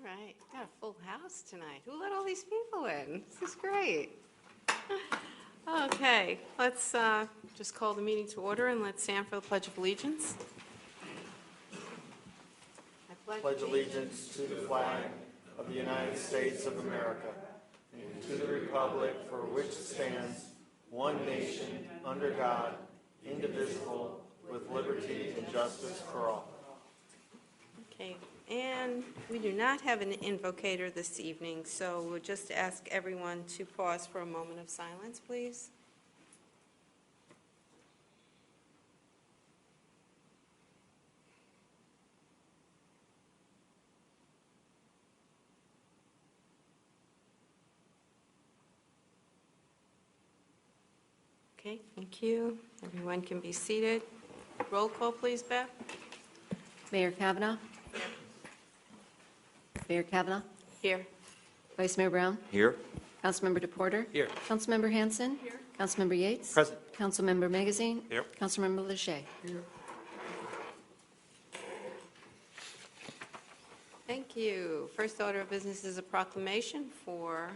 right, got a full house tonight. Who let all these people in? This is great. Okay, let's just call the meeting to order and let's stand for the Pledge of Allegiance. I Pledge allegiance to the flag of the United States of America and to the republic for which it stands, one nation, under God, indivisible, with liberty and justice for all. Okay, and we do not have an invocator this evening, so we'll just ask everyone to pause for a moment of silence, please. Okay, thank you. Everyone can be seated. Roll call, please, Beth. Mayor Kavanaugh? Mayor Kavanaugh? Here. Vice Mayor Brown? Here. Councilmember DePorter? Here. Councilmember Hanson? Here. Councilmember Yates? Present. Councilmember Magazine? Here. Councilmember Lachey? Here. Thank you. First order of business is a proclamation for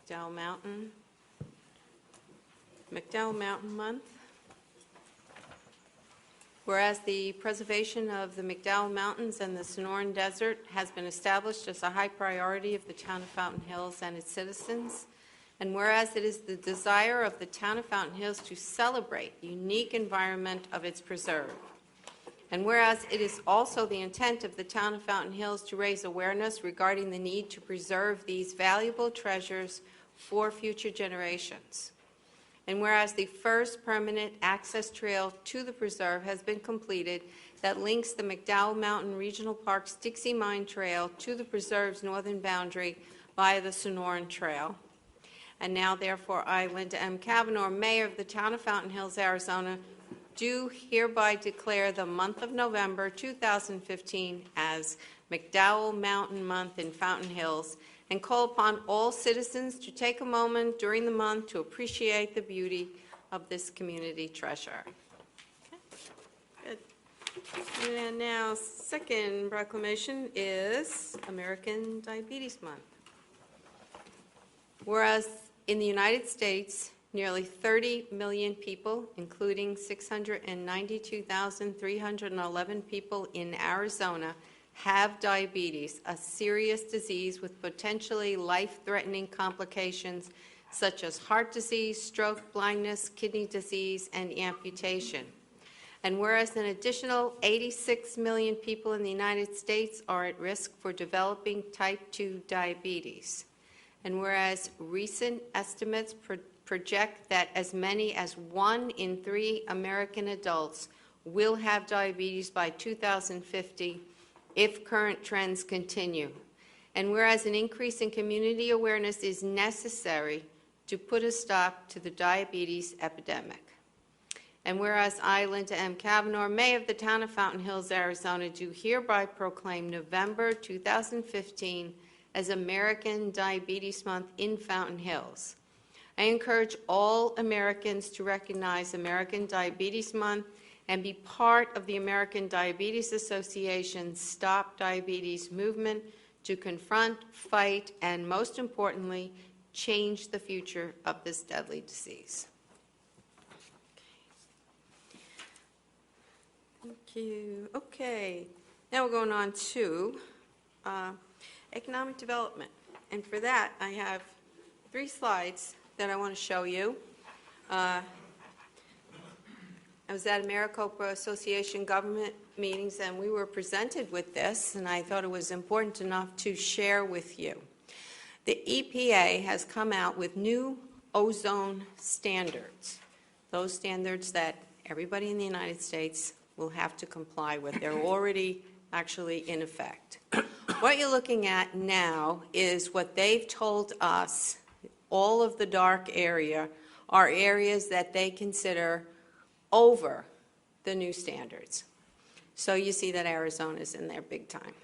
McDowell Mountain Month. Whereas the preservation of the McDowell Mountains and the Sonoran Desert has been established as a high priority of the town of Fountain Hills and its citizens, and whereas it is the desire of the town of Fountain Hills to celebrate the unique environment of its preserve, and whereas it is also the intent of the town of Fountain Hills to raise awareness regarding the need to preserve these valuable treasures for future generations. And whereas the first permanent access trail to the preserve has been completed that links the McDowell Mountain Regional Park's Dixie Mine Trail to the preserve's northern boundary via the Sonoran Trail. And now, therefore, I, Linda M. Kavanaugh, Mayor of the town of Fountain Hills, Arizona, do hereby declare the month of November 2015 as McDowell Mountain Month in Fountain Hills, and call upon all citizens to take a moment during the month to appreciate the beauty of this community treasure. Okay. Good. And now, second proclamation is American Diabetes Month. Whereas in the United States, nearly 30 million people, including 692,311 people in Arizona, have diabetes, a serious disease with potentially life-threatening complications such as heart disease, stroke, blindness, kidney disease, and amputation. And whereas an additional 86 million people in the United States are at risk for developing type 2 diabetes. And whereas recent estimates project that as many as 1 in 3 American adults will have diabetes by 2050 if current trends continue. And whereas an increase in community awareness is necessary to put a stop to the diabetes epidemic. And whereas I, Linda M. Kavanaugh, Mayor of the town of Fountain Hills, Arizona, do hereby proclaim November 2015 as American Diabetes Month in Fountain Hills. I encourage all Americans to recognize American Diabetes Month and be part of the American Diabetes Association's Stop Diabetes movement to confront, fight, and most importantly, change the future of this deadly disease. Thank you. Okay, now we're going on to economic development. And for that, I have 3 slides that I want to show you. I was at Maricopa Association government meetings, and we were presented with this, and I thought it was important enough to share with you. The EPA has come out with new ozone standards, those standards that everybody in the United States will have to comply with. They're already actually in effect. What you're looking at now is what they've told us, all of the dark area are areas that they consider over the new standards. So you see that Arizona's in there big time.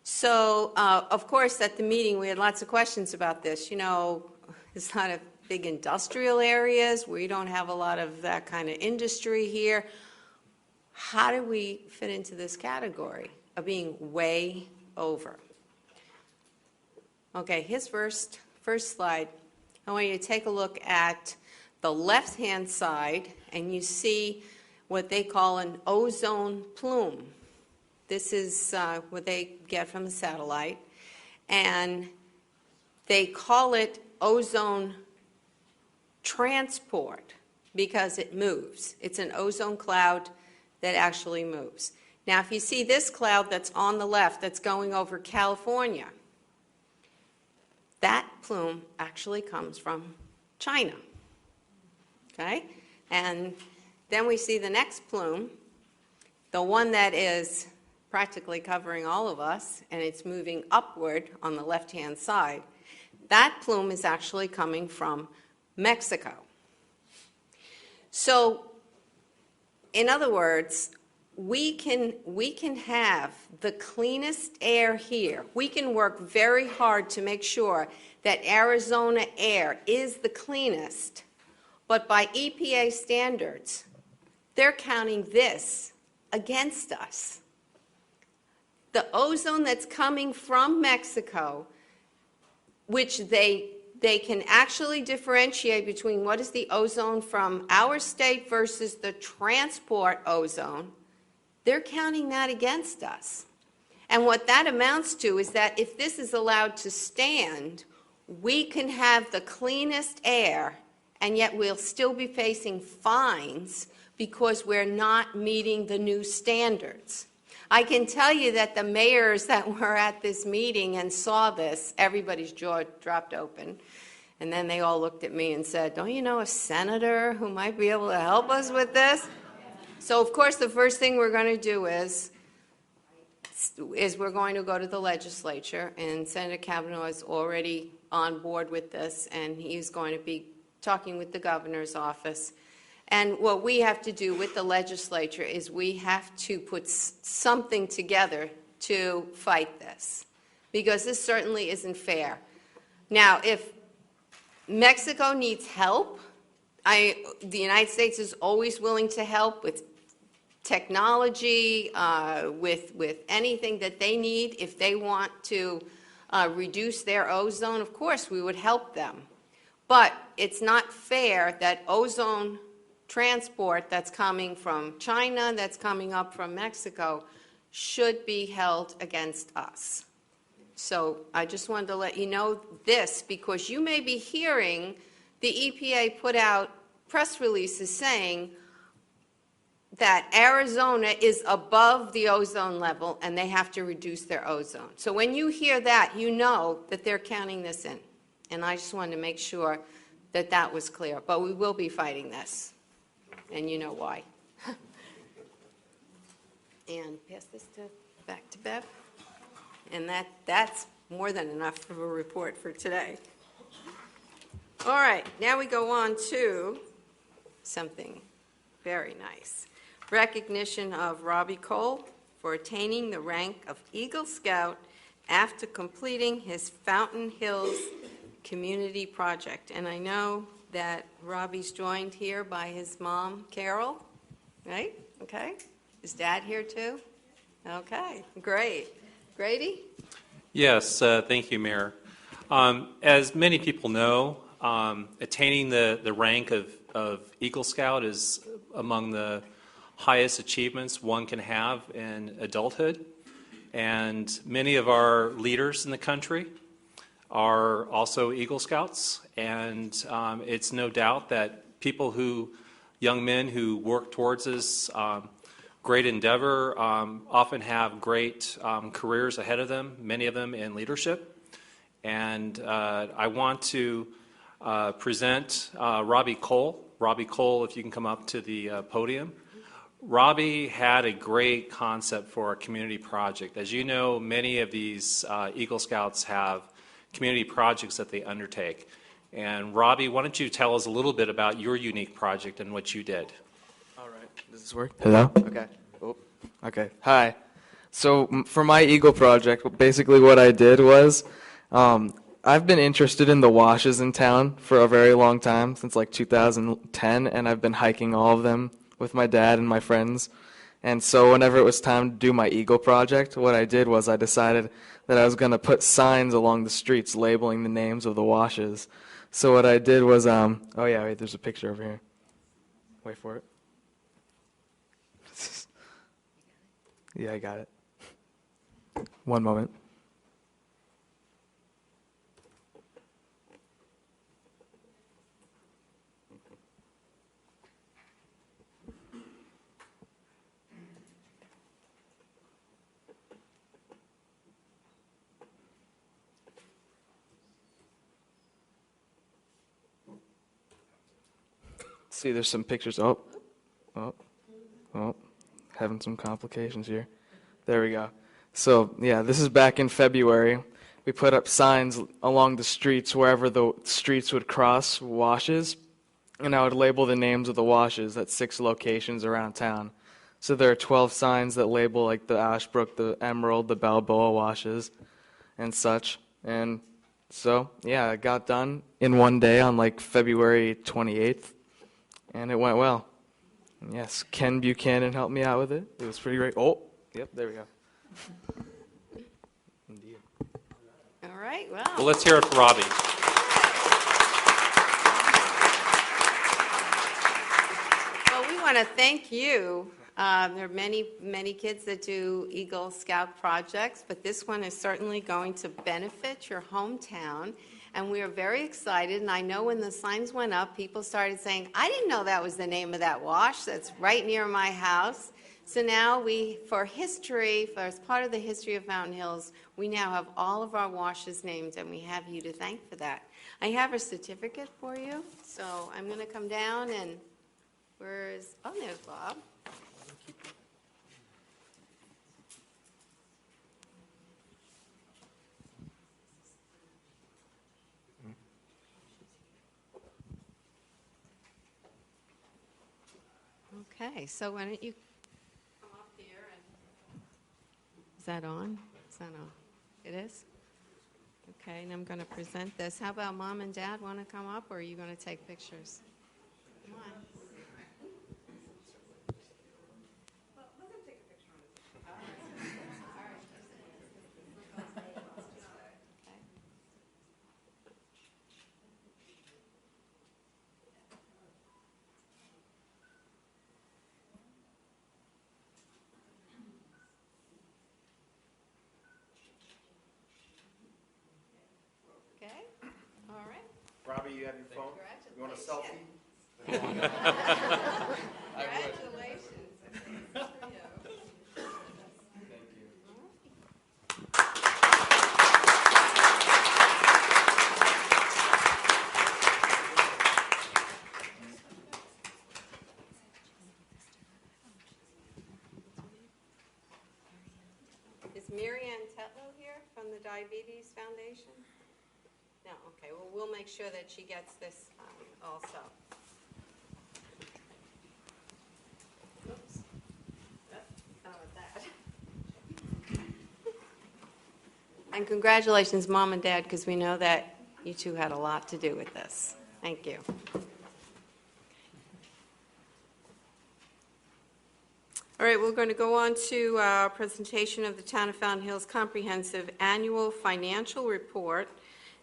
So, of course, at the meeting we had lots of questions about this. You know, it's not a big industrial areas. We don't have a lot of that kind of industry here. How do we fit into this category of being way over? Okay, his first slide, I want you to take a look at the left-hand side, and you see what they call an ozone plume. This is what they get from the satellite, and they call it ozone transport because it moves. It's an ozone cloud that actually moves. Now, if you see this cloud that's on the left that's going over California, that plume actually comes from China. Okay? And then we see the next plume, the one that is practically covering all of us, and it's moving upward on the left-hand side. That plume is actually coming from Mexico. So, in other words, we can have the cleanest air here. We can work very hard to make sure that Arizona air is the cleanest, but by EPA standards, they're counting this against us. The ozone that's coming from Mexico, which they can actually differentiate between what is the ozone from our state versus the transport ozone, they're counting that against us. And what that amounts to is that if this is allowed to stand, we can have the cleanest air, and yet we'll still be facing fines because we're not meeting the new standards. I can tell you that the mayors that were at this meeting and saw this, everybody's jaw dropped open. And then they all looked at me and said, "Don't you know a senator who might be able to help us with this?" So, of course, the first thing we're going to do is we're going to go to the legislature, and Senator Kavanaugh is already on board with this, and he's going to be talking with the governor's office. And what we have to do with the legislature is we have to put something together to fight this, because this certainly isn't fair. Now, if Mexico needs help, the United States is always willing to help with technology, with anything that they need. If they want to reduce their ozone, of course, we would help them. But it's not fair that ozone transport that's coming from China, that's coming up from Mexico, should be held against us. So I just wanted to let you know this, because you may be hearing the EPA put out press releases saying that Arizona is above the ozone level and they have to reduce their ozone. So when you hear that, you know that they're counting this in. And I just wanted to make sure that that was clear. But we will be fighting this, and you know why. And pass this back to Bev. And that's more than enough of a report for today. All right, now we go on to something very nice. Recognition of Robbie Cole for attaining the rank of Eagle Scout after completing his Fountain Hills Community Project. And I know that Robbie's joined here by his mom, Carol, right? Okay. Is Dad here too? Okay, great. Grady? Yes, thank you, Mayor. As many people know, attaining the rank of Eagle Scout is among the highest achievements one can have in adulthood. And many of our leaders in the country are also Eagle Scouts. And it's no doubt that young men who work towards this great endeavor often have great careers ahead of them, many of them in leadership. And I want to present Robbie Cole. Robbie Cole, if you can come up to the podium. Robbie had a great concept for a community project. As you know, many of these Eagle Scouts have community projects that they undertake. And Robbie, why don't you tell us a little bit about your unique project and what you did? All right. Does this work? Hello? Okay. Oh, okay. Hi. So for my Eagle project, basically what I did was I've been interested in the washes in town for a very long time, since like 2010, and I've been hiking all of them with my dad and my friends. And so whenever it was time to do my Eagle project, what I did was I decided that I was going to put signs along the streets labeling the names of the washes. So what I did was, oh yeah, wait, there's a picture over here. Wait for it. Yeah, I got it. One moment. See, there's some pictures. Oh, having some complications here. There we go. So, yeah, this is back in February. We put up signs along the streets wherever the streets would cross washes, and I would label the names of the washes at 6 locations around town. So there are 12 signs that label like the Ashbrook, the Emerald, the Balboa washes, and such. And so, yeah, it got done in one day on like February 28th. And it went well. Yes, Ken Buchanan helped me out with it. It was pretty great. Oh, yep, there we go. Indeed. All right, Well, well. let's hear it for Robbie. Well, we want to thank you. There are many kids that do Eagle Scout projects, but this one is certainly going to benefit your hometown. And we are very excited, and I know when the signs went up, people started saying, I didn't know that was the name of that wash that's right near my house. So now for as part of the history of Mountain Hills, we now have all of our washes named, and we have you to thank for that. I have a certificate for you, so I'm going to come down, and there's Bob. Okay, so why don't you come up here and, is that on? Is that on? It is? Okay, and I'm going to present this. How about Mom and Dad want to come up, or are you going to take pictures? Come on. Okay, all right. Robbie, you have your phone? You want a selfie? Congratulations. Is Mary Ann Tetlow here from the Diabetes Foundation? No, okay, well, we'll make sure that she gets this also. Oops. How about that? And congratulations, Mom and Dad, because we know that you two had a lot to do with this. Thank you. All right, we're going to go on to our presentation of the Town of Fountain Hills Comprehensive Annual Financial Report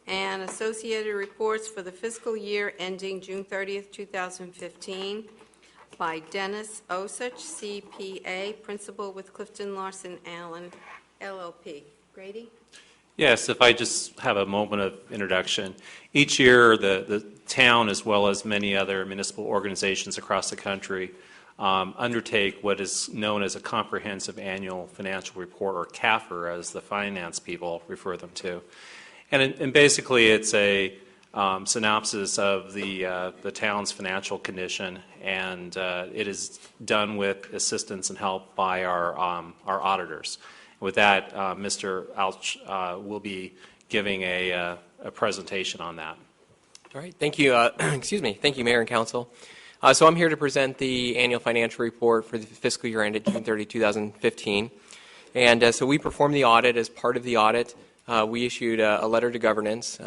and associated reports for the fiscal year ending June 30th, 2015 by Dennis Osich, CPA, Principal with Clifton Larson Allen, LLP. Grady? Yes, if I just have a moment of introduction. Each year, the town, as well as many other municipal organizations across the country, undertake what is known as a Comprehensive Annual Financial Report, or CAFR, as the finance people refer them to. And basically, it's a synopsis of the town's financial condition, and it is done with assistance and help by our auditors. With that, Mr. Alch will be giving a presentation on that. All right. Thank you. Excuse me. Thank you, Mayor and Council. So I'm here to present the annual financial report for the fiscal year ended June 30, 2015. And so we performed the audit. As part of the audit, we issued a letter to governance.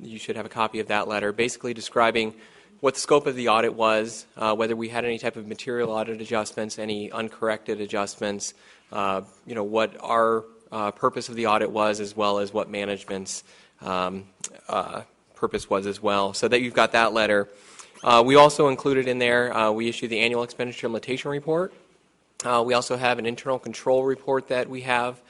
You should have a copy of that letter, basically describing what the scope of the audit was, whether we had any type of material audit adjustments, any uncorrected adjustments, what our purpose of the audit was, as well as what management's purpose was as well. So that you've got that letter. We also included in there, we issued the annual expenditure limitation report. We also have an internal control report that we have,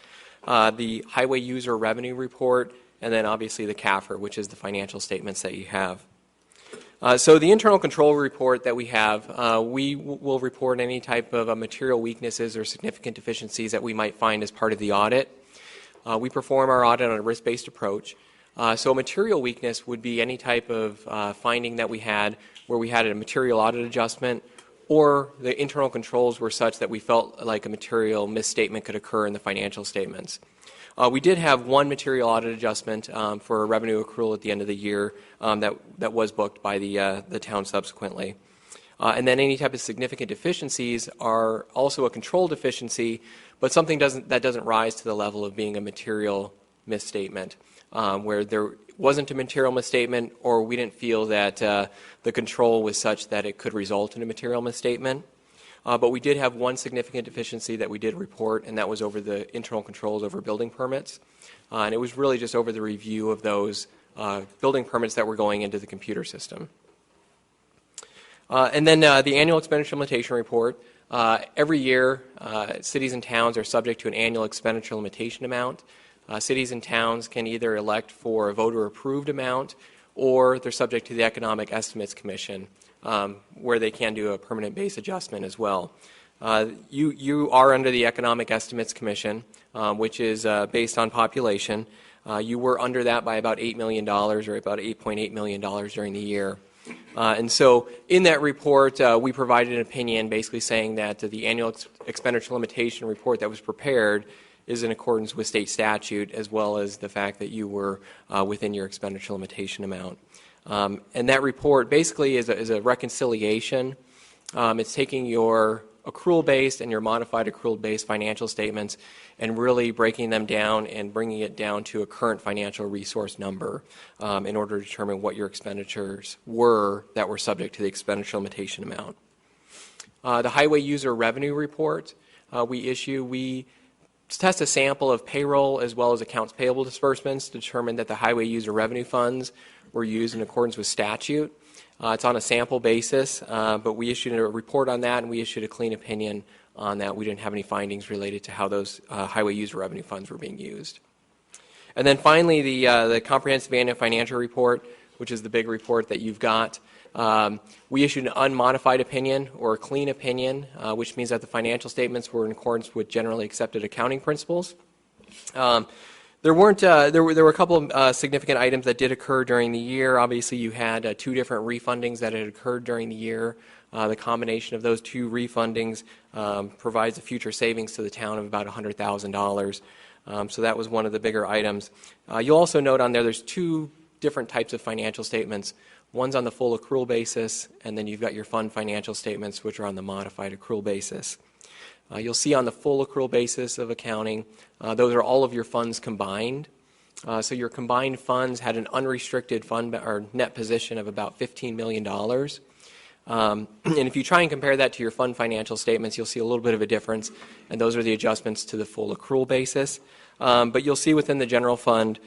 the highway user revenue report, and then obviously the CAFR, which is the financial statements that you have. So the internal control report that we have, we will report any type of material weaknesses or significant deficiencies that we might find as part of the audit. We perform our audit on a risk-based approach. So a material weakness would be any type of finding that we had where we had a material audit adjustment, or the internal controls were such that we felt like a material misstatement could occur in the financial statements. We did have one material audit adjustment for a revenue accrual at the end of the year that was booked by the town subsequently. And then any type of significant deficiencies are also a control deficiency, but something that doesn't rise to the level of being a material misstatement, where there wasn't a material misstatement, or we didn't feel that the control was such that it could result in a material misstatement. But we did have one significant deficiency that we did report, and that was over the internal controls over building permits. And it was really just over the review of those building permits that were going into the computer system. And then the annual expenditure limitation report. Every year, cities and towns are subject to an annual expenditure limitation amount. Cities and towns can either elect for a voter-approved amount, or they're subject to the Economic Estimates Commission, where they can do a permanent base adjustment as well. You are under the Economic Estimates Commission, which is based on population. You were under that by about $8 million, or about $8.8 million during the year. And so in that report, we provided an opinion basically saying that the annual expenditure limitation report that was prepared is in accordance with state statute, as well as the fact that you were within your expenditure limitation amount. And that report basically is a reconciliation. It's taking your accrual-based and your modified accrual-based financial statements and really breaking them down and bringing it down to a current financial resource number in order to determine what your expenditures were that were subject to the expenditure limitation amount. The highway user revenue report we test a sample of payroll as well as accounts payable disbursements to determine that the highway user revenue funds were used in accordance with statute. It's on a sample basis, but we issued a report on that, and we issued a clean opinion on that. We didn't have any findings related to how those highway user revenue funds were being used. And then finally, the comprehensive annual financial report, which is the big report that you've got. We issued an unmodified opinion, or a clean opinion, which means that the financial statements were in accordance with generally accepted accounting principles. There were a couple of significant items that did occur during the year. Obviously, you had two different refundings that had occurred during the year. The combination of those two refundings provides a future savings to the town of about $100,000. So that was one of the bigger items. You'll also note on there's two different types of financial statements. One's on the full accrual basis, and then you've got your fund financial statements, which are on the modified accrual basis. You'll see on the full accrual basis of accounting, those are all of your funds combined. So your combined funds had an unrestricted fund or net position of about $15 million. And if you try and compare that to your fund financial statements, you'll see a little bit of a difference, and those are the adjustments to the full accrual basis. But you'll see within the general fund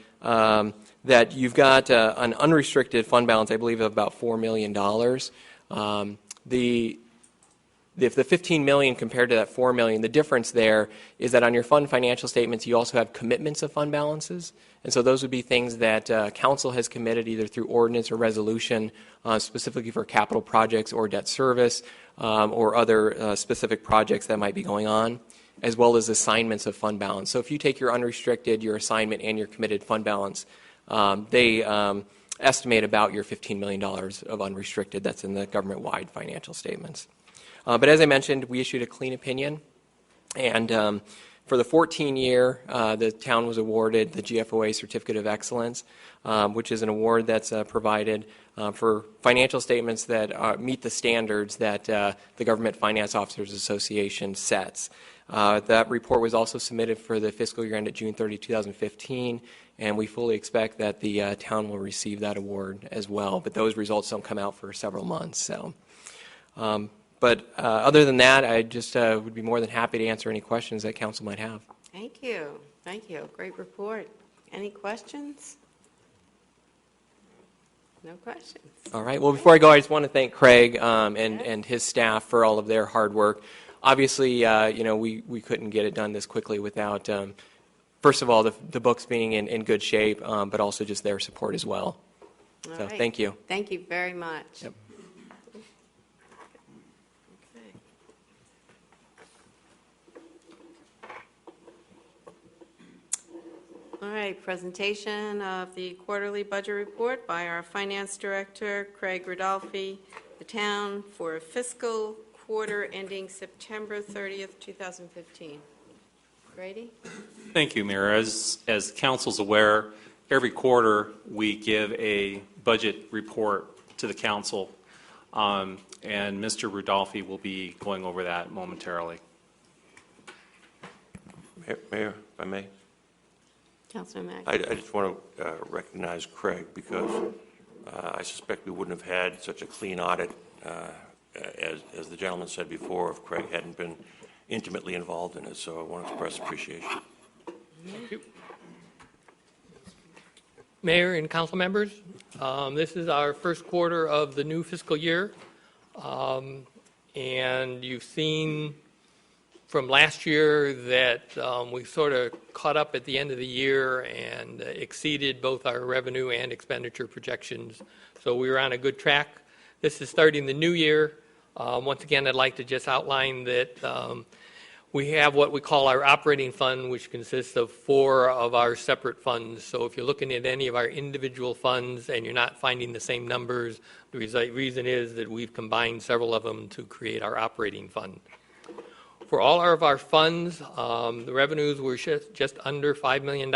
that you've got an unrestricted fund balance, I believe, of about $4 million. If the $15 million compared to that $4 million, the difference there is that on your fund financial statements, you also have commitments of fund balances. And so those would be things that council has committed either through ordinance or resolution, specifically for capital projects or debt service, or other specific projects that might be going on, as well as assignments of fund balance. So if you take your unrestricted, your assignment, and your committed fund balance, they estimate about your $15 million of unrestricted that's in the government-wide financial statements. But as I mentioned, we issued a clean opinion, and for the 2014 year, the town was awarded the GFOA Certificate of Excellence, which is an award that's provided for financial statements that meet the standards that the Government Finance Officers Association sets. That report was also submitted for the fiscal year ended June 30, 2015, and we fully expect that the town will receive that award as well. But those results don't come out for several months. So, but other than that, I just would be more than happy to answer any questions that council might have. Thank you. Thank you. Great report. Any questions? No questions. All right. Well, before I go, I just want to thank Craig and his staff for all of their hard work. Obviously, we couldn't get it done this quickly without, first of all, the books being in good shape, but also just their support as well. All So right. thank you. Thank you very much. Yep. Okay. All right, presentation of the quarterly budget report by our Finance Director, Craig Rodolphe, the town for fiscal quarter ending September 30th, 2015. Grady? Thank you, Mayor. As council's aware, every quarter we give a budget report to the council, and Mr. Rudolphi will be going over that momentarily. Mayor, if I may, Councilman Mack. I just want to recognize Craig because I suspect we wouldn't have had such a clean audit, as the gentleman said before, if Craig hadn't been intimately involved in it. So I want to express appreciation. Thank you. Mayor and council members, this is our first quarter of the new fiscal year. And you've seen from last year that we sort of caught up at the end of the year and exceeded both our revenue and expenditure projections. So we were on a good track. This is starting the new year. Once again, I'd like to just outline that we have what we call our operating fund, which consists of 4 of our separate funds. So if you're looking at any of our individual funds and you're not finding the same numbers, the reason is that we've combined several of them to create our operating fund. For all of our funds, the revenues were just under $5 million.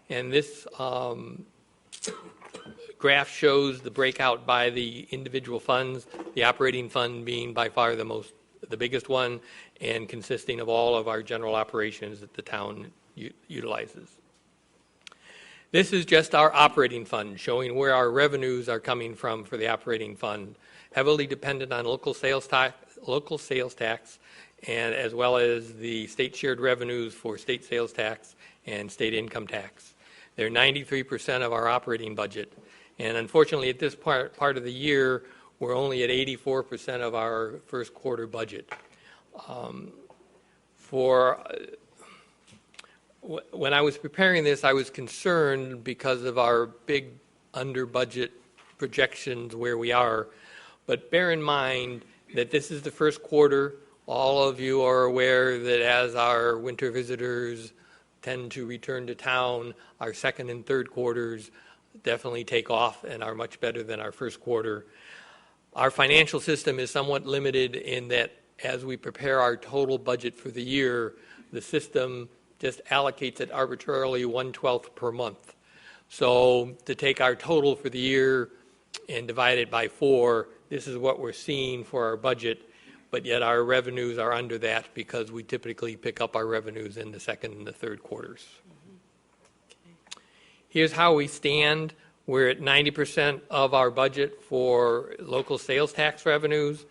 And this graph shows the breakout by the individual funds, the operating fund being by far the biggest one, and consisting of all of our general operations that the town utilizes. This is just our operating fund, showing where our revenues are coming from for the operating fund, heavily dependent on local sales tax, and as well as the state shared revenues for state sales tax and state income tax. They're 93% of our operating budget. And unfortunately, at this part of the year, we're only at 84% of our first quarter budget. When I was preparing this, I was concerned because of our big under budget projections where we are. But bear in mind that this is the first quarter. All of you are aware that as our winter visitors tend to return to town, our second and third quarters definitely take off and are much better than our first quarter. Our financial system is somewhat limited in that as we prepare our total budget for the year, the system just allocates it arbitrarily 1/12 per month. So to take our total for the year and divide it by 4, this is what we're seeing for our budget, but yet our revenues are under that because we typically pick up our revenues in the second and the third quarters. Here's how we stand. We're at 90% of our budget for local sales tax revenues,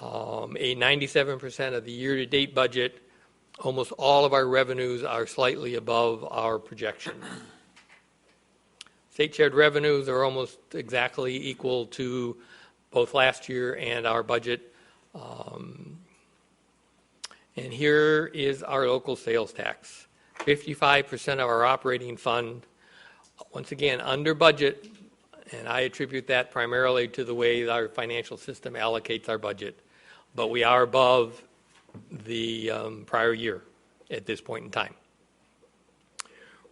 a 97% of the year-to-date budget. Almost all of our revenues are slightly above our projection. State shared revenues are almost exactly equal to both last year and our budget. And here is our local sales tax. 55% of our operating fund, once again, under budget, and I attribute that primarily to the way our financial system allocates our budget. But we are above the prior year at this point in time.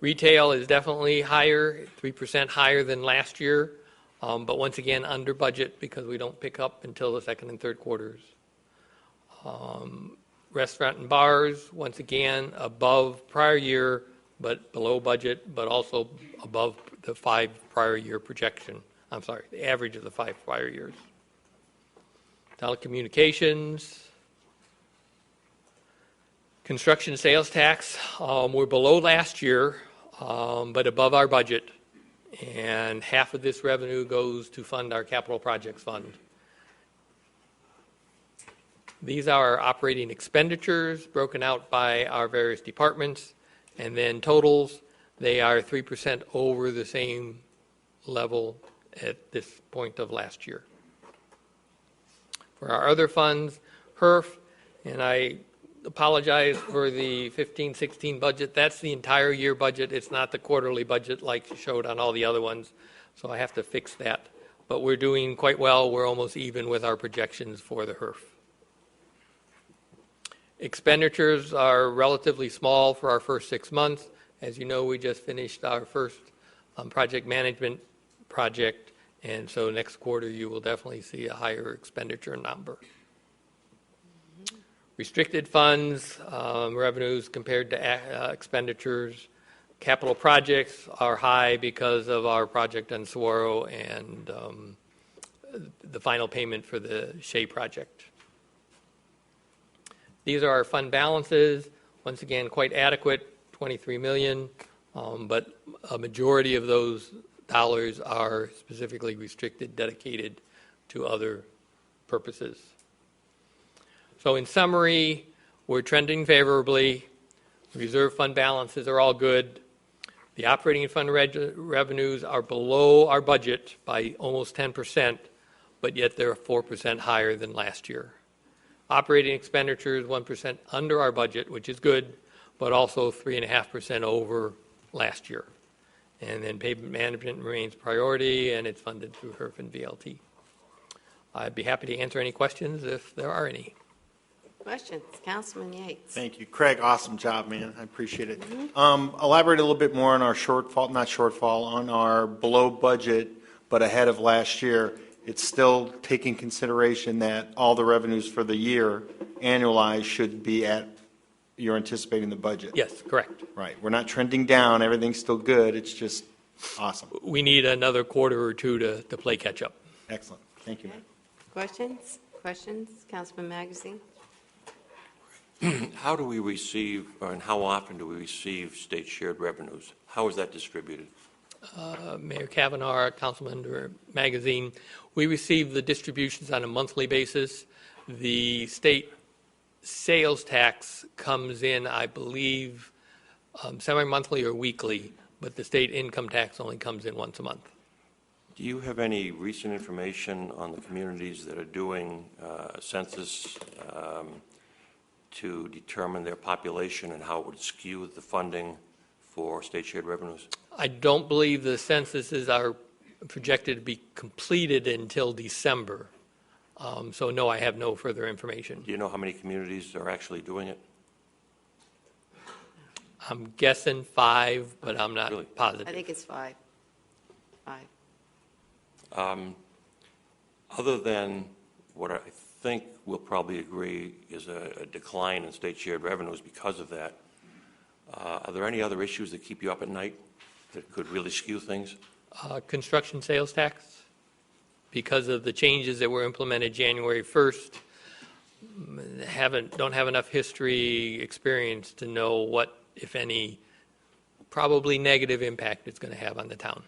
Retail is definitely higher, 3% higher than last year, but once again under budget because we don't pick up until the second and third quarters. Restaurant and bars, once again, above prior year, but below budget, but also above the 5 prior year projection. I'm sorry, the average of the 5 prior years. Telecommunications, construction sales tax, we're below last year, but above our budget. And half of this revenue goes to fund our capital projects fund. These are our operating expenditures broken out by our various departments. And then totals, they are 3% over the same level at this point of last year. For our other funds, HURF, and I apologize for the 15-16 budget. That's the entire year budget. It's not the quarterly budget like you showed on all the other ones, so I have to fix that. But we're doing quite well. We're almost even with our projections for the HURF. Expenditures are relatively small for our first 6 months. As you know, we just finished our first project management project, and so next quarter you will definitely see a higher expenditure number. Restricted funds, revenues compared to expenditures. Capital projects are high because of our project on Saguaro and the final payment for the Shea project. These are our fund balances. Once again, quite adequate, $23 million, but a majority of those dollars are specifically restricted, dedicated to other purposes. So in summary, we're trending favorably. Reserve fund balances are all good. The operating fund revenues are below our budget by almost 10%, but yet they're 4% higher than last year. Operating expenditures 1% under our budget, which is good, but also 3.5% over last year. And then payment management remains priority, and it's funded through HURF and VLT. I'd be happy to answer any questions if there are any. Questions? Councilman Yates. Thank you. Craig, awesome job, man. I appreciate it. Elaborate a little bit more on our on our below budget, but ahead of last year. It's still taking consideration that all the revenues for the year, annualized, should be at, you're anticipating the budget. Yes, correct. Right. We're not trending down. Everything's still good. It's just awesome. We need another quarter or two to play catch up. Excellent. Thank you, man. Questions? Questions? Councilman Magazine. How do we receive, and how often do we receive state shared revenues? How is that distributed? Mayor Kavanaugh, Councilman Magazine, we receive the distributions on a monthly basis. The state sales tax comes in, I believe, semi-monthly or weekly, but the state income tax only comes in once a month. Do you have any recent information on the communities that are doing a census to determine their population and how it would skew the funding for state shared revenues? I don't believe the censuses are projected to be completed until December. So no, I have no further information. Do you know how many communities are actually doing it? I'm guessing 5, but I'm not Really? positive. I think it's 5. 5. Other than what I think we'll probably agree is a decline in state shared revenues because of that, are there any other issues that keep you up at night that could really skew things? Construction sales tax, because of the changes that were implemented January 1st, don't have enough history experience to know what, if any, probably negative impact it's going to have on the town.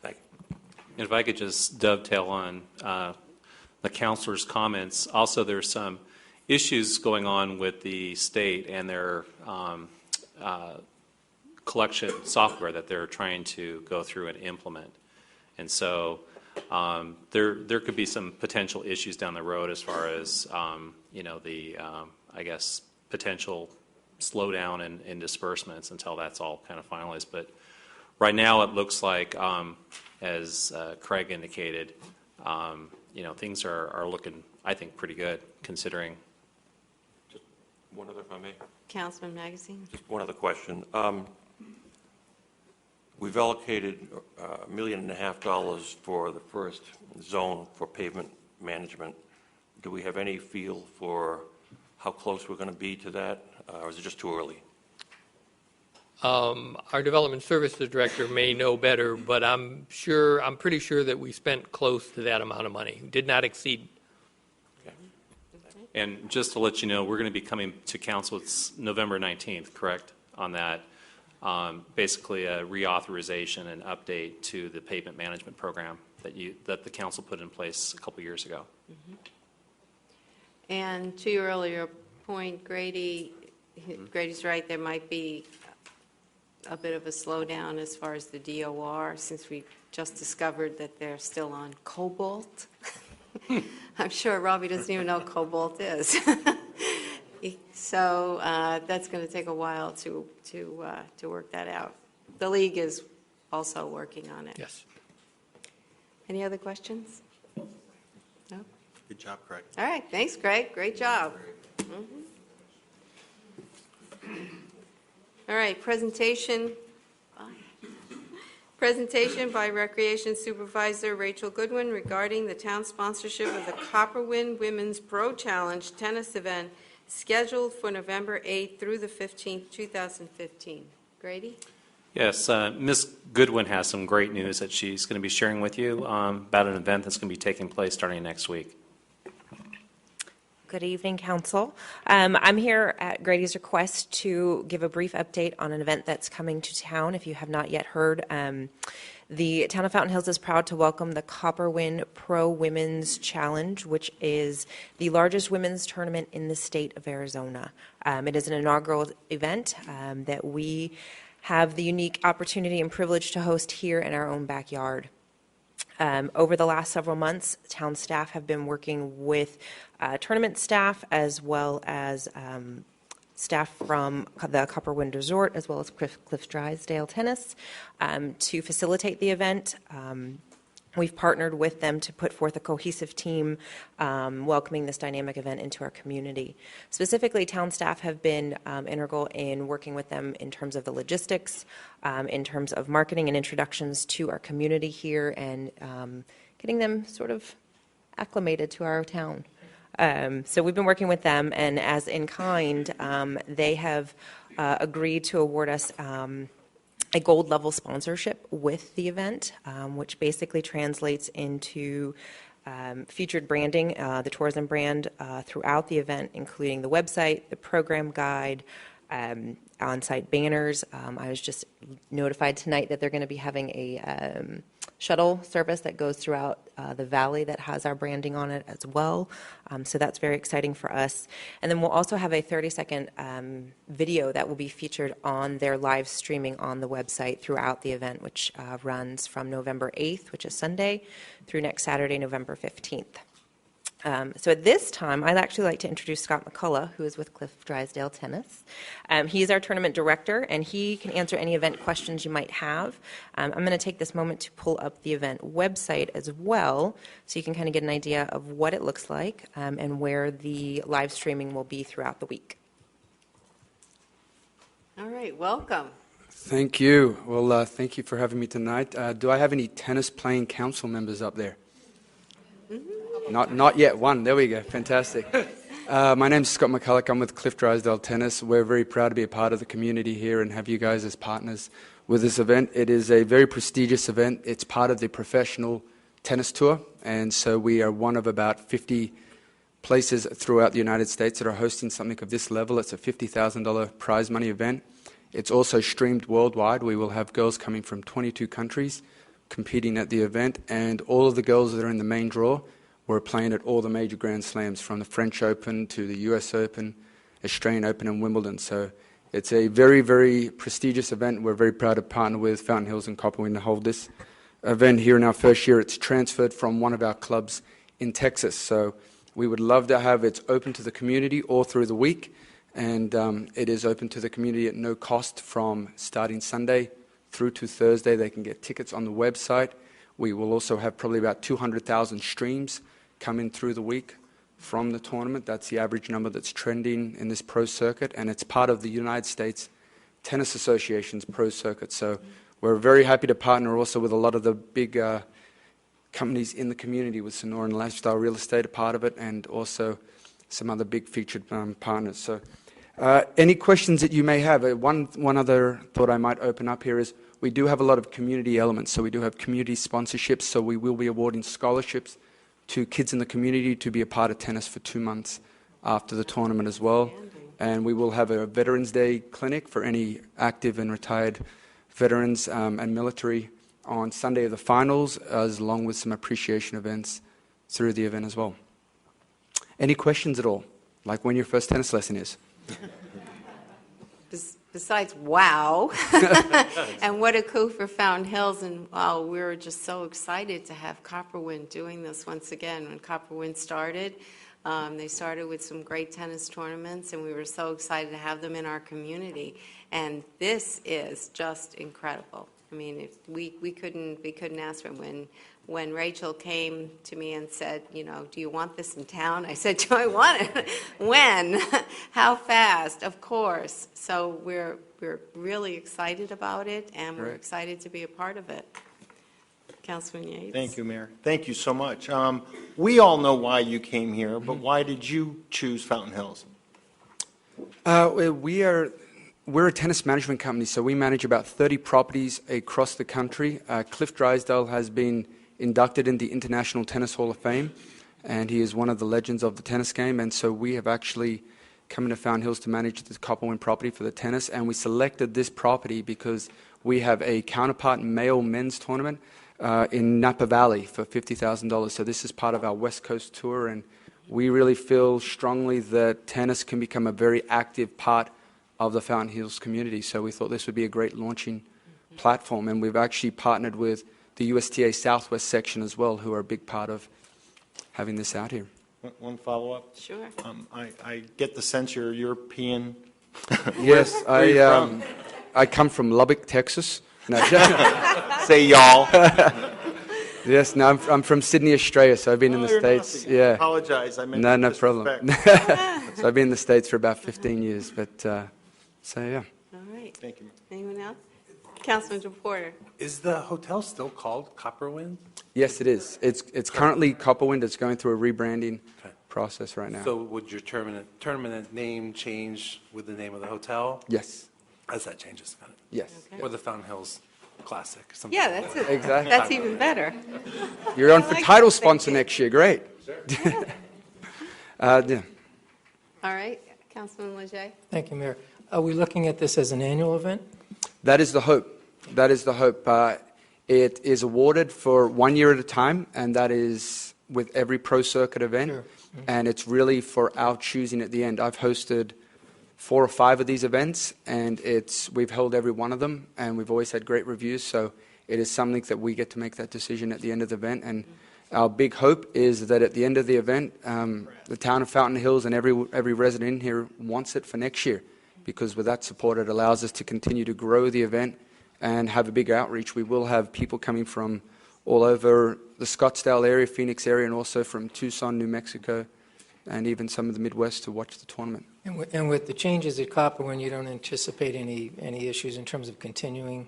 Thank you. And if I could just dovetail on the councilor's comments, also there's some issues going on with the state and their collection software that they're trying to go through and implement. And so there could be some potential issues down the road as far as, I guess, potential slowdown in disbursements until that's all kind of finalized. But right now it looks like, as Craig indicated, things are looking, I think, pretty good considering. Just one other, if I may. Councilman Magazine. Just one other question. We've allocated $1.5 million for the first zone for pavement management. Do we have any feel for how close we're going to be to that, or is it just too early? Our development services director may know better, but I'm pretty sure that we spent close to that amount of money. Did not exceed. Okay. And just to let you know, we're going to be coming to council. It's November 19th, correct, on that. Basically a reauthorization and update to the pavement management program that the council put in place a couple years ago. Mm-hmm. And to your earlier point, Grady's right. There might be a bit of a slowdown as far as the DOR, since we just discovered that they're still on cobalt. I'm sure Robbie doesn't even know what cobalt is. So that's going to take a while to work that out. The league is also working on it. Yes. Any other questions? No? Good job, Craig. All right, thanks, Greg. Great job. All right, presentation by Recreation Supervisor Rachel Goodwin regarding the town sponsorship of the Copperwind Women's Pro Challenge tennis event scheduled for November 8th through the 15th, 2015. Grady? Yes, Ms. Goodwin has some great news that she's going to be sharing with you about an event that's going to be taking place starting next week. Good evening, Council. I'm here at Grady's request to give a brief update on an event that's coming to town. If you have not yet heard, the town of Fountain Hills is proud to welcome the Copperwind Pro Women's Challenge, which is the largest women's tournament in the state of Arizona. It is an inaugural event that we have the unique opportunity and privilege to host here in our own backyard. Over the last several months, town staff have been working with tournament staff as well as staff from the Copperwind Resort as well as Cliff Drysdale Tennis to facilitate the event. We've partnered with them to put forth a cohesive team welcoming this dynamic event into our community. Specifically, town staff have been integral in working with them in terms of the logistics, in terms of marketing and introductions to our community here, and getting them sort of acclimated to our town. So we've been working with them, and as in kind, they have agreed to award us a gold level sponsorship with the event, which basically translates into featured branding, the tourism brand throughout the event, including the website, the program guide, on-site banners. I was just notified tonight that they're going to be having a shuttle service that goes throughout the valley that has our branding on it as well. So that's very exciting for us. And then we'll also have a 30-second video that will be featured on their live streaming on the website throughout the event, which runs from November 8th, which is Sunday, through next Saturday, November 15th. So at this time, I'd actually like to introduce Scott McCullough, who is with Cliff Drysdale Tennis. He is our tournament director, and he can answer any event questions you might have. I'm going to take this moment to pull up the event website as well, so you can kind of get an idea of what it looks like and where the live streaming will be throughout the week. All right, welcome. Thank you. Well, thank you for having me tonight. Do I have any tennis-playing council members up there? Not yet. One. There we go. Fantastic. My name's Scott McCullough. I'm with Cliff Drysdale Tennis. We're very proud to be a part of the community here and have you guys as partners with this event. It is a very prestigious event. It's part of the professional tennis tour, and so we are one of about 50 places throughout the United States that are hosting something of this level. It's a $50,000 prize money event. It's also streamed worldwide. We will have girls coming from 22 countries competing at the event, and all of the girls that are in the main draw were playing at all the major Grand Slams, from the French Open to the US Open, Australian Open, and Wimbledon. So it's a very, very prestigious event. We're very proud to partner with Fountain Hills and Copperwind to hold this event here in our first year. It's transferred from one of our clubs in Texas. So we would love to have it open to the community all through the week. And it is open to the community at no cost from starting Sunday through to Thursday. They can get tickets on the website. We will also have probably about 200,000 streams coming through the week from the tournament. That's the average number that's trending in this pro circuit, and it's part of the United States Tennis Association's pro circuit. So we're very happy to partner also with a lot of the big companies in the community, with Sonoran Lifestyle Real Estate a part of it, and also some other big featured partners. So any questions that you may have? One other thought I might open up here is we do have a lot of community elements. So we do have community sponsorships, so we will be awarding scholarships to kids in the community to be a part of tennis for 2 months after the tournament as well. And we will have a Veterans Day clinic for any active and retired veterans and military on Sunday of the finals, along with some appreciation events through the event as well. Any questions at all? Like when your first tennis lesson is? besides wow, and what a coup for Fountain Hills. And we were just so excited to have Copperwind doing this once again. When Copperwind started, they started with some great tennis tournaments, and we were so excited to have them in our community. And this is just incredible. I mean, we couldn't ask for it. When Rachel came to me and said, do you want this in town? I said, do I want it? When? How fast? Of course. So we're really excited about it, and we're excited to be a part of it. Councilman Yates. Thank you, Mayor. Thank you so much. We all know why you came here, but why did you choose Fountain Hills? We're a tennis management company, so we manage about 30 properties across the country. Cliff Drysdale has been inducted in the International Tennis Hall of Fame, and he is one of the legends of the tennis game. And so we have actually come into Fountain Hills to manage the Copperwind property for the tennis, and we selected this property because we have a counterpart male-men's tournament in Napa Valley for $50,000. So this is part of our West Coast tour, and we really feel strongly that tennis can become a very active part of the Fountain Hills community. So we thought this would be a great launching platform, and we've actually partnered with the USTA Southwest section as well, who are a big part of having this out here. One follow-up? Sure. I get the sense you're European. Yes, Where are you from? I come from Lubbock, Texas. No, say y'all. Yes, no, I'm from Sydney, Australia, so I've been in the States. Aussie. Yeah. I apologize. I meant No problem. So I've been in the States for about 15 years, but so yeah. All right. Thank you. Anyone else? Councilman Porter. Is the hotel still called Copperwind? Yes, it is. It's currently Copperwind. It's going through a rebranding process right now. So would your tournament name change with the name of the hotel? Yes. As that changes, got it. Yes. Okay. Or the Fountain Hills Classic. Something Yeah, like that's that. it. Exactly. That's even better. You're on I for like title that. sponsor Thank you. next year. Great. Yeah. All right. Councilman Leger. Thank you, Mayor. Are we looking at this as an annual event? That is the hope. That is the hope. It is awarded for 1 year at a time, and that is with every pro circuit event. Sure. And it's really for our choosing at the end. I've hosted 4 or 5 of these events, and we've held every one of them, and we've always had great reviews. So it is something that we get to make that decision at the end of the event. And our big hope is that at the end of the event, the town of Fountain Hills and every resident in here wants it for next year, because with that support, it allows us to continue to grow the event and have a big outreach. We will have people coming from all over the Scottsdale area, Phoenix area, and also from Tucson, New Mexico, and even some of the Midwest to watch the tournament. And with the changes at Copperwind, you don't anticipate any issues in terms of continuing?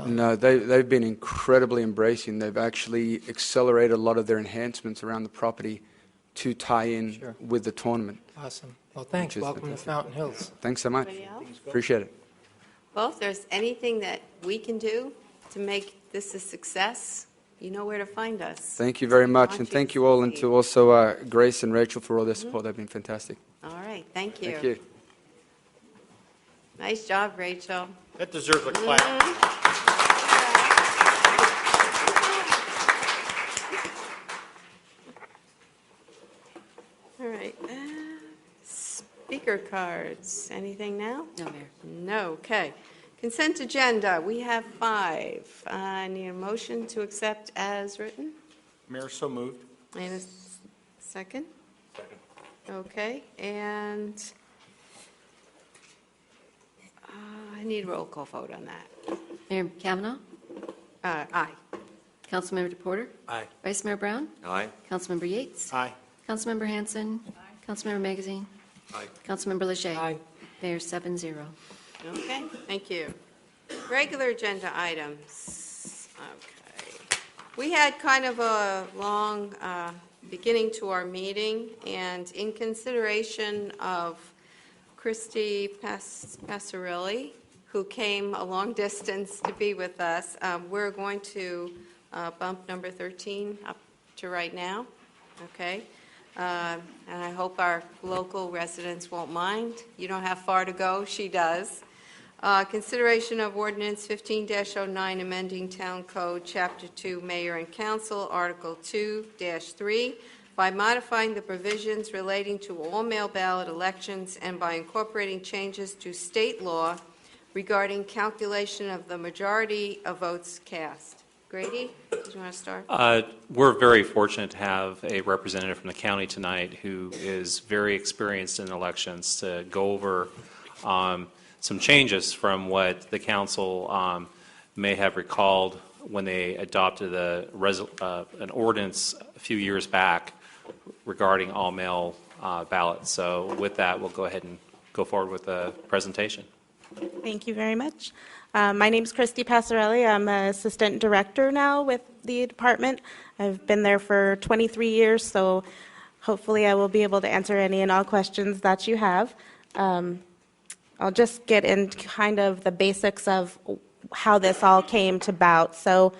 No, they've been incredibly embracing. They've actually accelerated a lot of their enhancements around the property to tie in Sure. with the tournament. Awesome. Well, thanks. Which is Welcome fantastic. to Fountain Hills. Thanks so much. Anybody else? Appreciate it. Well, if there's anything that we can do to make this a success, you know where to find us. Thank you very We much, want and you thank to you all, and succeed. to also Grace and Rachel for all their support. They've been fantastic. All right. Thank you. Thank you. Nice job, Rachel. That deserves a clap. All right. Speaker cards. Anything now? No, Mayor. No. Okay. Consent agenda. We have 5. I need a motion to accept as written. Mayor, so moved. And a second? Okay. And I need a roll call vote on that. Mayor Kavanaugh, Aye. Councilmember DePorter, Aye. Vice Mayor Brown, Aye. Councilmember Yates, Aye. Councilmember Hanson, Councilmember Magazine, Aye. Councilmember Leger. Aye. Mayor 7-0. Okay, thank you. Regular agenda items. Okay. We had kind of a long beginning to our meeting, and in consideration of Christy Passarilli, who came a long distance to be with us, we're going to bump number 13 up to right now, okay? And I hope our local residents won't mind. You don't have far to go, she does. Consideration of Ordinance 15-09, amending Town Code, Chapter 2, Mayor and Council, Article 2-3, by modifying the provisions relating to all mail ballot elections and by incorporating changes to state law regarding calculation of the majority of votes cast. Grady, did you want to start? We're very fortunate to have a representative from the county tonight who is very experienced in elections to go over some changes from what the council may have recalled when they adopted an ordinance a few years back regarding all mail ballots. So with that, we'll go ahead and go forward with the presentation. Thank you very much. My name is Christy Passarelli. I'm an assistant director now with the department. I've been there for 23 years, so hopefully I will be able to answer any and all questions that you have. I'll just get into kind of the basics of how this all came to about. So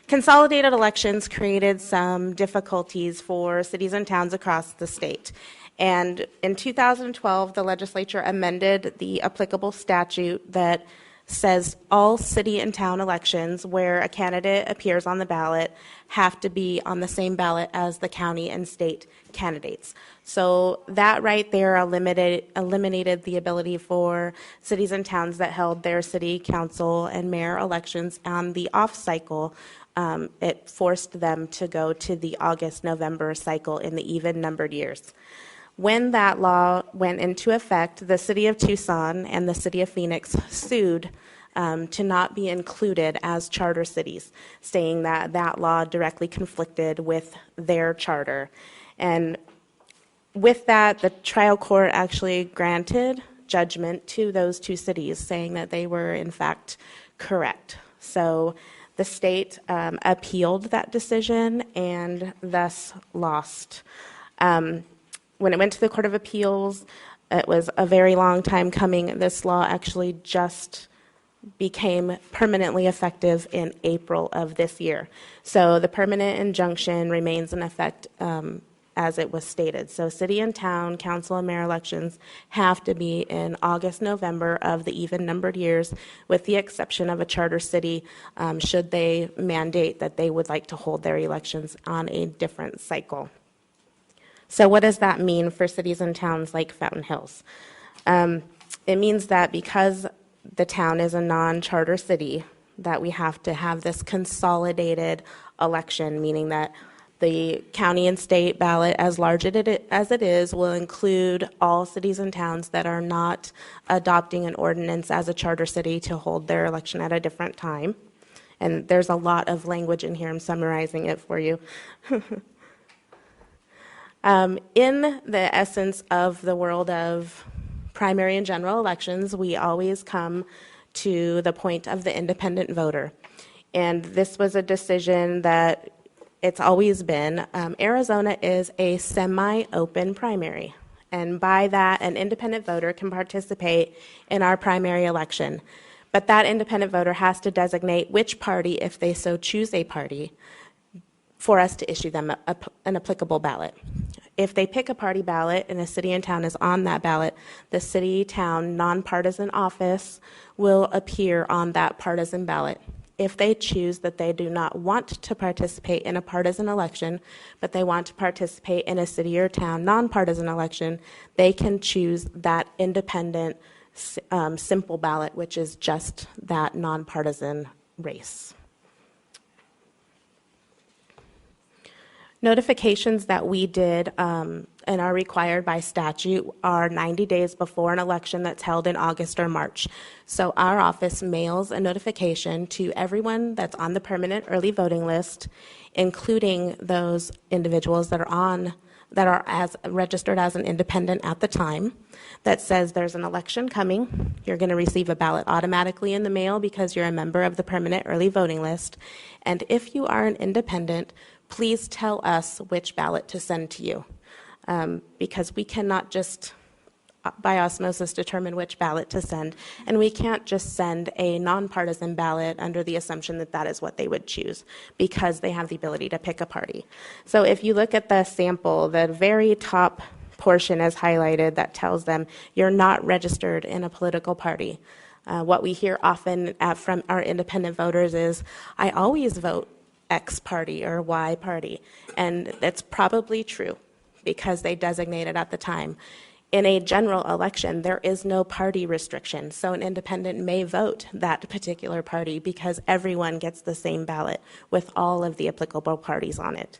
consolidated elections created some difficulties for cities and towns across the state. And in 2012, the legislature amended the applicable statute that says all city and town elections where a candidate appears on the ballot have to be on the same ballot as the county and state candidates. So that right there eliminated the ability for cities and towns that held their city council and mayor elections on the off cycle. It forced them to go to the August-November cycle in the even numbered years. When that law went into effect, the city of Tucson and the city of Phoenix sued to not be included as charter cities, saying that that law directly conflicted with their charter. And with that, the trial court actually granted judgment to those two cities, saying that they were in fact correct. So the state appealed that decision and thus lost. When it went to the Court of Appeals, it was a very long time coming. This law actually just became permanently effective in April of this year. So the permanent injunction remains in effect as it was stated. So city and town, council and mayor elections have to be in August, November of the even numbered years, with the exception of a charter city, should they mandate that they would like to hold their elections on a different cycle. So what does that mean for cities and towns like Fountain Hills? It means that because the town is a non-charter city, that we have to have this consolidated election, meaning that the county and state ballot, as large as it is, will include all cities and towns that are not adopting an ordinance as a charter city to hold their election at a different time. And there's a lot of language in here. I'm summarizing it for you. In the essence of the world of primary and general elections, we always come to the point of the independent voter. And this was a decision that it's always been. Arizona is a semi-open primary. And by that, an independent voter can participate in our primary election. But that independent voter has to designate which party, if they so choose a party, for us to issue them an applicable ballot. If they pick a party ballot and a city and town is on that ballot, the city-town nonpartisan office will appear on that partisan ballot. If they choose that they do not want to participate in a partisan election, but they want to participate in a city or town nonpartisan election, they can choose that independent simple ballot, which is just that nonpartisan race. Notifications that we did and are required by statute are 90 days before an election that's held in August or March. So our office mails a notification to everyone that's on the permanent early voting list, including those individuals that are as registered as an independent at the time, that says there's an election coming. You're going to receive a ballot automatically in the mail because you're a member of the permanent early voting list. And if you are an independent, please tell us which ballot to send to you, because we cannot just, by osmosis, determine which ballot to send, and we can't just send a nonpartisan ballot under the assumption that that is what they would choose, because they have the ability to pick a party. So if you look at the sample, the very top portion is highlighted that tells them you're not registered in a political party. What we hear often from our independent voters is, I always vote X party or Y party. And that's probably true because they designated at the time. In a general election, there is no party restriction, so an independent may vote that particular party because everyone gets the same ballot with all of the applicable parties on it.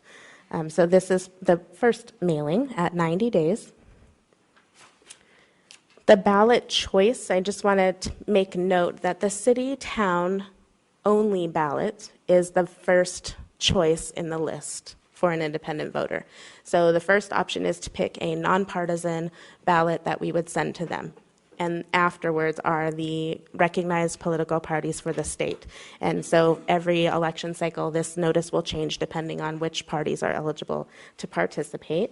So this is the first mailing at 90 days. The ballot choice, I just wanted to make note that the city-town only ballot is the first choice in the list for an independent voter. So the first option is to pick a nonpartisan ballot that we would send to them. And afterwards are the recognized political parties for the state. And so every election cycle, this notice will change depending on which parties are eligible to participate.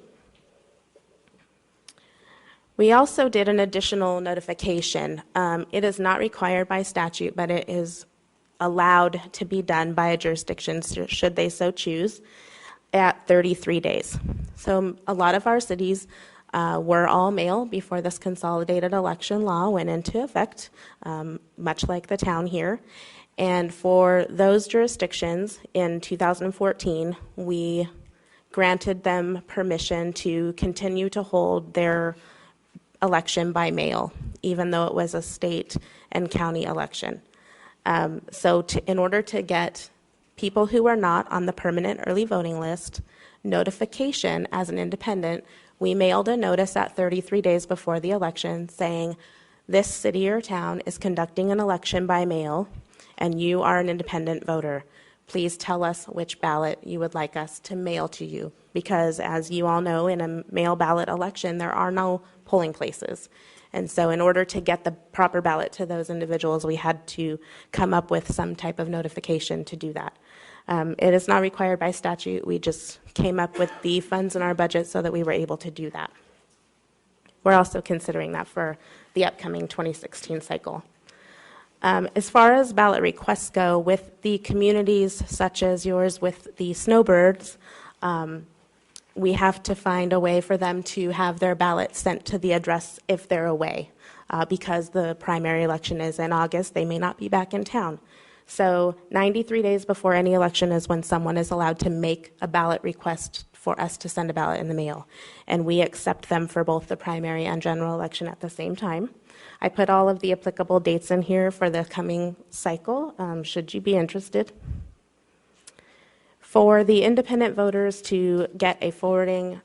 We also did an additional notification. It is not required by statute, but it is allowed to be done by a jurisdiction should they so choose at 33 days. So a lot of our cities were all mail before this consolidated election law went into effect, much like the town here. And for those jurisdictions in 2014, we granted them permission to continue to hold their election by mail, even though it was a state and county election. In order to get people who are not on the permanent early voting list notification as an independent, we mailed a notice at 33 days before the election saying, this city or town is conducting an election by mail and you are an independent voter. Please tell us which ballot you would like us to mail to you. Because as you all know, in a mail ballot election, there are no polling places. And so in order to get the proper ballot to those individuals, we had to come up with some type of notification to do that. It is not required by statute. We just came up with the funds in our budget so that we were able to do that. We're also considering that for the upcoming 2016 cycle. As far as ballot requests go, with the communities such as yours with the snowbirds, we have to find a way for them to have their ballot sent to the address if they're away. Because the primary election is in August, they may not be back in town. So 93 days before any election is when someone is allowed to make a ballot request for us to send a ballot in the mail. And we accept them for both the primary and general election at the same time. I put all of the applicable dates in here for the coming cycle, should you be interested. For the independent voters to get a forwarding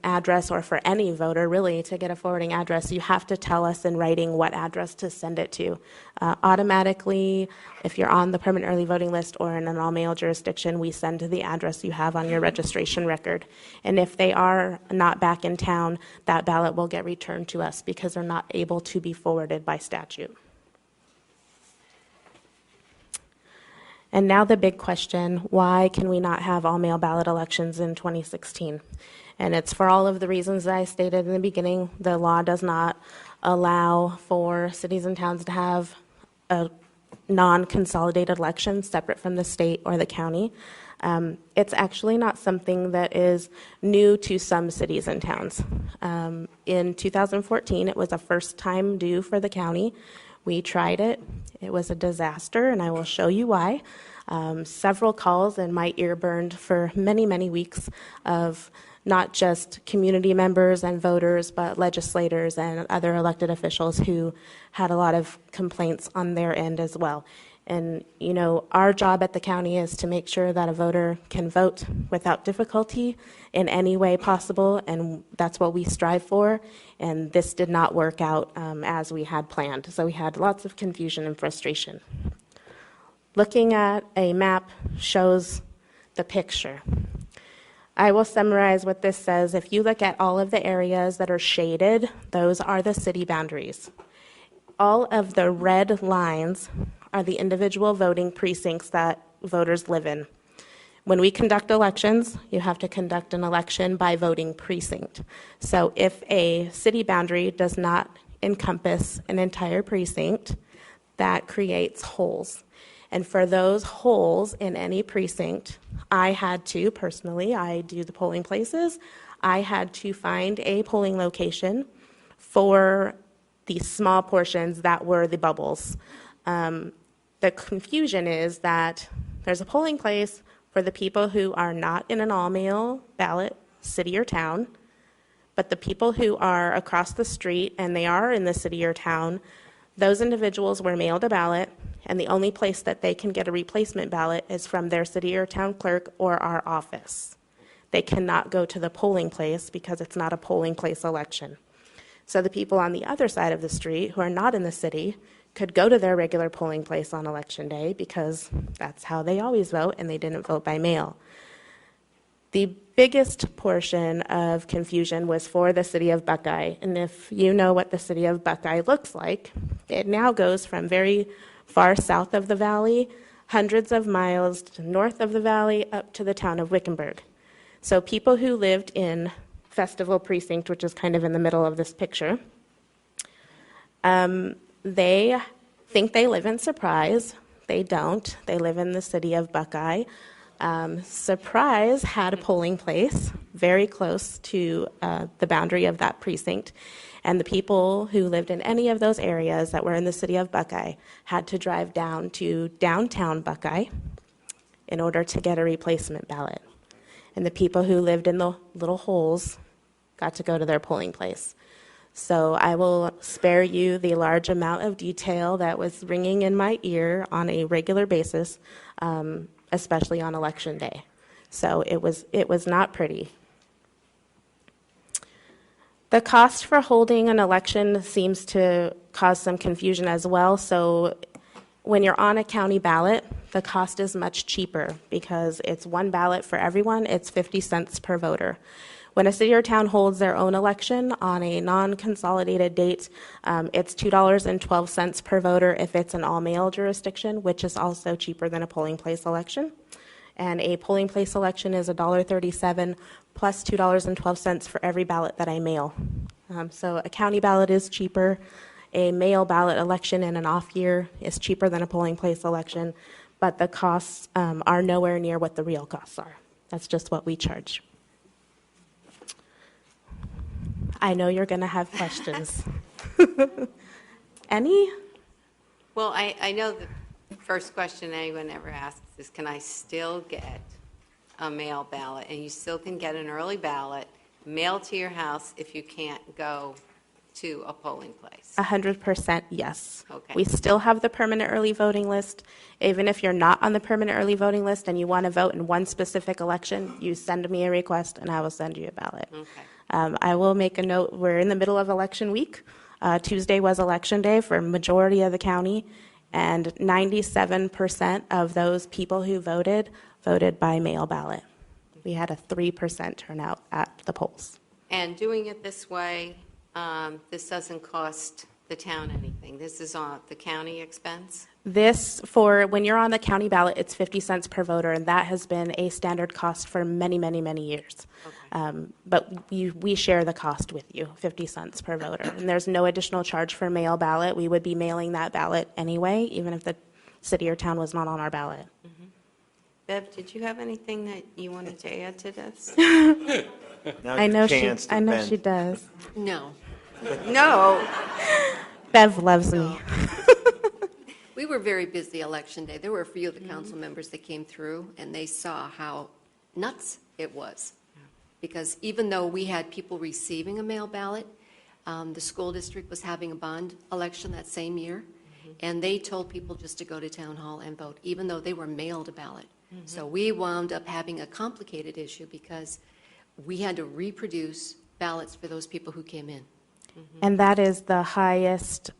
address, or for any voter really to get a forwarding address, you have to tell us in writing what address to send it to. Automatically, if you're on the permanent early voting list or in an all-mail jurisdiction, we send to the address you have on your registration record. And if they are not back in town, that ballot will get returned to us because they're not able to be forwarded by statute. And now the big question, why can we not have all-mail ballot elections in 2016? And it's for all of the reasons that I stated in the beginning. The law does not allow for cities and towns to have a non-consolidated election separate from the state or the county. It's actually not something that is new to some cities and towns. In 2014, it was a first time due for the county. We tried it. It was a disaster, and I will show you why. Several calls, and my ear burned for many, many weeks of not just community members and voters, but legislators and other elected officials who had a lot of complaints on their end as well. And, you know, our job at the county is to make sure that a voter can vote without difficulty in any way possible, and that's what we strive for. And this did not work out as we had planned. So we had lots of confusion and frustration. Looking at a map shows the picture. I will summarize what this says. If you look at all of the areas that are shaded, those are the city boundaries. All of the red lines are the individual voting precincts that voters live in. When we conduct elections, you have to conduct an election by voting precinct. So if a city boundary does not encompass an entire precinct, that creates holes. And for those holes in any precinct, I had to, personally, I do the polling places, I had to find a polling location for the small portions that were the bubbles. The confusion is that there's a polling place for the people who are not in an all-mail ballot, city or town, But the people who are across the street and they are in the city or town, those individuals were mailed a ballot, and the only place that they can get a replacement ballot is from their city or town clerk or our office. They cannot go to the polling place because it's not a polling place election. So the people on the other side of the street who are not in the city could go to their regular polling place on election day because that's how they always vote, and they didn't vote by mail. The biggest portion of confusion was for the city of Buckeye. And if you know what the city of Buckeye looks like, it now goes from very far south of the valley, hundreds of miles north of the valley, up to the town of Wickenburg. So people who lived in Festival Precinct, which is kind of in the middle of this picture, they think they live in Surprise. They don't. They live in the city of Buckeye. Surprise had a polling place very close to the boundary of that precinct, and the people who lived in any of those areas that were in the city of Buckeye had to drive down to downtown Buckeye in order to get a replacement ballot. And the people who lived in the little holes got to go to their polling place. So I will spare you the large amount of detail that was ringing in my ear on a regular basis, especially on election day. So it was not pretty. The cost for holding an election seems to cause some confusion as well. So when you're on a county ballot, the cost is much cheaper because it's one ballot for everyone. It's 50 cents per voter. When a city or town holds their own election on a non-consolidated date, it's $2.12 per voter if it's an all-mail jurisdiction, which is also cheaper than a polling place election. And a polling place election is $1.37 plus $2.12 for every ballot that I mail. So a county ballot is cheaper. A mail ballot election in an off year is cheaper than a polling place election, but the costs are nowhere near what the real costs are. That's just what we charge. I know you're going to have questions. Any? Well, I know the first question anyone ever asks is, can I still get a mail ballot? And you still can get an early ballot mailed to your house if you can't go to a polling place. 100% yes. Okay. We still have the permanent early voting list. Even if you're not on the permanent early voting list and you want to vote in one specific election, you send me a request and I will send you a ballot. Okay. I will make a note, we're in the middle of election week. Tuesday was election day for a majority of the county, and 97% of those people who voted by mail ballot. We had a 3% turnout at the polls. And doing it this way, this doesn't cost the town anything. This is on the county expense? This, for when you're on the county ballot, it's 50 cents per voter, and that has been a standard cost for many, many, many years. Okay. But we share the cost with you, 50 cents per voter. And there's no additional charge for mail ballot. We would be mailing that ballot anyway, even if the city or town was not on our ballot. Mm-hmm. Bev, did you have anything that you wanted to add to this? I know she does. No. No. Bev loves me. We were very busy election day. There were a few of the council members that came through, and they saw how nuts it was. Because even though we had people receiving a mail ballot, the school district was having a bond election that same year, and they told people just to go to town hall and vote, even though they were mailed a ballot. So we wound up having a complicated issue because we had to reproduce ballots for those people who came in. And that is the highest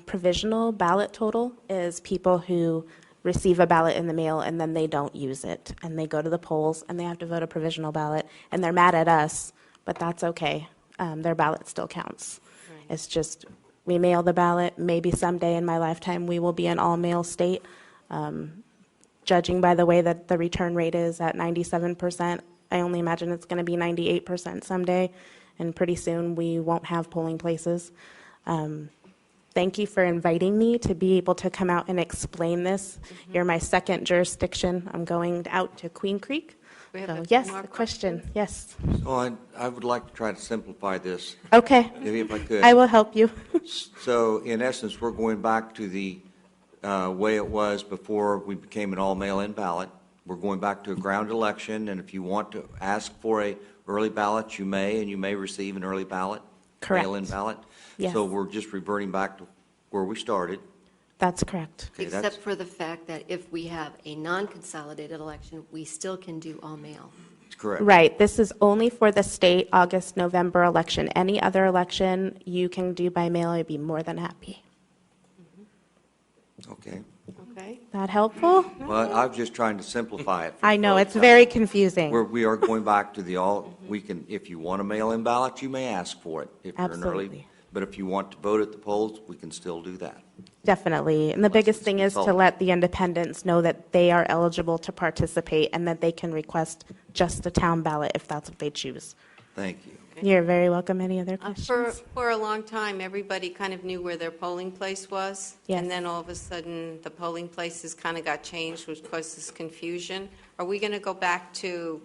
provisional ballot total, is people who receive a ballot in the mail and then they don't use it. And they go to the polls and they have to vote a provisional ballot. And they're mad at us, but that's okay. Their ballot still counts. Right. It's just, we mail the ballot. Maybe someday in my lifetime we will be an all-mail state. Judging by the way that the return rate is at 97%, I only imagine it's going to be 98% someday. And pretty soon we won't have polling places. Thank you for inviting me to be able to come out and explain this. You're my second jurisdiction. I'm going out to Queen Creek. So, yes, a question. Yes. So I would like to try to simplify this. Okay. If I could. I will help you. So in essence, we're going back to the way it was before we became an all mail-in ballot. We're going back to a ground election, and if you want to ask for a early ballots, you may, and you may receive an early ballot, Correct. mail-in ballot. Yes. So we're just reverting back to where we started. That's correct. Okay, Except that's for the fact that if we have a non-consolidated election, we still can do all mail. correct. Right. This is only for the state August, November election. Any other election you can do by mail. I'd be more than happy. Okay. Okay. That helpful? Well, I'm just trying to simplify it. for I know, folks. it's very confusing. We are going back to the we can, if you want a mail-in ballot, you may ask for it. If you're an early, Absolutely. but if you want to vote at the polls, we can still do that. Definitely. And the biggest thing is to consulted. let the independents know that they are eligible to participate and that they can request just a town ballot if that's what they choose. Thank you. You're very welcome. Any other questions? For a long time, everybody kind of knew where their polling place was. Yes. And then all of a sudden, the polling places kind of got changed, which causes confusion. Are we going to go back to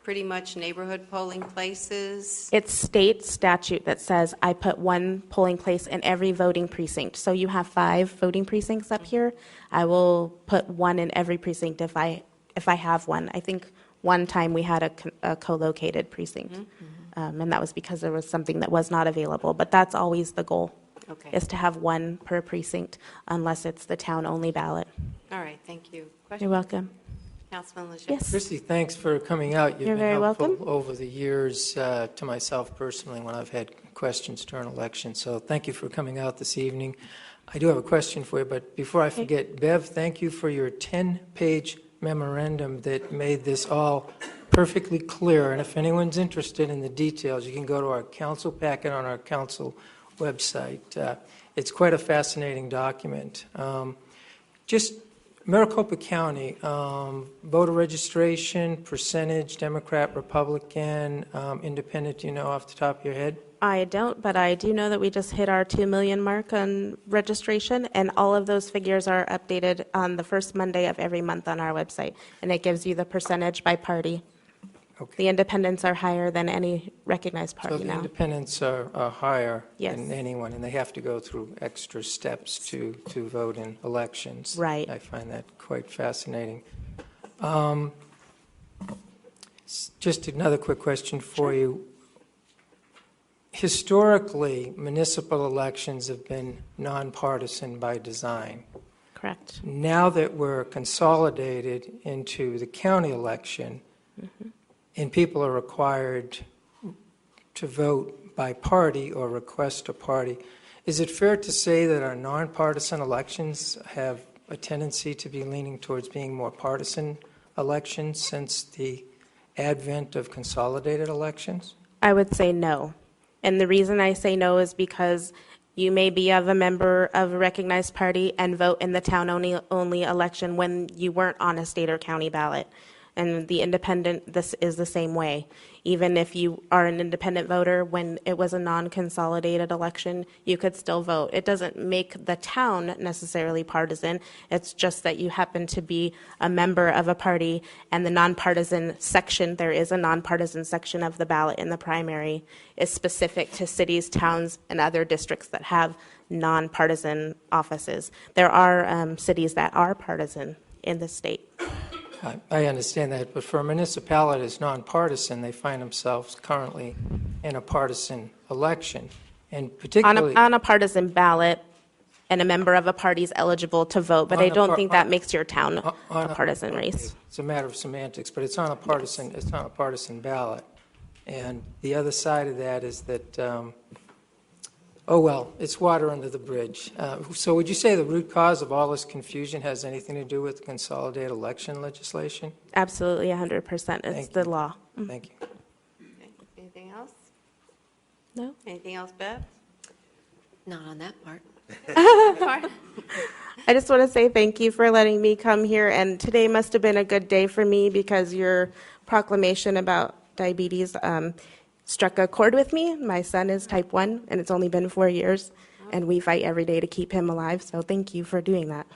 pretty much neighborhood polling places? It's state statute that says I put one polling place in every voting precinct. So you have 5 voting precincts up here. I will put one in every precinct if I have one. I think one time we had a co-located precinct. And that was because there was something that was not available. But that's always the goal, Okay. is to have one per precinct, unless it's the town-only ballot. All right, thank you. You're welcome. Councilman Lejeune. Yes. Christy, thanks for coming out. You've You're been very helpful welcome. over the years to myself personally when I've had questions during elections. So thank you for coming out this evening. I do have a question for you, but before I forget, Bev, thank you for your 10-page memorandum that made this all perfectly clear. And if anyone's interested in the details, you can go to our council packet on our council website. It's quite a fascinating document. Just Maricopa County, voter registration, percentage, Democrat, Republican, Independent, do you know off the top of your head? I don't, but I do know that we just hit our 2 million mark on registration, and all of those figures are updated on the first Monday of every month on our website, and it gives you the percentage by party. Okay. The independents are higher than any recognized So party the now. independents are higher Yes. than anyone, and they have to go through extra steps to vote in elections. Right. I find that quite fascinating. Just another quick question for you. Historically, municipal elections have been nonpartisan by design. Correct. Now that we're consolidated into the county election, and people are required to vote by party or request a party, is it fair to say that our nonpartisan elections have a tendency to be leaning towards being more partisan elections since the advent of consolidated elections? I would say no. And the reason I say no is because you may be of a member of a recognized party and vote in the town-only election when you weren't on a state or county ballot. And the independent, this is the same way. Even if you are an independent voter, when it was a non-consolidated election, you could still vote. It doesn't make the town necessarily partisan. It's just that you happen to be a member of a party, and the nonpartisan section, there is a nonpartisan section of the ballot in the primary, is specific to cities, towns, and other districts that have nonpartisan offices. There are cities that are partisan in the state. I understand that, but for a municipality that's nonpartisan, they find themselves currently in a partisan election. And particularly On a partisan ballot, and a member of a party is eligible to vote, but I don't think that makes your town a partisan race. It's a matter of semantics, but it's on a partisan ballot. And the other side of that is that, oh well, it's water under the bridge. So would you say the root cause of all this confusion has anything to do with consolidated election legislation? Absolutely, 100%. It's the law. Thank you. Okay. Anything else? No? Anything else, Bev? Not on that part. I just want to say thank you for letting me come here, and today must have been a good day for me because your proclamation about diabetes struck a chord with me. My son is type 1, and it's only been 4 years, and we fight every day to keep him alive, so thank you for doing that.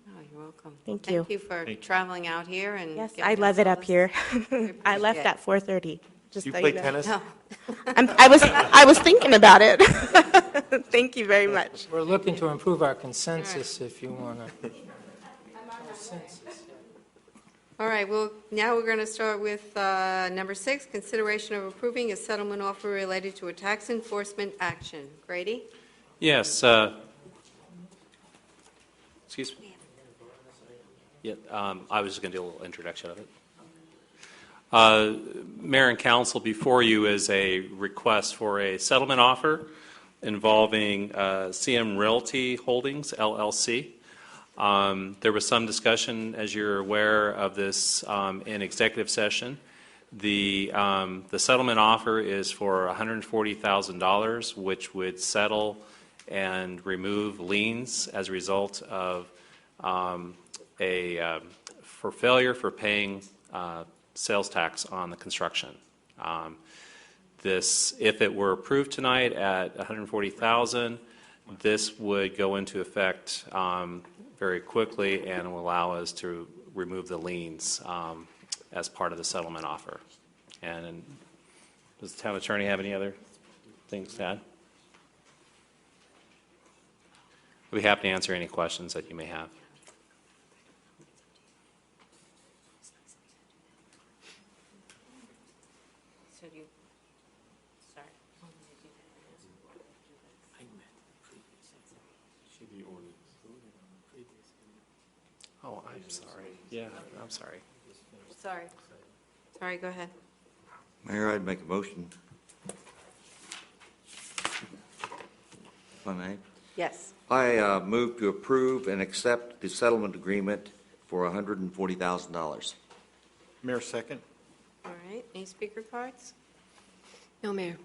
Oh, you're welcome. Thank you. Thank you for traveling out here and Yes, giving I us love it all up this. here. I appreciate left it. at 4:30. Just Do you so play know. tennis? No. I was thinking about it. Thank you very much. We're looking to improve our consensus if you want to. All right, well, now we're going to start with number 6, consideration of approving a settlement offer related to a tax enforcement action. Grady? Yes. Excuse me? Yeah, I was just going to do a little introduction of it. Mayor and Council, before you is a request for a settlement offer involving CM Realty Holdings, LLC. There was some discussion, as you're aware, of this in executive session. The settlement offer is for $140,000, which would settle and remove liens as a result of for failure for paying sales tax on the construction. If it were approved tonight at $140,000, this would go into effect very quickly and will allow us to remove the liens as part of the settlement offer. And does the town attorney have any other things to add? We'll be happy to answer any questions that you may have. Oh, I'm sorry. Yeah, I'm sorry. Sorry, go ahead. Mayor, I'd make a motion. If I may. Yes. I move to approve and accept the settlement agreement for $140,000. Mayor, second. All right, any speaker cards? No, Mayor.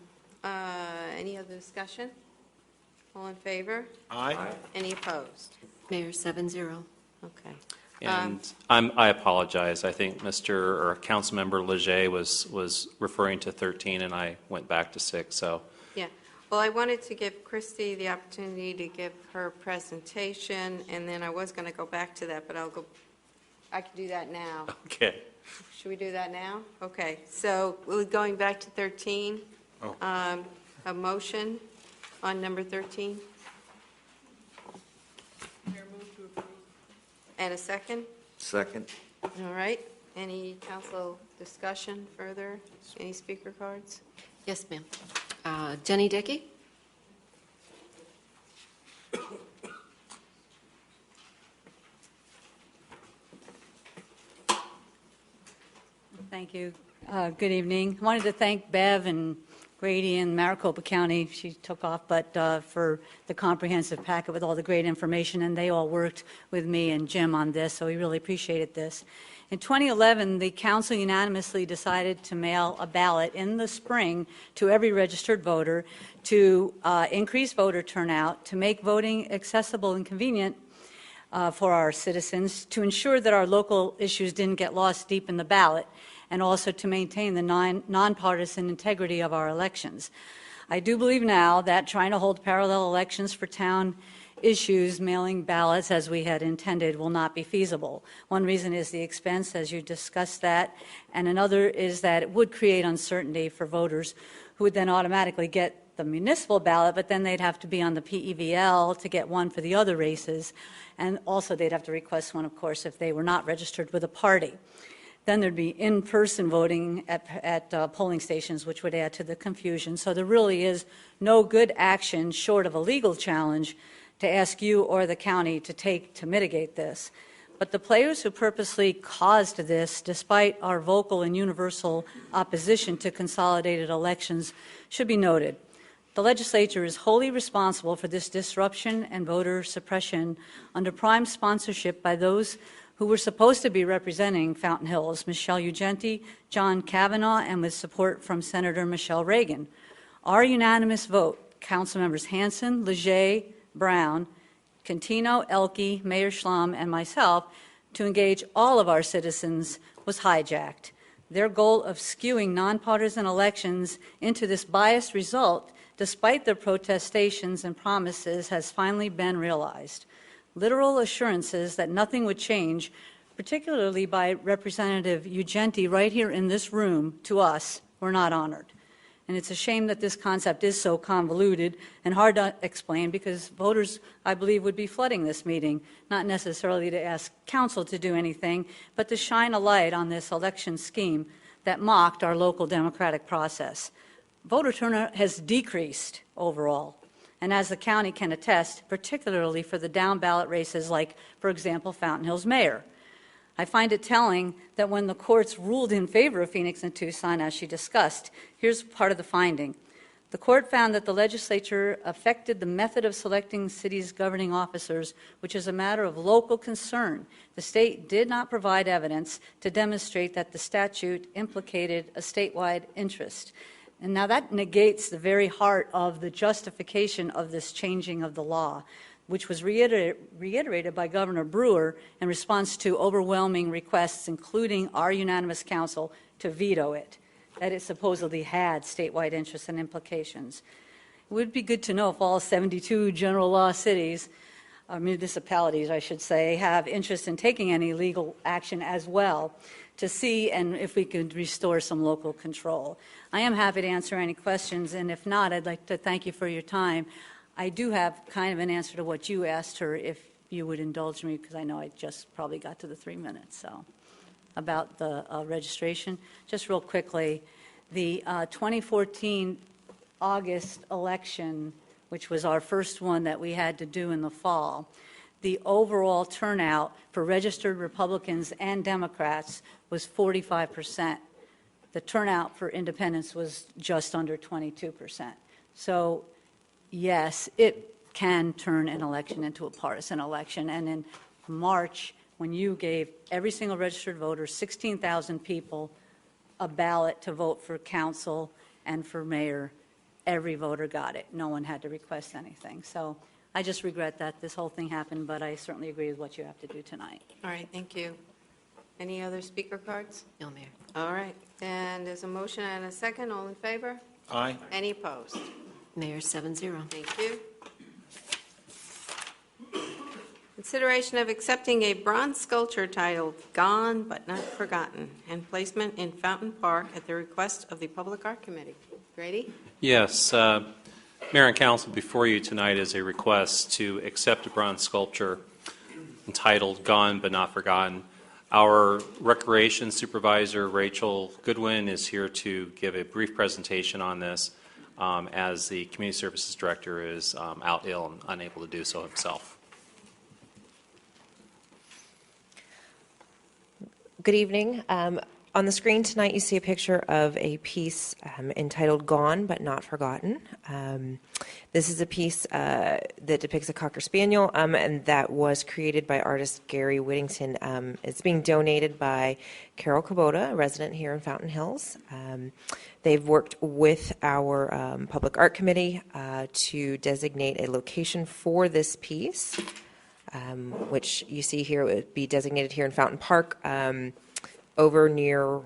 Any other discussion? All in favor? Aye. Any opposed? Mayor, 7-0. Okay. And I apologize. I think Mr. or Councilmember Leger was referring to 13, and I went back to 6. So. Yeah. Well, I wanted to give Christy the opportunity to give her presentation, and then I was going to go back to that, but I can do that now. Okay. Should we do that now? Okay. So we're going back to 13. Oh. A motion on number 13. And a second? Second. All right. Any council discussion further? Any speaker cards? Yes, ma'am. Jenny Dickey? Thank you. Good evening. I wanted to thank Bev and Grady in Maricopa County. She took off, but for the comprehensive packet with all the great information, and they all worked with me and Jim on this, so we really appreciated this. In 2011, the council unanimously decided to mail a ballot in the spring to every registered voter to increase voter turnout, to make voting accessible and convenient for our citizens, to ensure that our local issues didn't get lost deep in the ballot, and also to maintain the nonpartisan integrity of our elections. I do believe now that trying to hold parallel elections for town issues, mailing ballots as we had intended, will not be feasible. One reason is the expense, as you discussed that, and another is that it would create uncertainty for voters who would then automatically get the municipal ballot, but then they'd have to be on the PEVL to get one for the other races, and also they'd have to request one, of course, if they were not registered with a party. Then there'd be in-person voting at polling stations, which would add to the confusion. So there really is no good action short of a legal challenge to ask you or the county to take to mitigate this. But the players who purposely caused this, despite our vocal and universal opposition to consolidated elections, should be noted. The legislature is wholly responsible for this disruption and voter suppression under prime sponsorship by those who were supposed to be representing Fountain Hills, Michelle Ugenti, John Kavanaugh, and with support from Senator Michelle Reagan. Our unanimous vote, Councilmembers Hansen, Leger, Brown, Cantino, Elke, Mayor Schlamm, and myself, to engage all of our citizens was hijacked. Their goal of skewing nonpartisan elections into this biased result, despite their protestations and promises, has finally been realized. Literal assurances that nothing would change, particularly by Representative Ugenti right here in this room, to us, were not honored. And it's a shame that this concept is so convoluted and hard to explain, because voters, I believe, would be flooding this meeting, not necessarily to ask council to do anything, but to shine a light on this election scheme that mocked our local democratic process. Voter turnout has decreased overall, and as the county can attest, particularly for the down-ballot races like, for example, Fountain Hills mayor. I find it telling that when the courts ruled in favor of Phoenix and Tucson, as she discussed, here's part of the finding. The court found that the legislature affected the method of selecting cities' governing officers, which is a matter of local concern. The state did not provide evidence to demonstrate that the statute implicated a statewide interest. And now that negates the very heart of the justification of this changing of the law, which was reiterated by Governor Brewer in response to overwhelming requests, including our unanimous counsel, to veto it, that it supposedly had statewide interests and implications. It would be good to know if all 72 general law cities, or municipalities, I should say, have interest in taking any legal action as well, to see and if we could restore some local control. I am happy to answer any questions, and if not, I'd like to thank you for your time. I do have kind of an answer to what you asked her, if you would indulge me, because I know I just probably got to the 3 minutes. So, about the registration, just real quickly, the 2014 August election, which was our first one that we had to do in the fall, the overall turnout for registered Republicans and Democrats was 45%. The turnout for independents was just under 22%. So, yes, it can turn an election into a partisan election. And in March, when you gave every single registered voter, 16,000 people, a ballot to vote for council and for mayor, every voter got it. No one had to request anything. So I just regret that this whole thing happened, but I certainly agree with what you have to do tonight. All right, thank you. Any other speaker cards? No, Mayor. All right, and there's a motion and a second. All in favor? Aye. Any opposed? Mayor, 7-0. Thank you. Consideration of accepting a bronze sculpture titled Gone But Not Forgotten and placement in Fountain Park at the request of the Public Art Committee. Grady? Yes. Mayor and Council, before you tonight is a request to accept a bronze sculpture entitled Gone But Not Forgotten. Our Recreation Supervisor, Rachel Goodwin, is here to give a brief presentation on this, as the Community Services Director is out ill and unable to do so himself. Good evening. On the screen tonight, you see a picture of a piece entitled Gone But Not Forgotten. This is a piece that depicts a Cocker Spaniel, and that was created by artist Gary Whittington. It's being donated by Carol Kubota, a resident here in Fountain Hills. They've worked with our Public Art Committee to designate a location for this piece, which you see here. It would be designated here in Fountain Park, over near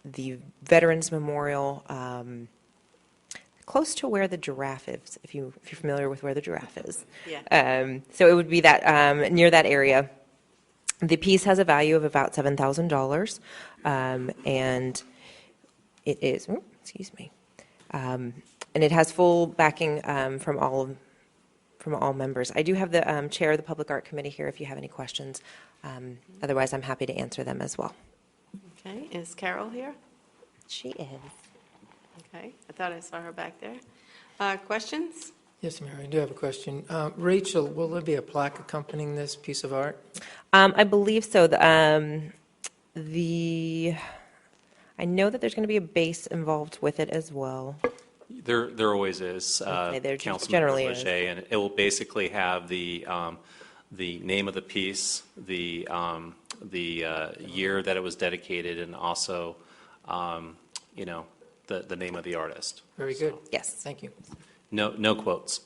the Veterans Memorial, close to where the giraffe is, if you're familiar with where the giraffe is. Yeah. So it would be that near that area. The piece has a value of about $7,000, and it is, excuse me, and it has full backing from all members. I do have the chair of the Public Art Committee here if you have any questions. Otherwise, I'm happy to answer them as well. Okay, is Carol here? She is. Okay, I thought I saw her back there. Questions? Yes, Mary, I do have a question. Rachel, will there be a plaque accompanying this piece of art? I believe so. I know that there's going to be a base involved with it as well. There always is, Okay, there Councilmember generally is. Leger, and it will basically have the name of the piece, the year that it was dedicated, and also, the name of the artist. Very good. So, Yes. Thank you. no quotes.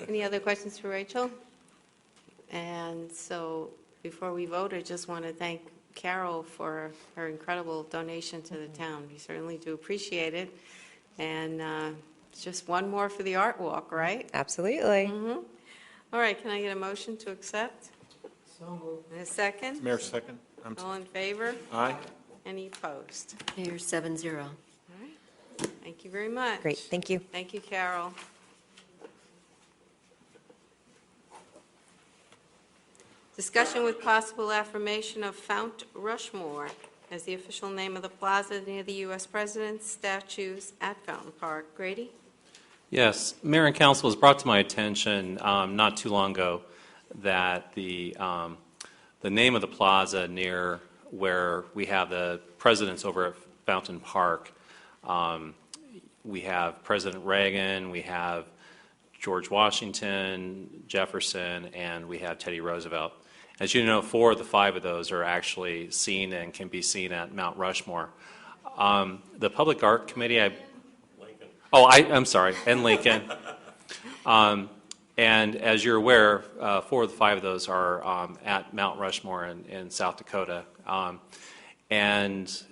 Any other questions for Rachel? And so before we vote, I just want to thank Carol for her incredible donation to the town. We certainly do appreciate it. And it's just one more for the art walk, right? Absolutely. Mm-hmm. All right, can I get a motion to accept? So moved. And a second? Mayor, second. All in favor? Aye. Any opposed? Mayor, 7-0. All right. Thank you very much. Great, thank you. Thank you, Carol. Discussion with possible affirmation of Fount Rushmore as the official name of the plaza near the U.S. President's statues at Fountain Park. Grady? Yes, Mayor and Council, it was brought to my attention not too long ago that the name of the plaza near where we have the presidents over at Fountain Park, we have President Reagan, we have George Washington, Jefferson, and we have Teddy Roosevelt. As you know, 4 of the 5 of those are actually seen and can be seen at Mount Rushmore. The Public Art Committee, I'm sorry, and Lincoln. And as you're aware, 4 of the 5 of those are at Mount Rushmore in South Dakota. And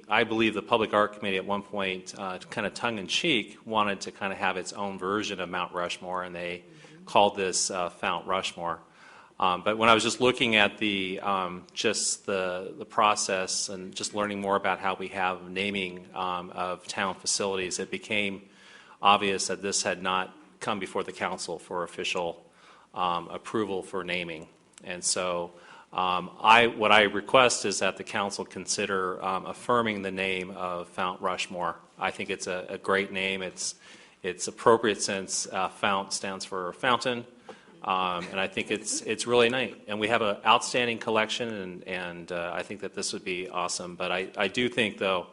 I believe the Public Art Committee at one point, kind of tongue-in-cheek, wanted to kind of have its own version of Mount Rushmore, and they called this Fount Rushmore. But when I was just looking at just the process and just learning more about how we have naming of town facilities, it became obvious that this had not come before the council for official approval for naming. And so what I request is that the council consider affirming the name of Fount Rushmore. I think it's a great name. It's appropriate since Fount stands for fountain. And I think it's really nice. And we have an outstanding collection, and I think that this would be awesome. But I do think, though,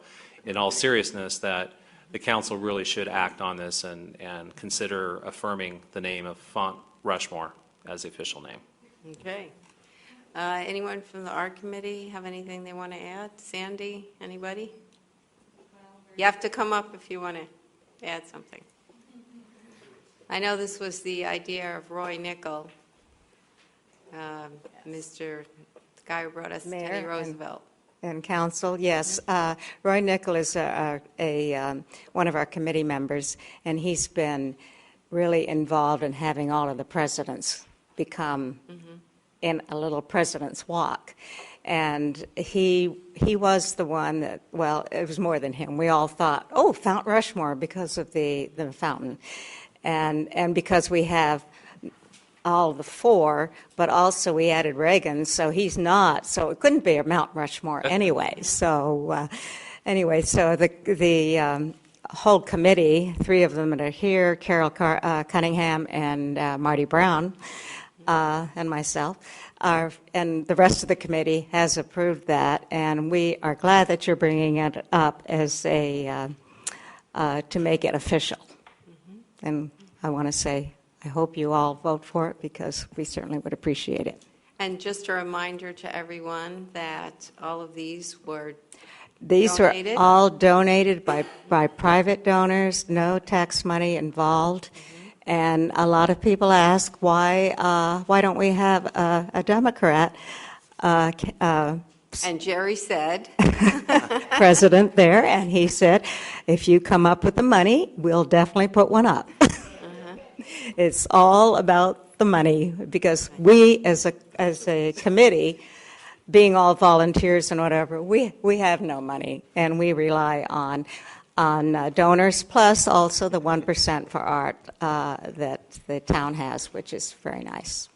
in all seriousness, that the council really should act on this and consider affirming the name of Fount Rushmore as the official name. Okay. Anyone from the Art Committee have anything they want to add? Sandy, anybody? You have to come up if you want to add something. I know this was the idea of Roy Nickel, the guy who brought us Teddy Roosevelt. And council, yes. Roy Nickel is one of our committee members, and he's been really involved in having all of the presidents become in a little president's walk. And he was the one that, well, it was more than him. We all thought, oh, Fount Rushmore because of the fountain. And because we have all the 4, but also we added Reagan, so he's not. So it couldn't be a Mount Rushmore anyway. So the whole committee, 3 of them that are here, Carol Cunningham and Marty Brown and myself, and the rest of the committee has approved that. And we are glad that you're bringing it up as to make it official. And I want to say, I hope you all vote for it because we certainly would appreciate it. And just a reminder to everyone that all of these were donated. Were all donated by private donors, no tax money involved. And a lot of people ask, why don't we have a Democrat? And Jerry said, president there, and he said, if you come up with the money, we'll definitely put one up. It's all about the money because we, as a committee, being all volunteers and whatever, we have no money, and we rely on donors, plus also the 1% for art that the town has, which is very nice.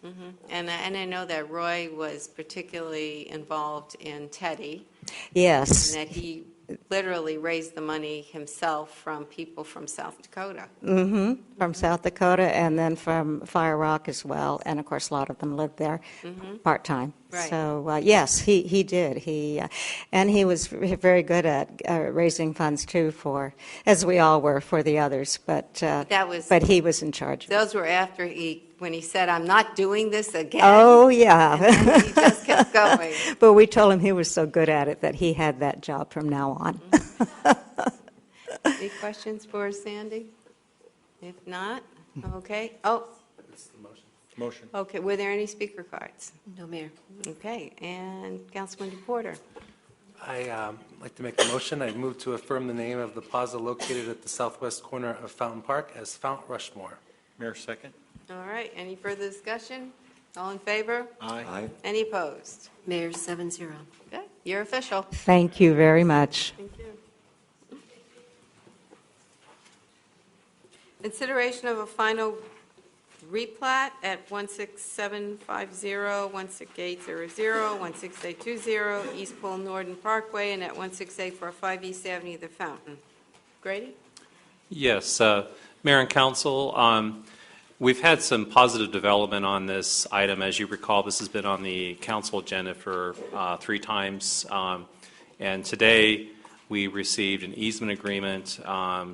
And I know that Roy was particularly involved in Teddy. Yes. And that he literally raised the money himself from people from South Dakota. From South Dakota, and then from Fire Rock as well, and of course a lot of them lived there part-time. Right. So yes, he did. And he was very good at raising funds too as we all were for the others. But he was in charge. Those were after when he said, "I'm not doing this again." Oh yeah. And then he just kept going. But we told him he was so good at it that he had that job from now on. Any questions for Sandy? If not, okay. Oh. Motion. Okay, were there any speaker cards? No, Mayor. Okay, and Councilman DePorter. I'd like to make a motion. I move to affirm the name of the plaza located at the southwest corner of Fountain Park as Fount Rushmore. Mayor, second. All right, any further discussion? All in favor? Aye. Any opposed? Mayor, 7-0. Okay, You're official. Thank you very much. Thank you. Consideration of a final replat at 16750, 16800, 16820 East Pole Norton Parkway, and at 16845 East Avenue, The Fountain. Grady? Yes, Mayor and Council, we've had some positive development on this item. As you recall, this has been on the council agenda for 3 times, and today we received an easement agreement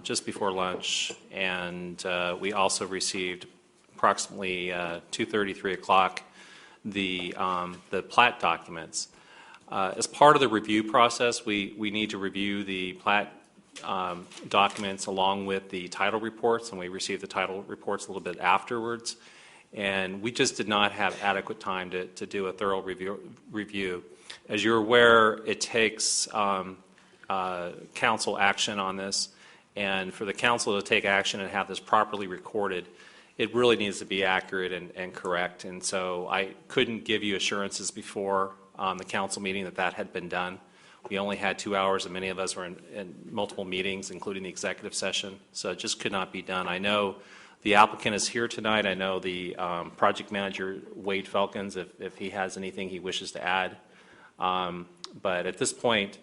just before lunch, and we also received approximately 2:30, 3 o'clock the plat documents. As part of the review process, we need to review the plat documents along with the title reports, and we received the title reports a little bit afterwards. And we just did not have adequate time to do a thorough review. As you're aware, it takes council action on this, and for the council to take action and have this properly recorded, it really needs to be accurate and correct. And so I couldn't give you assurances before the council meeting that had been done. We only had 2 hours, and many of us were in multiple meetings, including the executive session, so it just could not be done. I know the applicant is here tonight. I know the project manager, Wade Felkins, if he has anything he wishes to add. But at this point,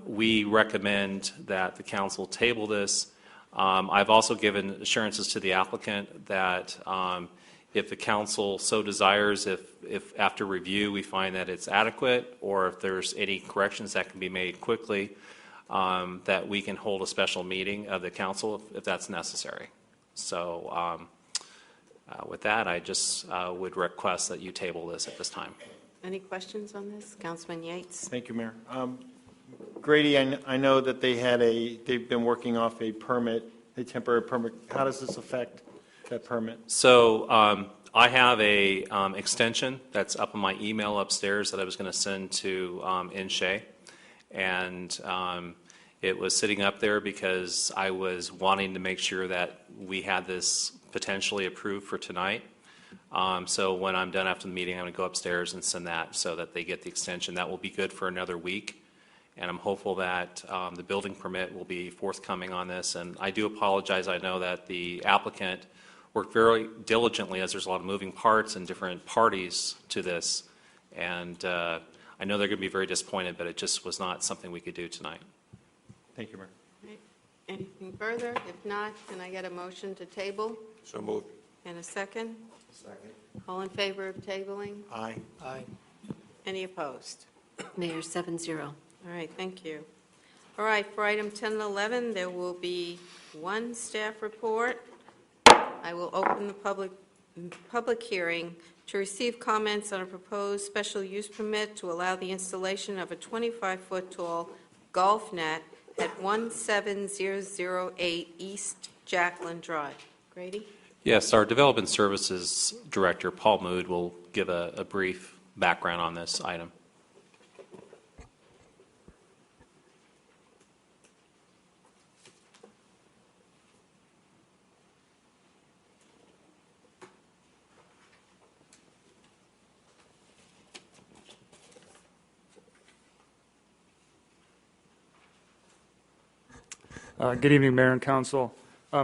we recommend that the council table this. I've also given assurances to the applicant that if the council so desires, if after review we find that it's adequate, or if there's any corrections that can be made quickly, that we can hold a special meeting of the council if that's necessary. So with that, I just would request that you table this at this time. Any questions on this? Councilman Yates? Thank you, Mayor. Grady, I know that they've been working off a permit, a temporary permit. How does this affect that permit? So I have a extension that's up in my email upstairs that I was going to send to INSHE, and it was sitting up there because I was wanting to make sure that we had this potentially approved for tonight. So when I'm done after the meeting, I'm going to go upstairs and send that so that they get the extension. That will be good for another week. And I'm hopeful that the building permit will be forthcoming on this. And I do apologize. I know that the applicant worked very diligently, as there's a lot of moving parts and different parties to this. And I know they're going to be very disappointed, but it just was not something we could do tonight. Thank you, Mayor. Right. Anything further? If not, can I get a motion to table? So moved. And a second? Second. All in favor of tabling? Aye. Aye. Any opposed? Mayor, 7-0. All right, thank you. All right, for item 10 and 11, there will be one staff report. I will open the public hearing to receive comments on a proposed special use permit to allow the installation of a 25-foot tall golf net at 17008 East Jacqueline Drive. Grady? Yes, our Development Services Director, Paul Mood, will give a brief background on this item. Good evening, Mayor and Council.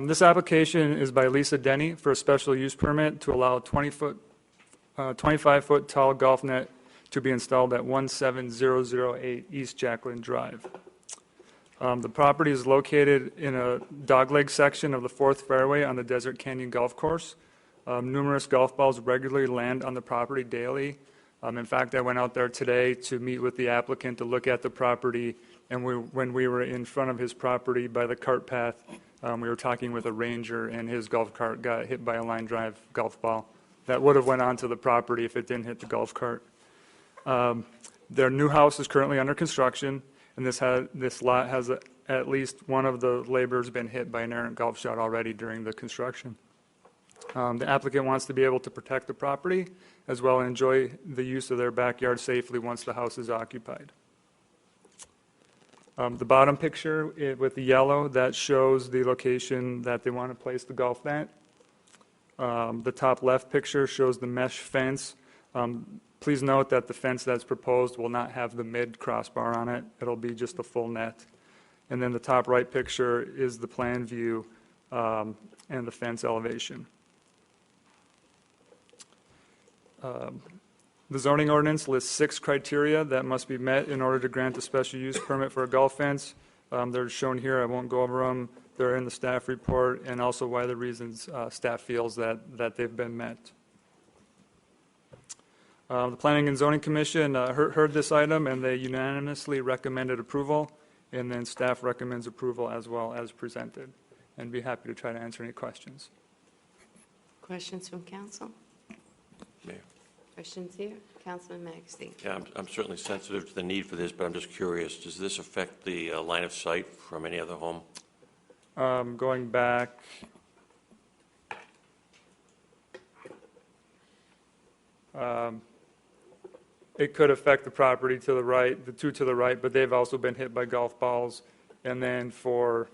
This application is by Lisa Denny for a special use permit to allow a 25-foot tall golf net to be installed at 17008 East Jacqueline Drive. The property is located in a dogleg section of the 4th fairway on the Desert Canyon Golf Course. Numerous golf balls regularly land on the property daily. In fact, I went out there today to meet with the applicant to look at the property, and when we were in front of his property by the cart path, we were talking with a ranger, and his golf cart got hit by a line drive golf ball that would have went onto the property if it didn't hit the golf cart. Their new house is currently under construction, and this lot has at least one of the laborers been hit by an errant golf shot already during the construction. The applicant wants to be able to protect the property as well and enjoy the use of their backyard safely once the house is occupied. The bottom picture with the yellow, that shows the location that they want to place the golf net. The top left picture shows the mesh fence. Please note that the fence that's proposed will not have the mid crossbar on it. It'll be just a full net. And then the top right picture is the plan view and the fence elevation. The zoning ordinance lists 6 criteria that must be met in order to grant a special use permit for a golf fence. They're shown here. I won't go over them. They're in the staff report, and also why the reasons staff feels that they've been met. The Planning and Zoning Commission heard this item, and they unanimously recommended approval, and then staff recommends approval as well as presented. And be happy to try to answer any questions. Questions from council? Mayor. Questions here? Councilman Magazine. Yeah, I'm certainly sensitive to the need for this, but I'm just curious, does this affect the line of sight from any other home? Going back, it could affect the property to the right, the 2 to the right, but they've also been hit by golf balls. And then for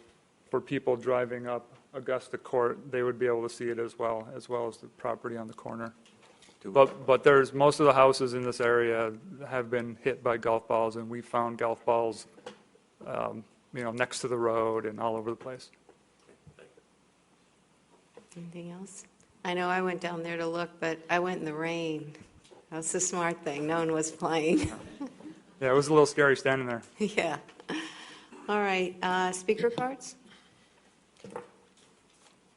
people driving up Augusta Court, they would be able to see it as well as the property on the corner. But there's most of the houses in this area have been hit by golf balls, and we found golf balls, next to the road and all over the place. Anything else? I know I went down there to look, but I went in the rain. That was the smart thing. No one was playing. Yeah, it was a little scary standing there. Yeah. All right. Speaker cards?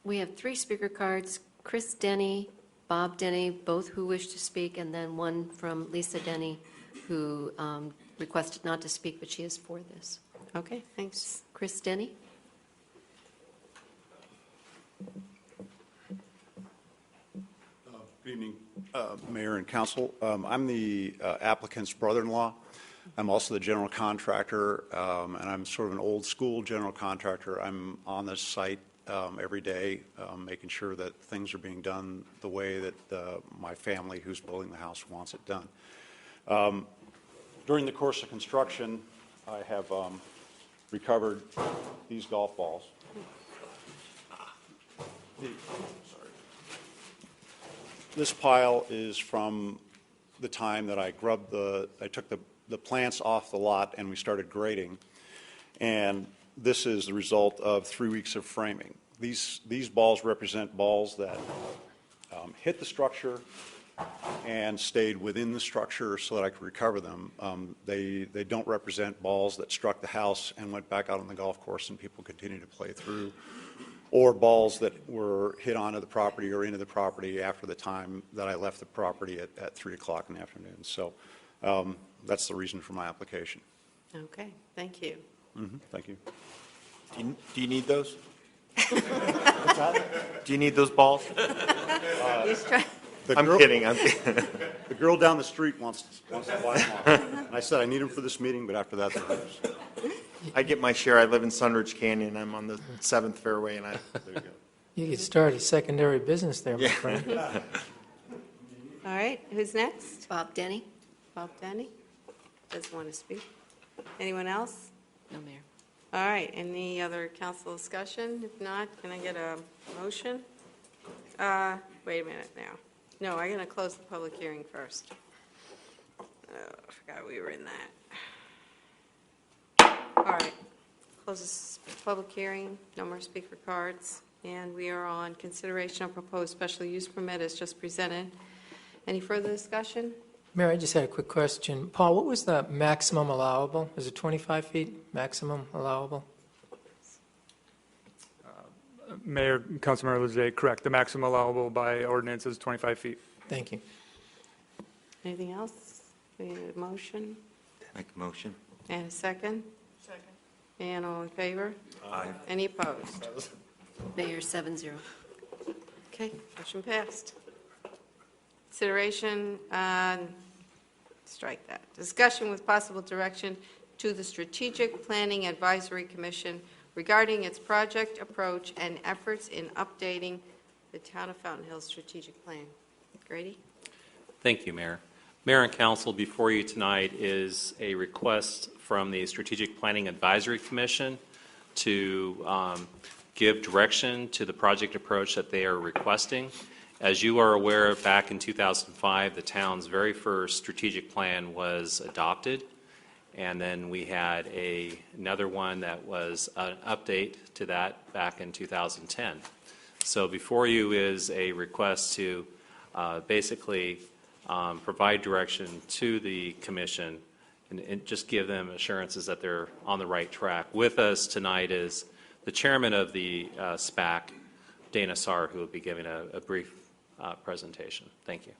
We have 3 speaker cards, Chris Denny, Bob Denny, both who wish to speak, and then one from Lisa Denny, who requested not to speak, but she is for this. Okay, thanks. Chris Denny? Good evening, Mayor and Council. I'm the applicant's brother-in-law. I'm also the general contractor, and I'm sort of an old-school general contractor. I'm on this site every day, making sure that things are being done the way that my family who's building the house wants it done. During the course of construction, I have recovered these golf balls. This pile is from the time that I took the plants off the lot and we started grading. And this is the result of 3 weeks of framing. These balls represent balls that hit the structure and stayed within the structure so that I could recover them. They don't represent balls that struck the house and went back out on the golf course and people continue to play through, or balls that were hit onto the property or into the property after the time that I left the property at 3 o'clock in the afternoon. So that's the reason for my application. Okay, thank you. Thank you. Do you need those? Do you need those balls? I'm kidding. The girl down the street wants to buy them all. And I said I need them for this meeting, but after that, they're hers. I get my share. I live in Sunridge Canyon. I'm on the 7th fairway, and there you go. You could start a secondary business there, my friend. All right, who's next? Bob Denny? Bob Denny? Doesn't want to speak. Anyone else? No, Mayor. All right, any other council discussion? If not, can I get a motion? Wait a minute now. No, I'm going to close the public hearing first. Oh, I forgot we were in that. All right, close this public hearing, no more speaker cards, and we are on consideration of proposed special use permit as just presented. Any further discussion? Mayor, I just had a quick question. Paul, what was the maximum allowable? Is it 25 feet maximum allowable? Mayor, Councilmember Lejay, correct. The maximum allowable by ordinance is 25 feet. Thank you. Anything else? We need a motion Make a motion. and a second? Second. And all in favor? Aye. Any opposed? Mayor, 7-0. Okay, motion passed. Consideration, strike that. Discussion with possible direction to the Strategic Planning Advisory Commission regarding its project approach and efforts in updating the Town of Fountain Hills Strategic Plan. Grady? Thank you, Mayor. Mayor and Council, before you tonight is a request from the Strategic Planning Advisory Commission to give direction to the project approach that they are requesting. As you are aware, back in 2005, the town's very first strategic plan was adopted, and then we had another one that was an update to that back in 2010. So before you is a request to basically provide direction to the commission and just give them assurances that they're on the right track. With us tonight is the chairman of the SPAC, Dana Saar, who will be giving a brief presentation. Thank you.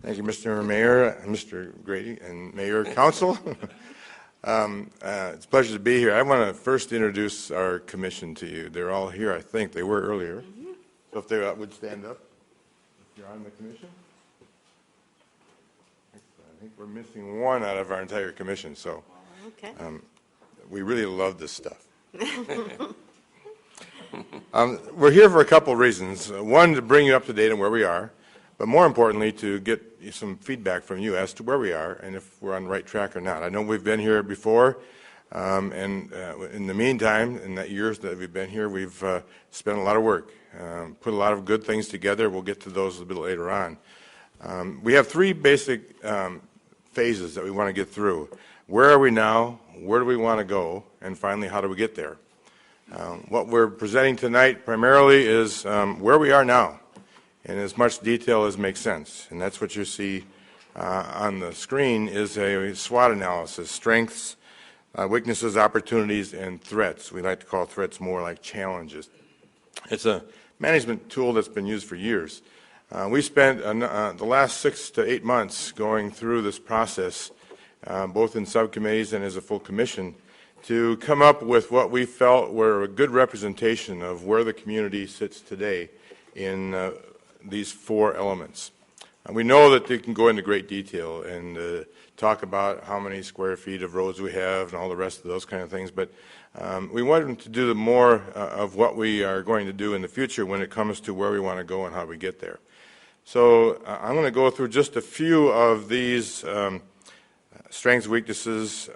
Thank you, Mr. Mayor, Mr. Grady, and Mayor, Council. It's a pleasure to be here. I want to first introduce our commission to you. They're all here, I think. They were earlier. So if they would stand up, if you're on the commission. I think we're missing one out of our entire commission, so Okay. We really love this stuff. We're here for a couple of reasons. One, to bring you up to date on where we are, but more importantly, to get some feedback from you as to where we are and if we're on the right track or not. I know we've been here before, and in the meantime, in the years that we've been here, we've spent a lot of work, put a lot of good things together. We'll get to those a bit later on. We have three basic phases that we want to get through. Where are we now? Where do we want to go? And finally, how do we get there? What we're presenting tonight primarily is where we are now in as much detail as makes sense. And that's what you see on the screen is a SWOT analysis, strengths, weaknesses, opportunities, and threats. We like to call threats more like challenges. It's a management tool that's been used for years. We spent the last 6 to 8 months going through this process, both in subcommittees and as a full commission, to come up with what we felt were a good representation of where the community sits today in these 4 elements. We know that they can go into great detail and talk about how many square feet of roads we have and all the rest of those kind of things, but we wanted to do the more of what we are going to do in the future when it comes to where we want to go and how we get there. So I'm going to go through just a few of these strengths, weaknesses,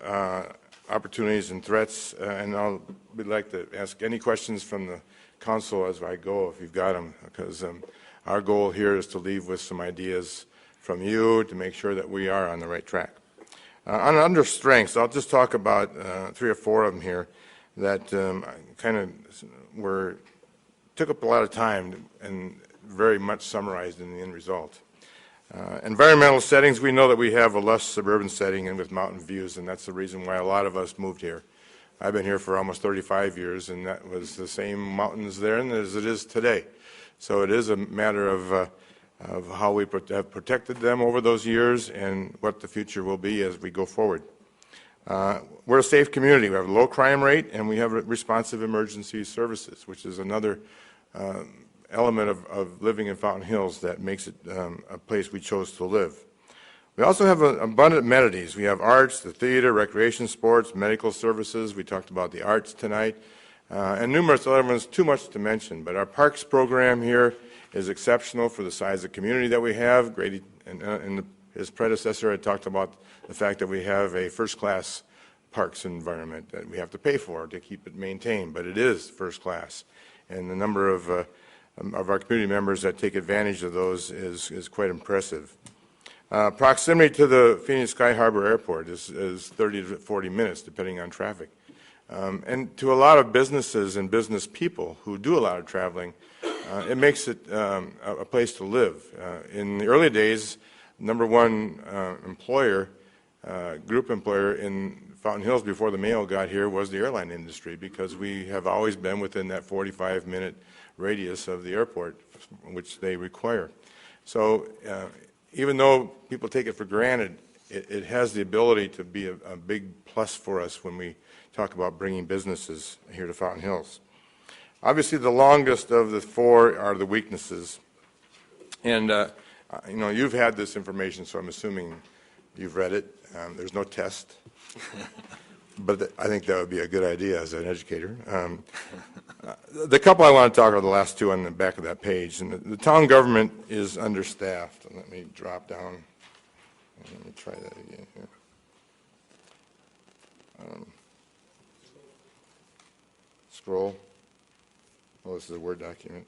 opportunities, and threats, and I'll would like to ask any questions from the council as I go, if you've got them, because our goal here is to leave with some ideas from you to make sure that we are on the right track. Under strengths, I'll just talk about 3 or 4 of them here that kind of took up a lot of time and very much summarized in the end result. Environmental settings, we know that we have a less suburban setting and with mountain views, and that's the reason why a lot of us moved here. I've been here for almost 35 years, and that was the same mountains there as it is today. So it is a matter of how we have protected them over those years and what the future will be as we go forward. We're a safe community. We have a low crime rate, and we have responsive emergency services, which is another element of living in Fountain Hills that makes it a place we chose to live. We also have abundant amenities. We have arts, the theater, recreation, sports, medical services. We talked about the arts tonight, and numerous other ones, too much to mention. But our parks program here is exceptional for the size of community that we have. Grady and his predecessor had talked about the fact that we have a first-class parks environment that we have to pay for to keep it maintained, but it is first class. And the number of our community members that take advantage of those is quite impressive. Proximity to the Phoenix Sky Harbor Airport is 30 to 40 minutes, depending on traffic. And to a lot of businesses and business people who do a lot of traveling, it makes it a place to live. In the early days, number one group employer in Fountain Hills before the mail got here was the airline industry, because we have always been within that 45-minute radius of the airport, which they require. So even though people take it for granted, it has the ability to be a big plus for us when we talk about bringing businesses here to Fountain Hills. Obviously, the longest of the 4 are the weaknesses. And, you've had this information, so I'm assuming you've read it. There's no test. But I think that would be a good idea as an educator. The couple I want to talk about, the last 2 on the back of that page. And the town government is understaffed. Let me drop down. Let me try that again here. Scroll. Oh, this is a Word document.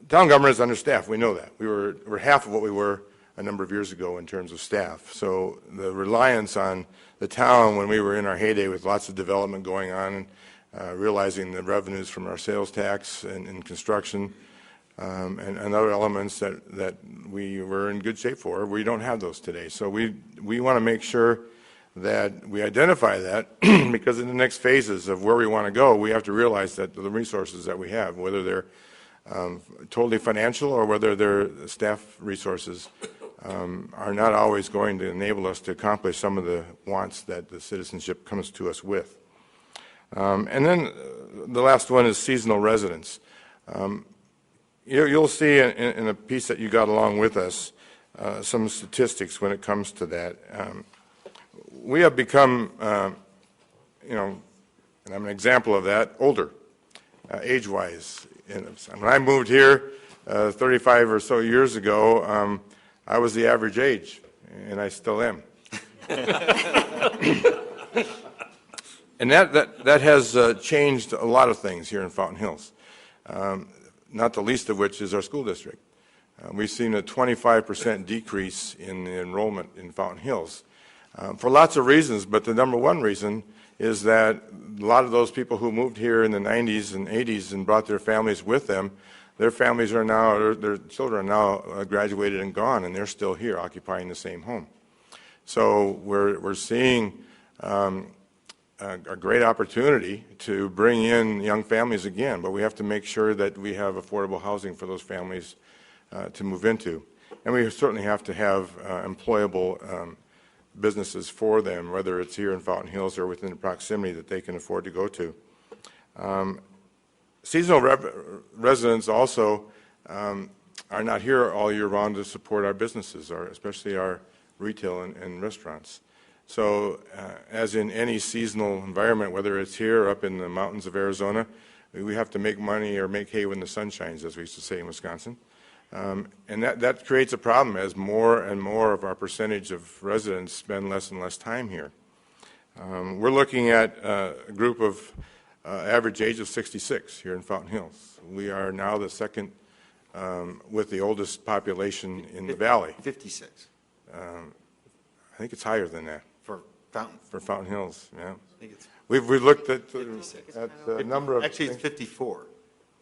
Town government is understaffed. We know that. We're half of what we were a number of years ago in terms of staff. So the reliance on the town when we were in our heyday with lots of development going on, realizing the revenues from our sales tax and construction and other elements that we were in good shape for, we don't have those today. So we want to make sure that we identify that because in the next phases of where we want to go, we have to realize that the resources that we have, whether they're totally financial or whether they're staff resources, are not always going to enable us to accomplish some of the wants that the citizenship comes to us with. And then the last one is seasonal residents. You'll see in a piece that you got along with us some statistics when it comes to that. We have become, and I'm an example of that, older, age-wise. When I moved here 35 or so years ago, I was the average age, and I still am. And that has changed a lot of things here in Fountain Hills, not the least of which is our school district. We've seen a 25% decrease in the enrollment in Fountain Hills for lots of reasons, but the number one reason is that a lot of those people who moved here in the 90s and 80s and brought their families with them, their families are now, their children are now graduated and gone, and they're still here occupying the same home. So we're seeing a great opportunity to bring in young families again, but we have to make sure that we have affordable housing for those families to move into. And we certainly have to have employable businesses for them, whether it's here in Fountain Hills or within the proximity that they can afford to go to. Seasonal residents also are not here all year round to support our businesses, especially our retail and restaurants. So as in any seasonal environment, whether it's here or up in the mountains of Arizona, we have to make money or make hay when the sun shines, as we used to say in Wisconsin. And that creates a problem as more and more of our percentage of residents spend less and less time here. We're looking at a group of average age of 66 here in Fountain Hills. We are now the second with the oldest population in the valley. 56. I think it's higher than that. For Fountain Hills, yeah. I think it's We've looked at the number of... Actually, it's 54.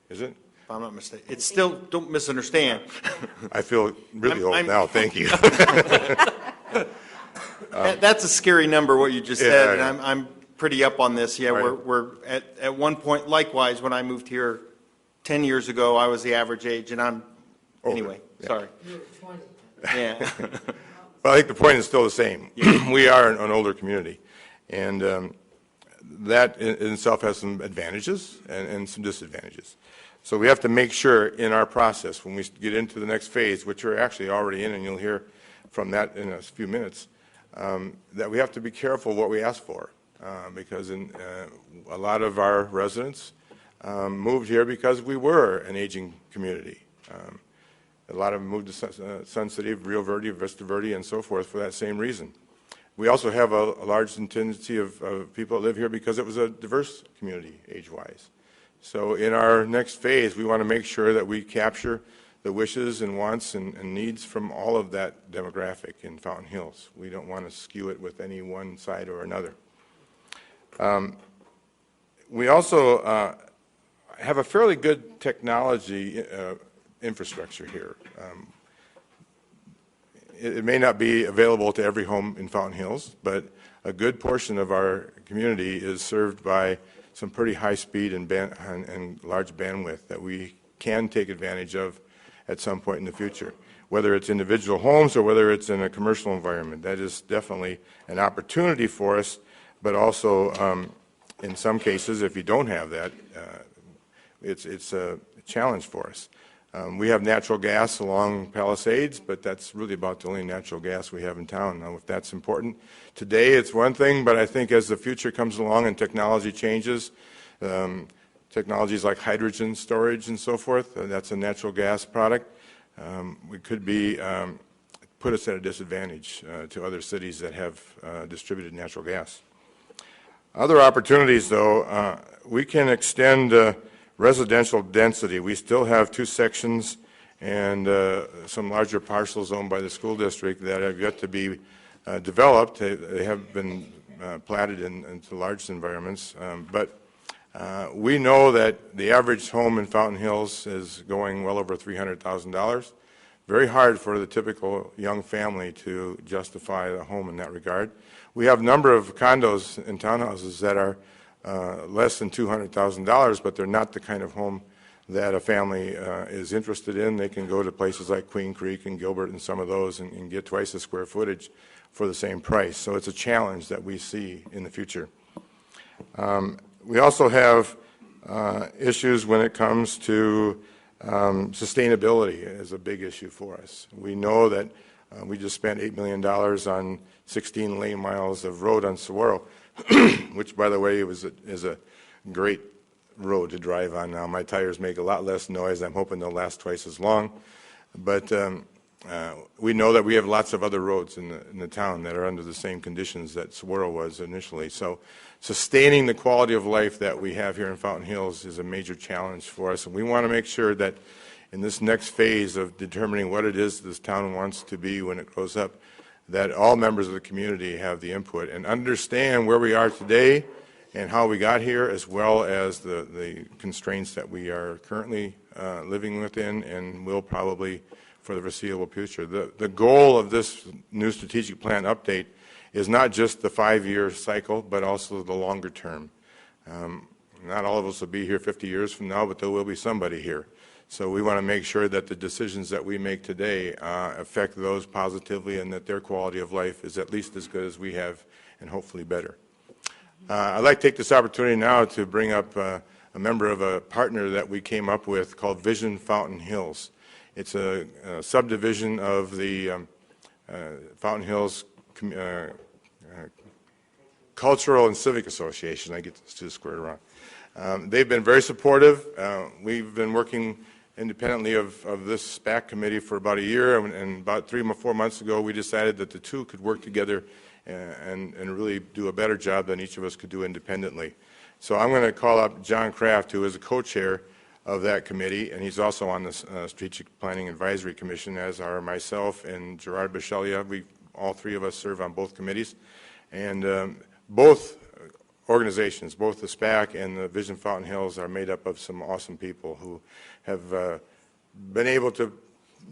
Is it? If I'm not mistaken. It's still, don't misunderstand. I feel really old now, thank you. That's a scary number, what you just said, and I'm pretty up on this. Yeah, right. we're at one point, likewise, when I moved here 10 years ago, I was the average age, and I'm, anyway, sorry. Yeah. Well, I think the point is still the same. We are an older community, and that in itself has some advantages and some disadvantages. So we have to make sure in our process, when we get into the next phase, which we're actually already in, and you'll hear from that in a few minutes, that we have to be careful what we ask for, because a lot of our residents moved here because we were an aging community. A lot of them moved to Sun City, Rio Verde, Vista Verde, and so forth for that same reason. We also have a large tendency of people that live here because it was a diverse community age-wise. So in our next phase, we want to make sure that we capture the wishes and wants and needs from all of that demographic in Fountain Hills. We don't want to skew it with any one side or another. We also have a fairly good technology infrastructure here. It may not be available to every home in Fountain Hills, but a good portion of our community is served by some pretty high speed and large bandwidth that we can take advantage of at some point in the future, whether it's individual homes or whether it's in a commercial environment. That is definitely an opportunity for us, but also in some cases, if you don't have that, it's a challenge for us. We have natural gas along Palisades, but that's really about the only natural gas we have in town. Now, if that's important today, it's one thing, but I think as the future comes along and technology changes, technologies like hydrogen storage and so forth, that's a natural gas product, we could be put us at a disadvantage to other cities that have distributed natural gas. Other opportunities, though, we can extend residential density. We still have 2 sections and some larger parcels owned by the school district that have yet to be developed. They have been platted into large environments, but we know that the average home in Fountain Hills is going well over $300,000. Very hard for the typical young family to justify a home in that regard. We have a number of condos and townhouses that are less than $200,000, but they're not the kind of home that a family is interested in. They can go to places like Queen Creek and Gilbert and some of those and get twice the square footage for the same price. So it's a challenge that we see in the future. We also have issues when it comes to sustainability is a big issue for us. We know that we just spent $8 million on 16 lane miles of road on Saguaro, which, by the way, is a great road to drive on now. My tires make a lot less noise. I'm hoping they'll last twice as long. But we know that we have lots of other roads in the town that are under the same conditions that Saguaro was initially. So sustaining the quality of life that we have here in Fountain Hills is a major challenge for us. And we want to make sure that in this next phase of determining what it is this town wants to be when it grows up, that all members of the community have the input and understand where we are today and how we got here, as well as the constraints that we are currently living within and will probably for the foreseeable future. The goal of this new strategic plan update is not just the 5-year cycle, but also the longer term. Not all of us will be here 50 years from now, but there will be somebody here. So we want to make sure that the decisions that we make today affect those positively and that their quality of life is at least as good as we have and hopefully better. I'd like to take this opportunity now to bring up a member of a partner that we came up with called Vision Fountain Hills. It's a subdivision of the Fountain Hills Cultural and Civic Association. I get this two squared around. They've been very supportive. We've been working independently of this SPAC committee for about a year, and about 3 or 4 months ago we decided that the two could work together and really do a better job than each of us could do independently. So I'm going to call up John Kraft, who is a co-chair of that committee, and he's also on the Strategic Planning Advisory Commission, as are myself and Gerard Bichelia. All three of us serve on both committees, and both organizations, both the SPAC and the Vision Fountain Hills, are made up of some awesome people who have been able to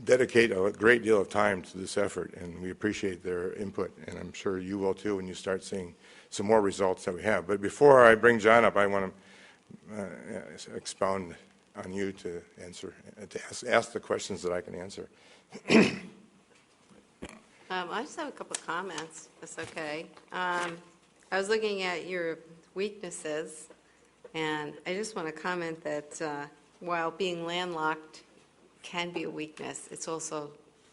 dedicate a great deal of time to this effort, and we appreciate their input, and I'm sure you will too when you start seeing some more results that we have. But before I bring John up, I want to expound on you to answer, to ask the questions that I can answer. I just have a couple of comments, if that's okay. I was looking at your weaknesses, and I just want to comment that while being landlocked can be a weakness, it's also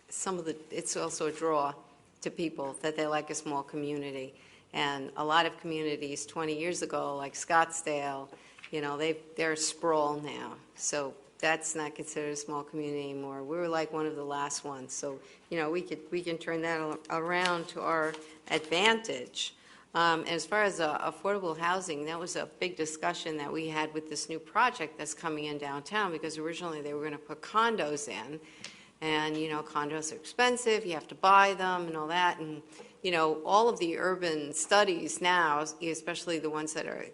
it's also a draw to people that they like a small community. And a lot of communities 20 years ago, like Scottsdale, you know, they're sprawl now. So that's not considered a small community anymore. We were like one of the last ones. So, you know, we can turn that around to our advantage. As far as affordable housing, that was a big discussion that we had with this new project that's coming in downtown, because originally they were going to put condos in. And, you know, condos are expensive. You have to buy them and all that. And, you know, all of the urban studies now, especially the ones that are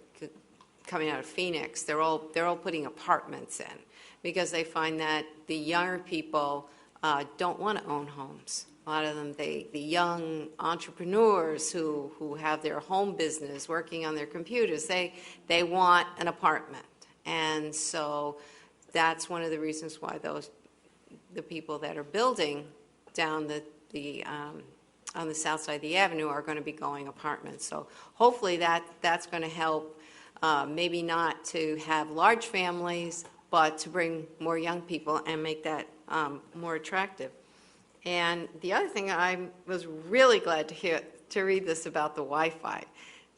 coming out of Phoenix, they're all putting apartments in, because they find that the younger people don't want to own homes. A lot of them, the young entrepreneurs who have their home business working on their computers, they want an apartment. And so that's one of the reasons why the people that are building down on the south side of the avenue are going to be going apartments. So hopefully that's going to help, maybe not to have large families, but to bring more young people and make that more attractive. And the other thing, I was really glad to read this about the Wi-Fi,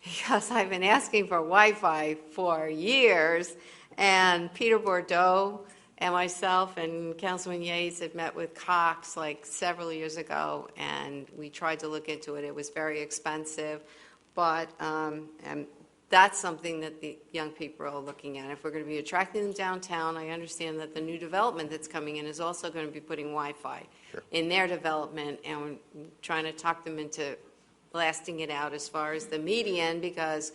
because I've been asking for Wi-Fi for years, and Peter Bordeaux and myself and Councilman Yates had met with Cox like several years ago, and we tried to look into it. It was very expensive, but the that's something that the young people are looking at. If we're going to be attracting them downtown, I understand that the new development that's coming in is also going to be putting Wi-Fi in their development, and we're trying to talk them into blasting it out as far as the median, because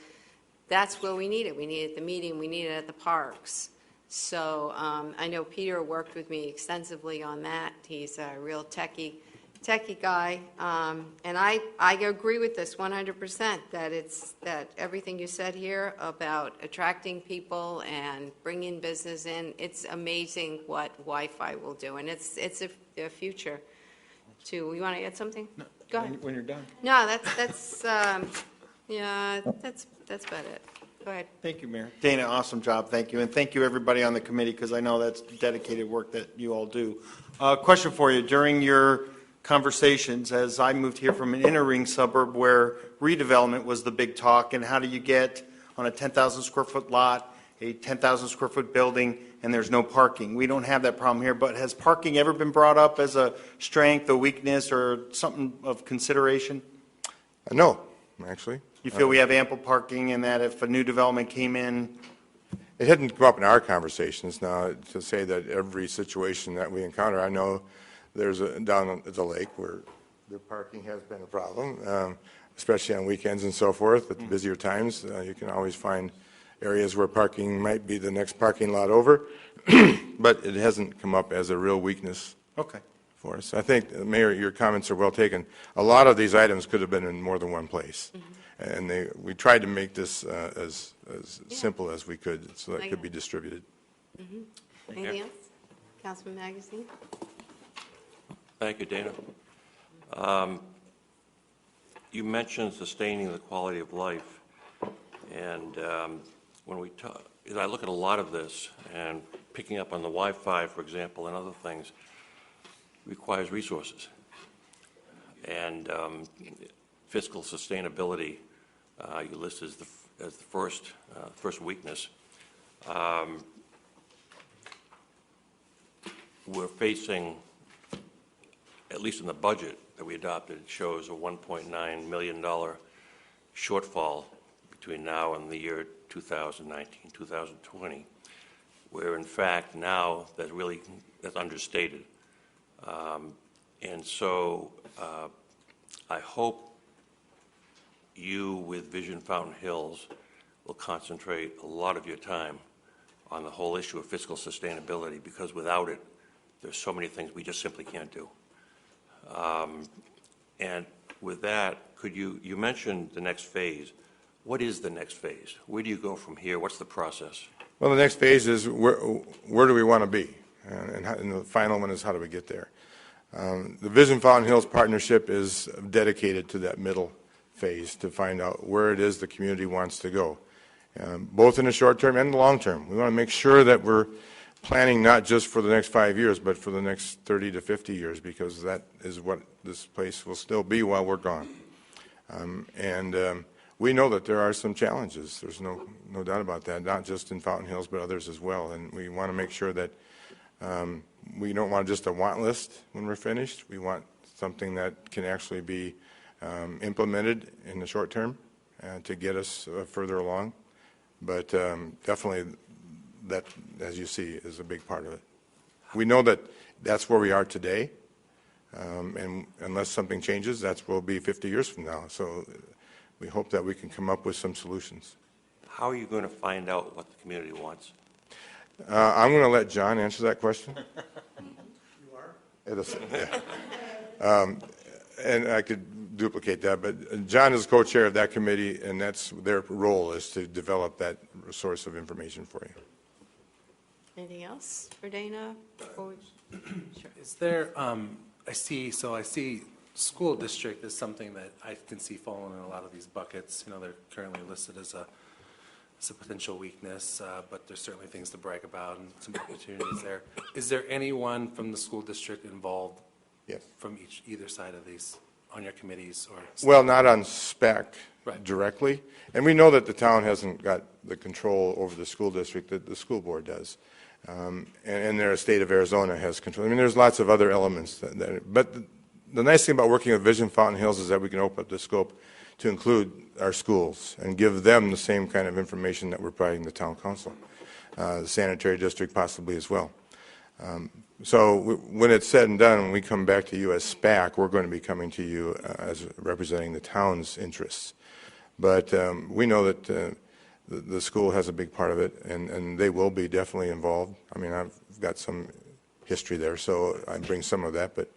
that's where we need it. We need it at the median, we need it at the parks. So I know Peter worked with me extensively on that. He's a real techie guy, and I agree with this 100%, that everything you said here about attracting people and bringing business in, it's amazing what Wi-Fi will do, and it's a future too. You want to add something? No. Go ahead. When you're done. No, that's yeah, that's about it. Go ahead. Thank you, Mayor. Dana, awesome job. Thank you. And thank you, everybody on the committee, because I know that's dedicated work that you all do. Question for you. During your conversations, as I moved here from an inner ring suburb where redevelopment was the big talk, and how do you get on a 10,000 square foot lot, a 10,000 square foot building, and there's no parking. We don't have that problem here, but has parking ever been brought up as a strength, a weakness, or something of consideration? No, actually. You feel we have ample parking, and that if a new development came in? It hadn't come up in our conversations. Now, to say that every situation that we encounter, I know there's down at the lake where the parking has been a problem, especially on weekends and so forth. At the busier times, you can always find areas where parking might be the next parking lot over, but it hasn't come up as a real weakness for us. I think, Mayor, your comments are well taken. A lot of these items could have been in more than one place. And we tried to make this as simple as we could, so that it could be distributed. Anything else? Councilman Magazine? Thank you, Dana. You mentioned sustaining the quality of life, and when we as I look at a lot of this, and picking up on the Wi-Fi, for example, and other things, requires resources. And fiscal sustainability, you list as the first weakness. We're facing, at least in the budget that we adopted, it shows a $1.9 million shortfall between now and the year 2019, 2020, where in fact now that's understated. And so I hope you with Vision Fountain Hills will concentrate a lot of your time on the whole issue of fiscal sustainability, because without it, there's so many things we just simply can't do. And with that, you mentioned the next phase. What is the next phase? Where do you go from here? What's the process? Well, the next phase is where do we want to be? And the final one is how do we get there? The Vision Fountain Hills Partnership is dedicated to that middle phase to find out where it is the community wants to go, both in the short term and the long term. We want to make sure that we're planning not just for the next 5 years, but for the next 30 to 50 years, because that is what this place will still be while we're gone. We know that there are some challenges. There's no doubt about that, not just in Fountain Hills, but others as well. And we want to make sure that we don't want just a want list when we're finished. We want something that can actually be implemented in the short term to get us further along. But definitely that, as you see, is a big part of it. We know that that's where we are today, and unless something changes, that's where we'll be 50 years from now. So we hope that we can come up with some solutions. How are you going to find out what the community wants? I'm going to let John answer that question. You are? It is, yeah. And I could duplicate that, but John is co-chair of that committee, and that's their role, is to develop that source of information for you. Anything else for Dana? Sure. Is there, I see school district is something that I can see falling in a lot of these buckets. You know, they're currently listed as a potential weakness, but there's certainly things to brag about and some opportunities there. Is there anyone from the school district involved? Yes. From either side of these on your committees or? Well, not on spec directly, and we know that the town hasn't got the control over the school district that the school board does, and their state of Arizona has control. I mean, there's lots of other elements but the nice thing about working with Vision Fountain Hills is that we can open up the scope to include our schools and give them the same kind of information that we're providing the town council, the sanitary district possibly as well. When it's said and done, when we come back to you as SPAC, we're going to be coming to you as representing the town's interests. But we know that the school has a big part of it, and they will be definitely involved. I mean, I've got some history there, so I bring some of that, but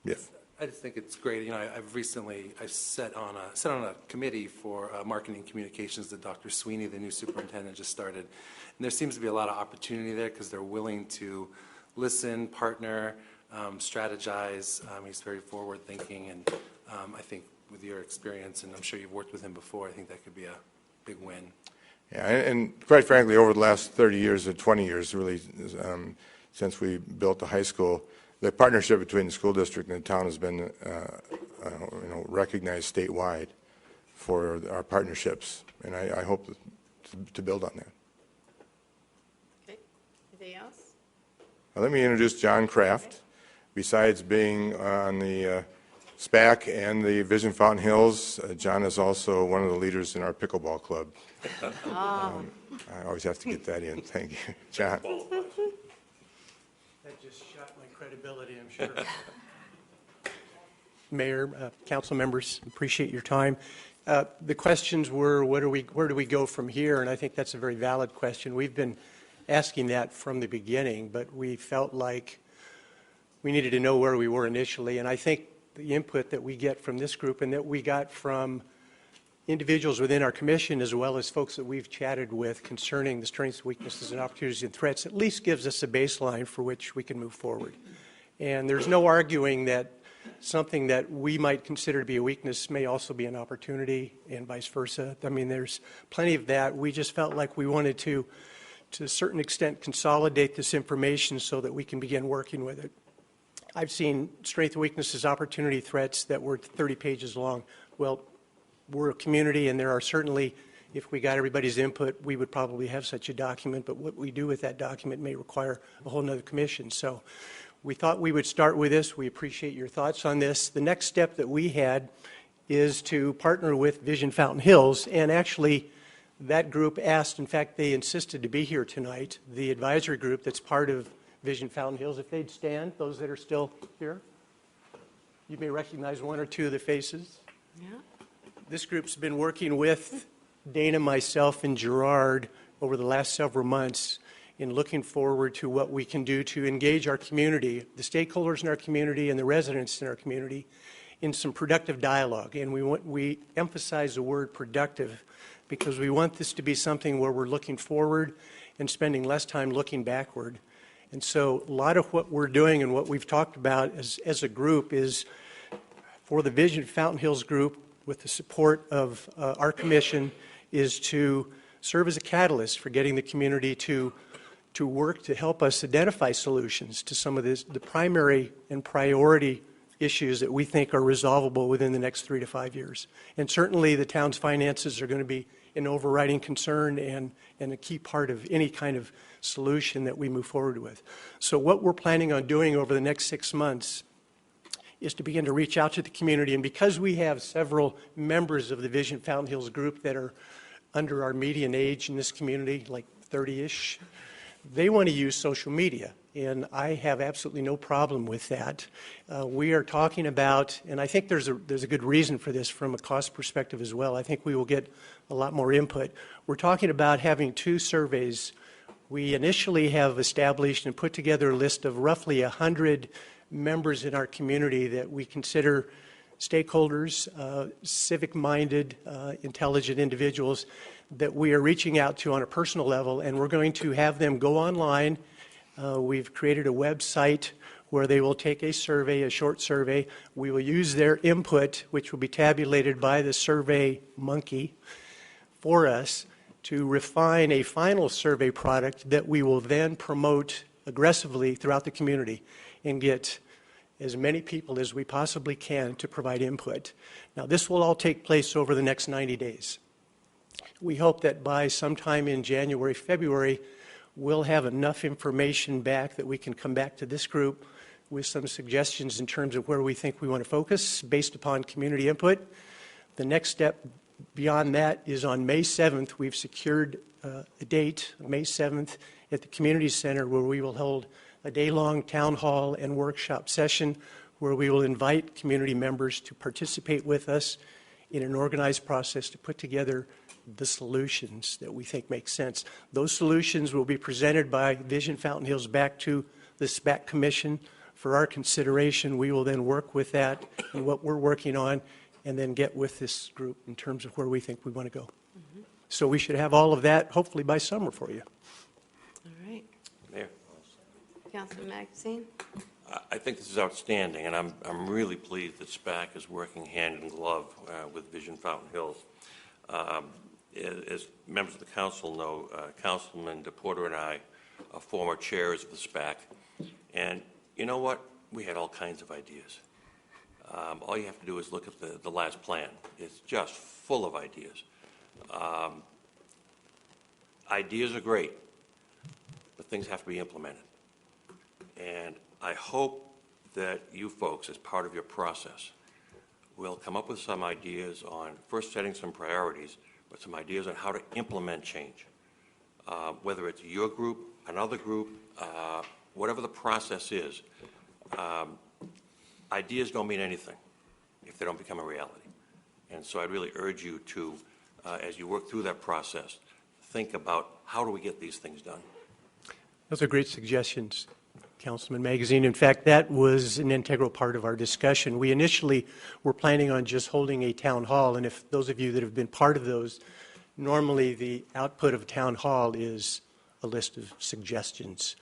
yes. I just think it's great. You know, I've sat on a committee for marketing communications that Dr. Sweeney, the new superintendent, just started. And there seems to be a lot of opportunity there because they're willing to listen, partner, strategize. He's very forward-thinking, and I think with your experience, and I'm sure you've worked with him before, I think that could be a big win. Yeah, and quite frankly, over the last 30 years or 20 years, really, since we built the high school, the partnership between the school district and the town has been recognized statewide for our partnerships, and I hope to build on that. Okay. Anything else? Let me introduce John Kraft. Besides being on the SPAC and the Vision Fountain Hills, John is also one of the leaders in our pickleball club. I always have to get that in. Thank you. John. That just shot my credibility, I'm sure. Mayor, council members, appreciate your time. The questions were, where do we go from here? And I think that's a very valid question. We've been asking that from the beginning, but we felt like we needed to know where we were initially. And I think the input that we get from this group and that we got from individuals within our commission as well as folks that we've chatted with concerning the strengths, weaknesses, and opportunities and threats at least gives us a baseline for which we can move forward. And there's no arguing that something that we might consider to be a weakness may also be an opportunity and vice versa. I mean, there's plenty of that. We just felt like we wanted to a certain extent, consolidate this information so that we can begin working with it. I've seen strengths, weaknesses, opportunity, threats that were 30 pages long. Well, we're a community, and there are certainly, if we got everybody's input, we would probably have such a document, but what we do with that document may require a whole nother commission. So we thought we would start with this. We appreciate your thoughts on this. The next step that we had is to partner with Vision Fountain Hills, and actually that group asked, in fact, they insisted to be here tonight, the advisory group that's part of Vision Fountain Hills. If they'd stand, those that are still here. You may recognize one or two of the faces. Yeah. This group's been working with Dana, myself, and Gerard over the last several months in looking forward to what we can do to engage our community, the stakeholders in our community and the residents in our community, in some productive dialogue. And we emphasize the word productive because we want this to be something where we're looking forward and spending less time looking backward. And so a lot of what we're doing and what we've talked about as a group is for the Vision Fountain Hills group, with the support of our commission, is to serve as a catalyst for getting the community to work to help us identify solutions to some of the primary and priority issues that we think are resolvable within the next 3 to 5 years. And certainly the town's finances are going to be an overriding concern and a key part of any kind of solution that we move forward with. So what we're planning on doing over the next 6 months is to begin to reach out to the community. And because we have several members of the Vision Fountain Hills group that are under our median age in this community, like 30-ish, they want to use social media. And I have absolutely no problem with that. We are talking about, and I think there's a good reason for this from a cost perspective as well. I think we will get a lot more input. We're talking about having 2 surveys. We initially have established and put together a list of roughly 100 members in our community that we consider stakeholders, civic-minded, intelligent individuals that we are reaching out to on a personal level, and we're going to have them go online. We've created a website where they will take a survey, a short survey. We will use their input, which will be tabulated by the survey monkey for us to refine a final survey product that we will then promote aggressively throughout the community and get as many people as we possibly can to provide input. Now, this will all take place over the next 90 days. We hope that by sometime in January, February, we'll have enough information back that we can come back to this group with some suggestions in terms of where we think we want to focus based upon community input. The next step beyond that is on May 7th, we've secured a date, May 7th, at the community center where we will hold a day-long town hall and workshop session where we will invite community members to participate with us in an organized process to put together the solutions that we think make sense. Those solutions will be presented by Vision Fountain Hills back to the SPAC Commission for our consideration. We will then work with that and what we're working on and then get with this group in terms of where we think we want to go. So we should have all of that hopefully by summer for you. All right. Mayor. Councilman Magazine? I think this is outstanding, and I'm really pleased that SPAC is working hand in glove with Vision Fountain Hills. As members of the council know, Councilman DePorter and I are former chairs of the SPAC, and you know what? We had all kinds of ideas. All you have to do is look at the last plan. It's just full of ideas. Ideas are great, but things have to be implemented. And I hope that you folks, as part of your process, will come up with some ideas on first setting some priorities, but some ideas on how to implement change. Whether it's your group, another group, whatever the process is, ideas don't mean anything if they don't become a reality. And so I'd really urge you to, as you work through that process, think about how do we get these things done. Those are great suggestions, Councilman Magazine. In fact, that was an integral part of our discussion. We initially were planning on just holding a town hall, and if those of you that have been part of those, normally the output of a town hall is a list of suggestions.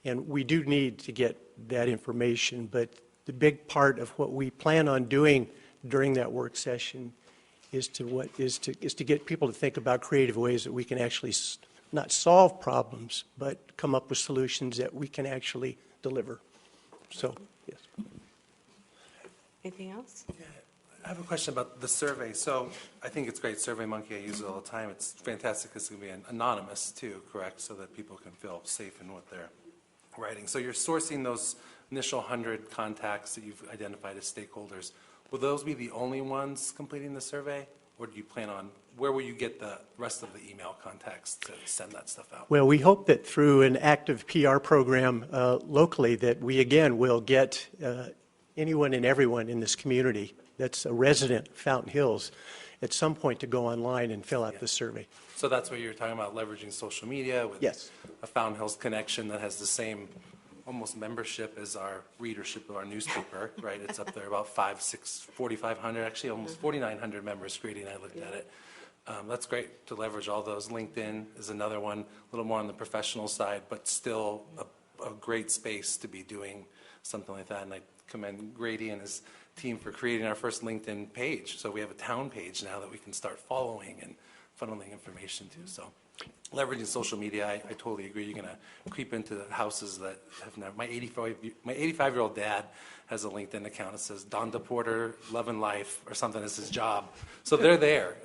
And we do need to get that information, but the big part of what we plan on doing during that work session is to get people to think about creative ways that we can actually not solve problems, but come up with solutions that we can actually deliver. So, yes. Anything else? Yeah, I have a question about the survey. So I think it's great. SurveyMonkey, I use it all the time. It's fantastic. It's going to be anonymous too, correct? So that people can feel safe in what they're writing. So you're sourcing those initial 100 contacts that you've identified as stakeholders. Will those be the only ones completing the survey? Or do you plan on, where will you get the rest of the email contacts to send that stuff out? Well, we hope that through an active PR program locally that we, again, will get anyone and everyone in this community that's a resident of Fountain Hills at some point to go online and fill out the survey. So that's what you're talking about, leveraging social media with a Fountain Hills connection that has the same almost membership as our readership of our newspaper, right? It's up there about 4,500, actually almost 4,900 members, Grady and I looked at it. That's great to leverage all those. LinkedIn is another one, a little more on the professional side, but still a great space to be doing something like that. And I commend Grady and his team for creating our first LinkedIn page. So we have a town page now that we can start following and funneling information to. So leveraging social media, I totally agree. You're going to creep into the houses that have never. My 85-year-old dad has a LinkedIn account. It says Don DePorter, Love and Life, or something as his job. So they're there.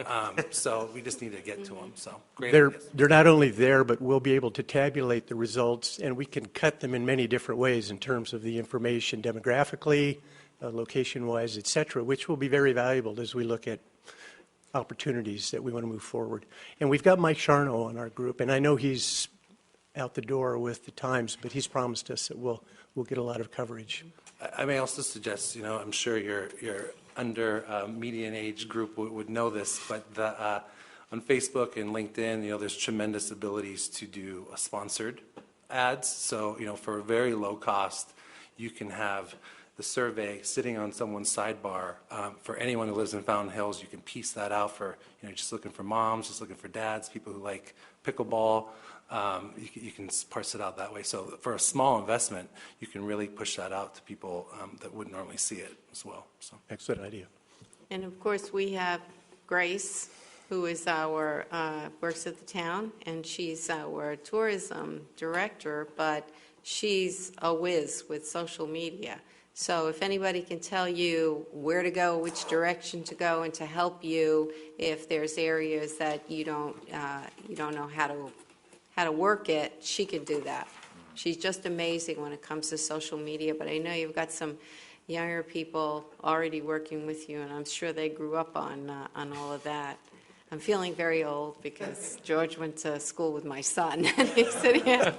So we just need to get to them. So great. They're not only there, but we'll be able to tabulate the results, and we can cut them in many different ways in terms of the information demographically, location-wise, et cetera, which will be very valuable as we look at opportunities that we want to move forward. And we've got Mike Charno on our group, and I know he's out the door with the Times, but he's promised us that we'll get a lot of coverage. I may also suggest, I'm sure your under median age group would know this, but on Facebook and LinkedIn, there's tremendous abilities to do sponsored ads. So, for a very low cost, you can have the survey sitting on someone's sidebar. For anyone who lives in Fountain Hills, you can piece that out for, just looking for moms, just looking for dads, people who like pickleball. You can parse it out that way. So for a small investment, you can really push that out to people that wouldn't normally see it as well. So excellent idea. And of course, we have Grace, who is our, works at the town, and she's our tourism director, but she's a whiz with social media. So if anybody can tell you where to go, which direction to go, and to help you if there's areas that you don't know how to work it, she can do that. She's just amazing when it comes to social media. But I know you've got some younger people already working with you, and I'm sure they grew up on all of that. I'm feeling very old because George went to school with my son, and he's sitting here.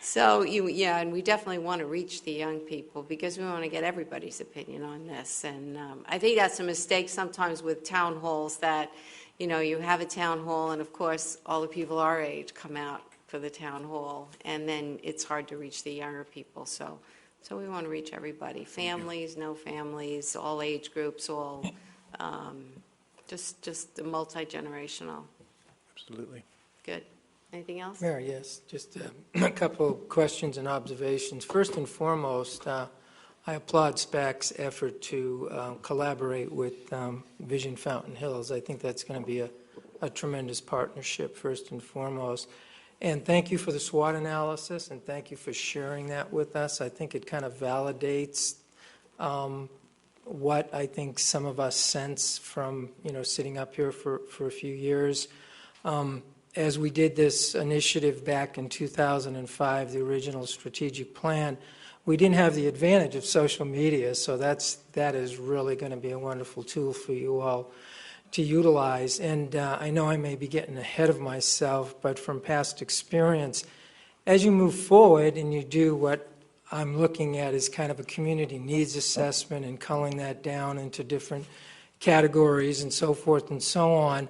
So, and we definitely want to reach the young people because we want to get everybody's opinion on this. And I think that's a mistake sometimes with town halls that, you have a town hall, and of course, all the people our age come out for the town hall, and then it's hard to reach the younger people. So we want to reach everybody, families, no families, all age groups, all just multi-generational. Absolutely. Good. Anything else? Mayor, yes, just a couple of questions and observations. First and foremost, I applaud SPAC's effort to collaborate with Vision Fountain Hills. I think that's going to be a tremendous partnership, first and foremost. And thank you for the SWOT analysis, and thank you for sharing that with us. I think it kind of validates what I think some of us sense from, sitting up here for a few years. As we did this initiative back in 2005, the original strategic plan, we didn't have the advantage of social media, so that is really going to be a wonderful tool for you all to utilize. And I know I may be getting ahead of myself, but from past experience, as you move forward and you do what I'm looking at is kind of a community needs assessment and culling that down into different categories and so forth and so on,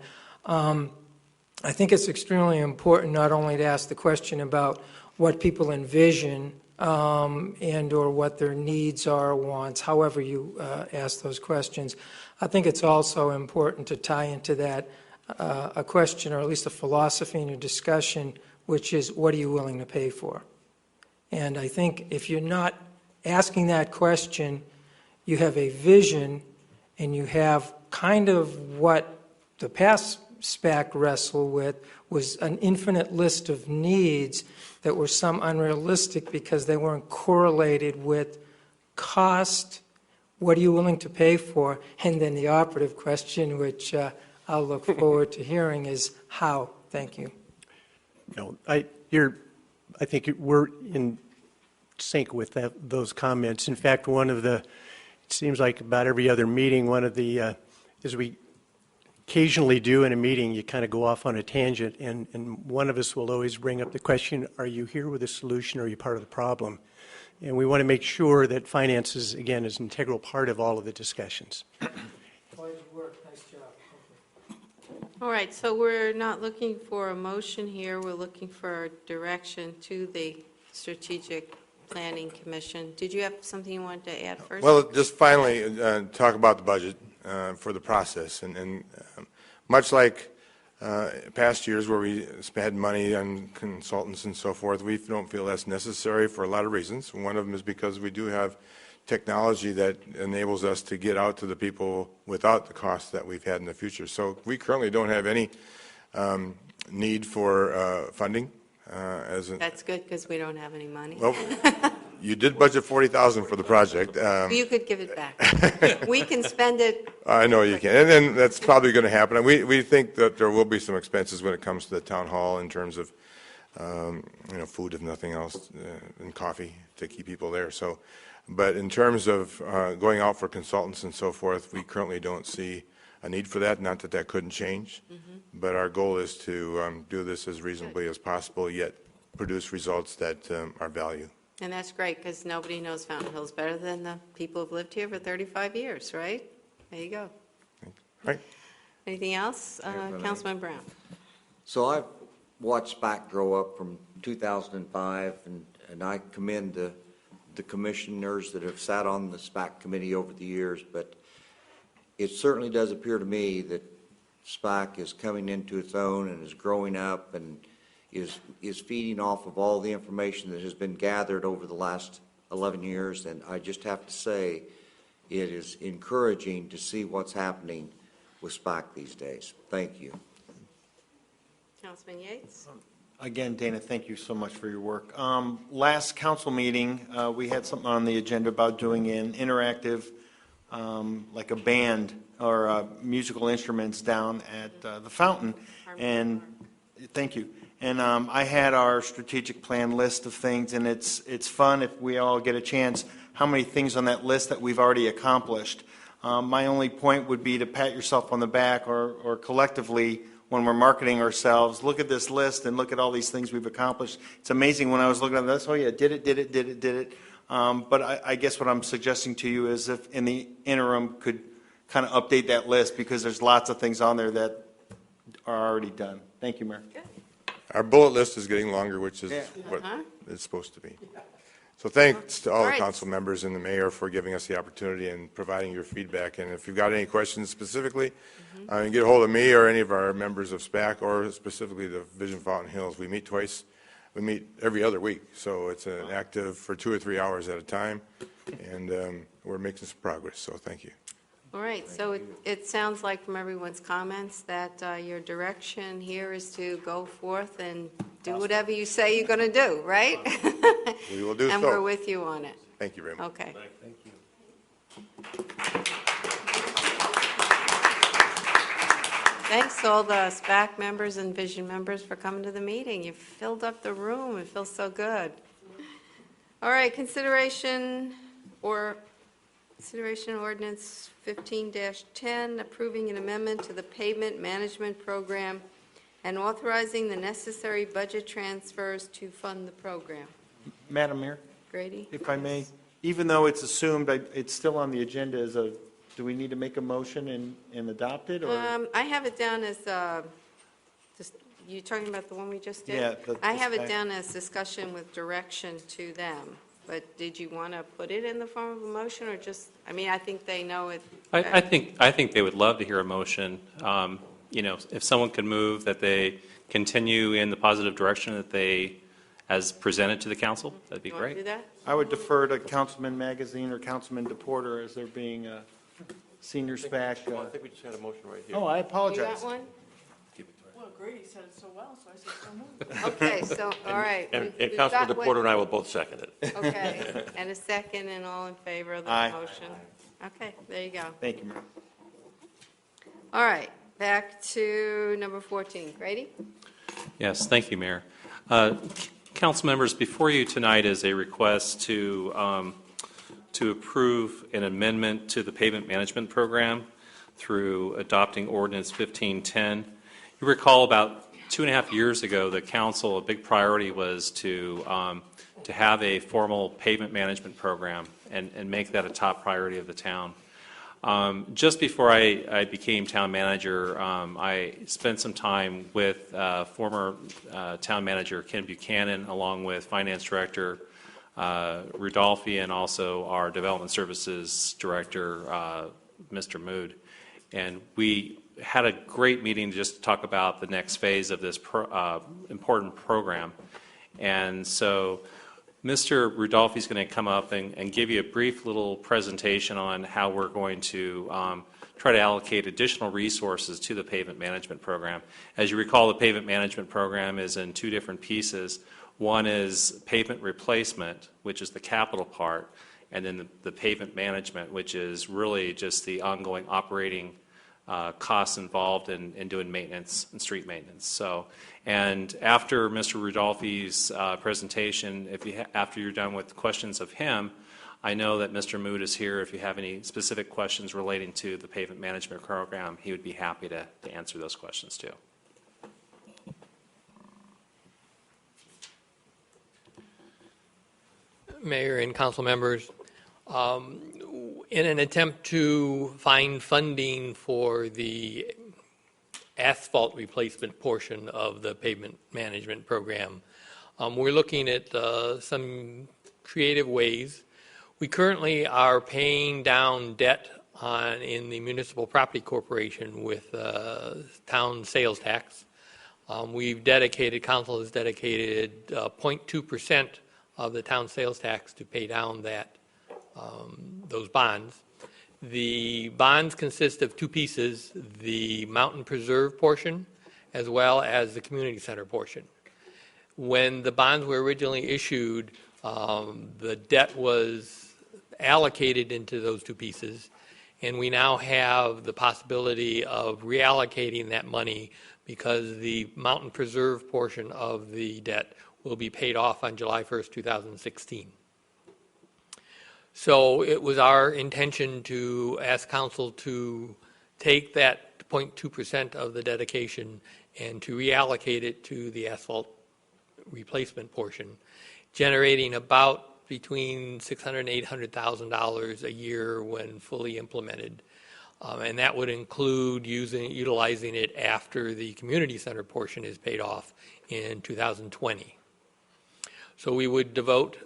I think it's extremely important not only to ask the question about what people envision and or what their needs are, wants, however you ask those questions. I think it's also important to tie into that a question, or at least a philosophy in your discussion, which is, what are you willing to pay for? And I think if you're not asking that question, you have a vision and you have kind of what the past SPAC wrestled with was an infinite list of needs that were some unrealistic because they weren't correlated with cost, what are you willing to pay for, and then the operative question, which I'll look forward to hearing, is how. Thank you. No, I think we're in sync with those comments. In fact, it seems like about every other meeting, as we occasionally do in a meeting, you kind of go off on a tangent, and one of us will always bring up the question, are you here with a solution or are you part of the problem? And we want to make sure that finances, again, is an integral part of all of the discussions. Nice job. All right, so we're not looking for a motion here. We're looking for direction to the Strategic Planning Commission. Did you have something you wanted to add first? Well, just finally talk about the budget for the process. And much like past years where we spent money on consultants and so forth, we don't feel that's necessary for a lot of reasons. One of them is because we do have technology that enables us to get out to the people without the costs that we've had in the future. So we currently don't have any need for funding. That's good because we don't have any money. Well, you did budget $40,000 for the project. You could give it back. We can spend it. I know you can, and then that's probably going to happen. We think that there will be some expenses when it comes to the town hall in terms of food, if nothing else, and coffee to keep people there. So, but in terms of going out for consultants and so forth, we currently don't see a need for that. Not that that couldn't change, but our goal is to do this as reasonably as possible, yet produce results that are value. And that's great because nobody knows Fountain Hills better than the people who've lived here for 35 years, right? There you go. Right. Anything else? Councilman Brown. So I've watched SPAC grow up from 2005, and I commend the commissioners that have sat on the SPAC committee over the years, but it certainly does appear to me that SPAC is coming into its own and is growing up and is feeding off of all the information that has been gathered over the last 11 years. And I just have to say it is encouraging to see what's happening with SPAC these days. Thank you. Councilman Yates. Again, Dana, thank you so much for your work. Last council meeting, we had something on the agenda about doing an interactive, like a band or musical instruments down at the fountain. And thank you. And I had our strategic plan list of things, and it's fun if we all get a chance. how many things on that list that we've already accomplished. My only point would be to pat yourself on the back, or collectively, when we're marketing ourselves, look at this list and look at all these things we've accomplished. It's amazing when I was looking at this, oh yeah, did it. But I guess what I'm suggesting to you is if in the interim could kind of update that list, because there's lots of things on there that are already done. Thank you, Mayor. Our bullet list is getting longer, which is what it's supposed to be. So thanks to all the council members and the mayor for giving us the opportunity and providing your feedback. And if you've got any questions specifically, you can get a hold of me or any of our members of SPAC, or specifically the Vision Fountain Hills. We meet twice. We meet every other week. So it's an active for 2 or 3 hours at a time. And we're making some progress. So thank you. All right, so it sounds like from everyone's comments that your direction here is to go forth and do whatever you say you're going to do, right? We will do so. And we're with you on it. Thank you very much. Okay. Thank you. Thanks to all the SPAC members and Vision members for coming to the meeting. You filled up the room. It feels so good. All right, consideration ordinance 15-10, approving an amendment to the pavement management program and authorizing the necessary budget transfers to fund the program. Madam Mayor, Grady? if I may, even though it's assumed it's still on the agenda as a, do we need to make a motion and adopt it? Or? I have it down as, you talking about the one we just did? Yeah. I have it down as discussion with direction to them. But did you want to put it in the form of a motion, or just, I mean, I think they know it. I think they would love to hear a motion. You know, if someone could move that they continue in the positive direction that they, as presented to the council, that'd be You want to great. do that? I would defer to Councilman Magazine or Councilman DePorter as they're being senior SPAC. I think we just had a motion right here. Oh, I You apologize. got one? Well, Grady said it so well, so I said so moved. Okay, so, all right. And we've Councilman got DePorter and I will both second it. Okay, and a second, and all in favor of the Aye. motion? Okay, there you go. Thank you, Mayor. All right, back to number 14. Grady? Yes, thank you, Mayor. Council members, before you tonight is a request to approve an amendment to the pavement management program through adopting ordinance 1510. You recall about 2.5 years ago, the council, a big priority was to have a formal pavement management program and make that a top priority of the town. Just before I became town manager, I spent some time with former town manager Ken Buchanan, along with finance director Rudolphi, and also our development services director, Mr. Mood. And we had a great meeting just to talk about the next phase of this important program. And so Mr. Rudolphi is going to come up and give you a brief little presentation on how we're going to try to allocate additional resources to the pavement management program. As you recall, the pavement management program is in 2 different pieces. One is pavement replacement, which is the capital part, and then the pavement management, which is really just the ongoing operating costs involved in doing maintenance and street maintenance. So, and after Mr. Rudolphi's presentation, after you're done with questions of him, I know that Mr. Mood is here. If you have any specific questions relating to the pavement management program, he would be happy to answer those questions too. Mayor and council members, in an attempt to find funding for the asphalt replacement portion of the pavement management program, we're looking at some creative ways. We currently are paying down debt in the Municipal Property Corporation with town sales tax. Council has dedicated 0.2% of the town sales tax to pay down those bonds. The bonds consist of 2 pieces, the mountain preserve portion as well as the community center portion. When the bonds were originally issued, the debt was allocated into those 2 pieces, and we now have the possibility of reallocating that money because the mountain preserve portion of the debt will be paid off on July 1st, 2016. So it was our intention to ask council to take that 0.2% of the dedication and to reallocate it to the asphalt replacement portion, generating about between $600,000 and $800,000 a year when fully implemented. And that would include utilizing it after the community center portion is paid off in 2020. So we would devote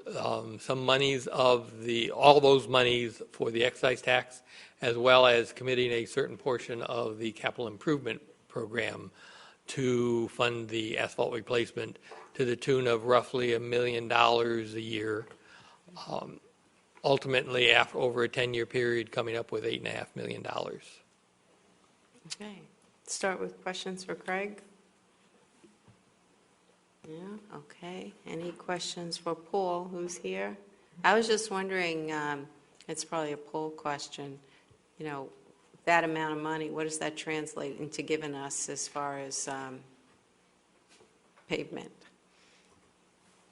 some monies of all those monies for the excise tax, as well as committing a certain portion of the capital improvement program to fund the asphalt replacement to the tune of roughly $1 million a year. Ultimately, over a 10-year period, coming up with $8.5 million. Okay. Start with questions for Craig. Yeah, okay. Any questions for Paul, who's here? I was just wondering, it's probably a poll question, you know, that amount of money, what does that translate into giving us as far as pavement?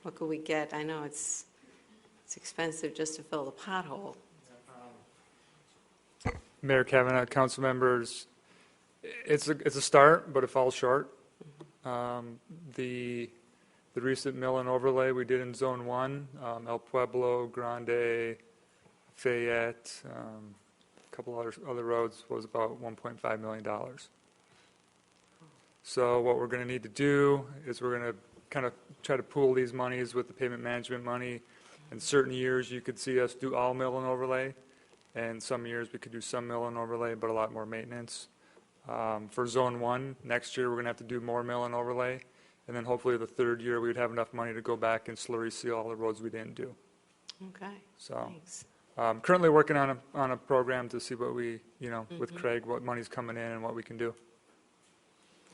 What could we get? I know it's expensive just to fill the pothole. Mayor Kavanaugh, council members, it's a start, but it falls short. The recent mill and overlay we did in Zone 1, El Pueblo, Grande, Fayette, a couple other roads was about $1.5 million. So what we're going to need to do is we're going to kind of try to pool these monies with the pavement management money. In certain years, you could see us do all mill and overlay, and some years we could do some mill and overlay, but a lot more maintenance. For Zone 1, next year we're going to have to do more mill and overlay, and then hopefully the third year we would have enough money to go back and slurry seal all the roads we didn't do. Okay. So, thanks. Currently working on a program to see what we, with Craig, what money's coming in and what we can do.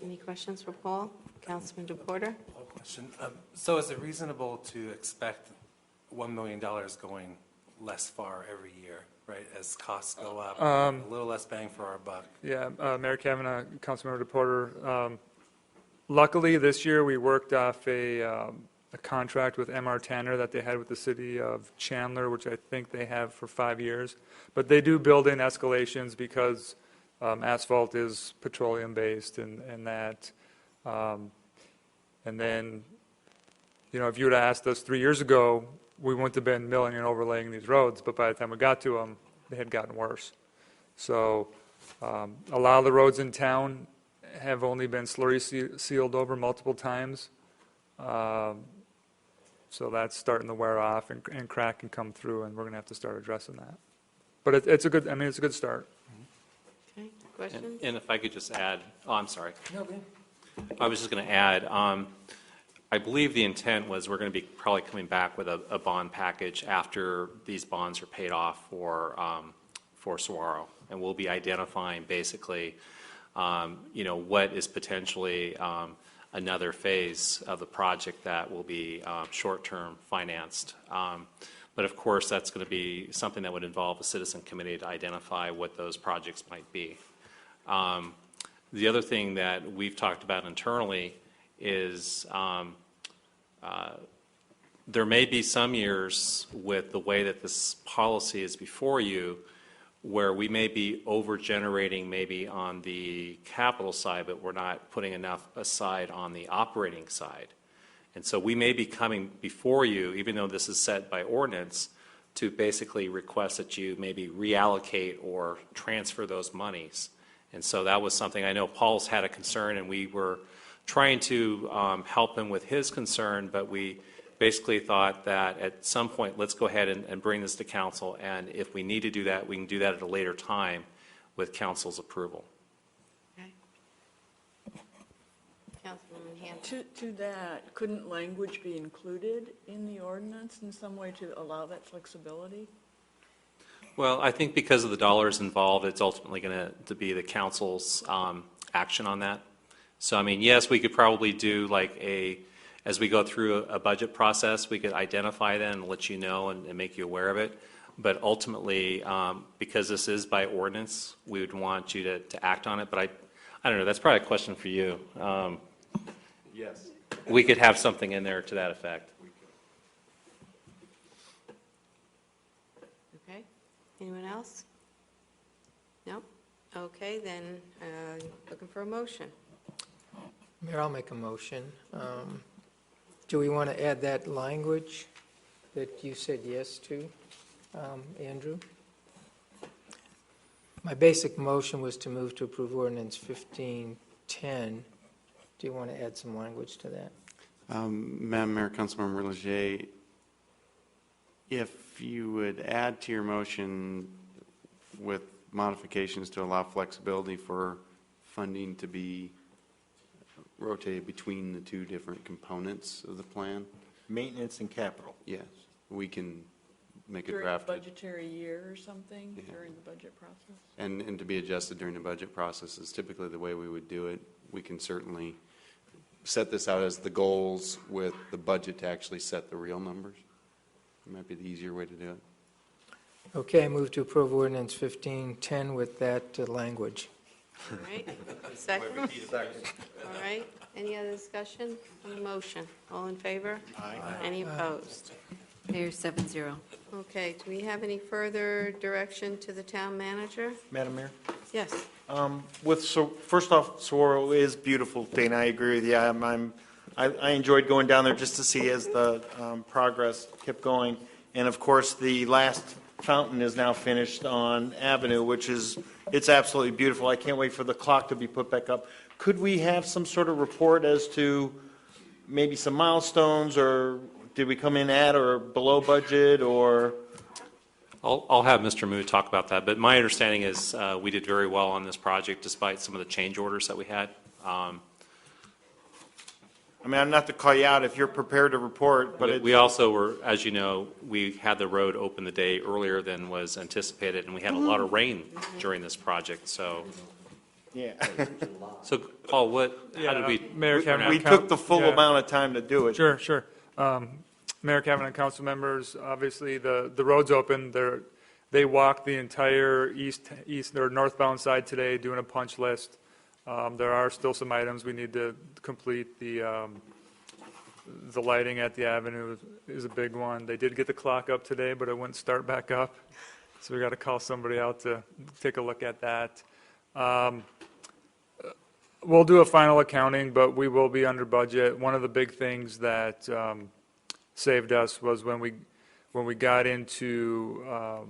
Any questions for Paul? Councilman DePorter? Question. So is it reasonable to expect $1 million going less far every year, right, as costs go up, a little less bang for our buck? Yeah, Mayor Kavanaugh, Councilmember DePorter. Luckily, this year we worked off a contract with M.R. Tanner that they had with the city of Chandler, which I think they have for 5 years. But they do build in escalations because asphalt is petroleum-based and that. And then, if you would have asked us 3 years ago, we wouldn't have been milling and overlaying these roads, but by the time we got to them, they had gotten worse. So a lot of the roads in town have only been slurry sealed over multiple times. So that's starting to wear off and crack and come through, and we're going to have to start addressing that. But it's a good start. Okay, questions? And if I could just add, I'm sorry. No, good. I was just going to add, I believe the intent was we're going to be probably coming back with a bond package after these bonds are paid off for Saguaro, and we'll be identifying basically, what is potentially another phase of the project that will be short-term financed. But of course, that's going to be something that would involve a citizen committee to identify what those projects might be. The other thing that we've talked about internally is there may be some years with the way that this policy is before you where we may be over-generating maybe on the capital side, but we're not putting enough aside on the operating side. And so we may be coming before you, even though this is set by ordinance, to basically request that you maybe reallocate or transfer those monies. And so that was something, I know Paul's had a concern, and we were trying to help him with his concern, but we basically thought that at some point, let's go ahead and bring this to council, and if we need to do that, we can do that at a later time with council's approval. Okay. Councilwoman Hanson. To that, couldn't language be included in the ordinance in some way to allow that flexibility? Well, I think because of the dollars involved, it's ultimately going to be the council's action on that. So, I mean, yes, we could probably do as we go through a budget process, we could identify that and let you know and make you aware of it. But ultimately, because this is by ordinance, we would want you to act on it. But I don't know, that's probably a question for you. Yes. We could have something in there to that effect. Anyone else? No? Okay, then, looking for a motion. Mayor, I'll make a motion. Do we want to add that language that you said yes to, Andrew? My basic motion was to move to approve ordinance 1510. Do you want to add some language to that? Madam Mayor, Councilmember Leger, if you would add to your motion with modifications to allow flexibility for funding to be rotated between the two different components of the plan. Maintenance and capital. Yes, we can make a During draft. the budgetary year or something, during the budget process? And to be adjusted during the budget process is typically the way we would do it. We can certainly set this out as the goals with the budget to actually set the real numbers. It might be the easier way to do it. Okay, I move to approve ordinance 1510 with that language. All right, second? All right, any other discussion on the motion? All in favor? Aye. Any opposed? Mayor, 7-0. Okay, do we have any further direction to the town manager? Madam Mayor? Yes. First off, Saguaro is beautiful, Dana, I agree with you. I enjoyed going down there just to see as the progress kept going. And of course, the last fountain is now finished on Avenue, it's absolutely beautiful. I can't wait for the clock to be put back up. Could we have some sort of report as to maybe some milestones, or did we come in at or below budget, or? I'll have Mr. Mood talk about that, but my understanding is we did very well on this project despite some of the change orders that we had. I'm not to call you out if you're prepared to report, but we also were, as you know, we had the road open the day earlier than was anticipated, and we had a lot of rain during this project, so. Yeah. So, Paul, how did we? Mayor Kavanaugh, we took the full amount of time to do it. Sure. Mayor Kavanaugh, council members, obviously the road's open. They walked the entire east or northbound side today doing a punch list. There are still some items we need to complete. The lighting at the avenue is a big one. They did get the clock up today, but it wouldn't start back up. So we got to call somebody out to take a look at that. We'll do a final accounting, but we will be under budget. One of the big things that saved us was when we got into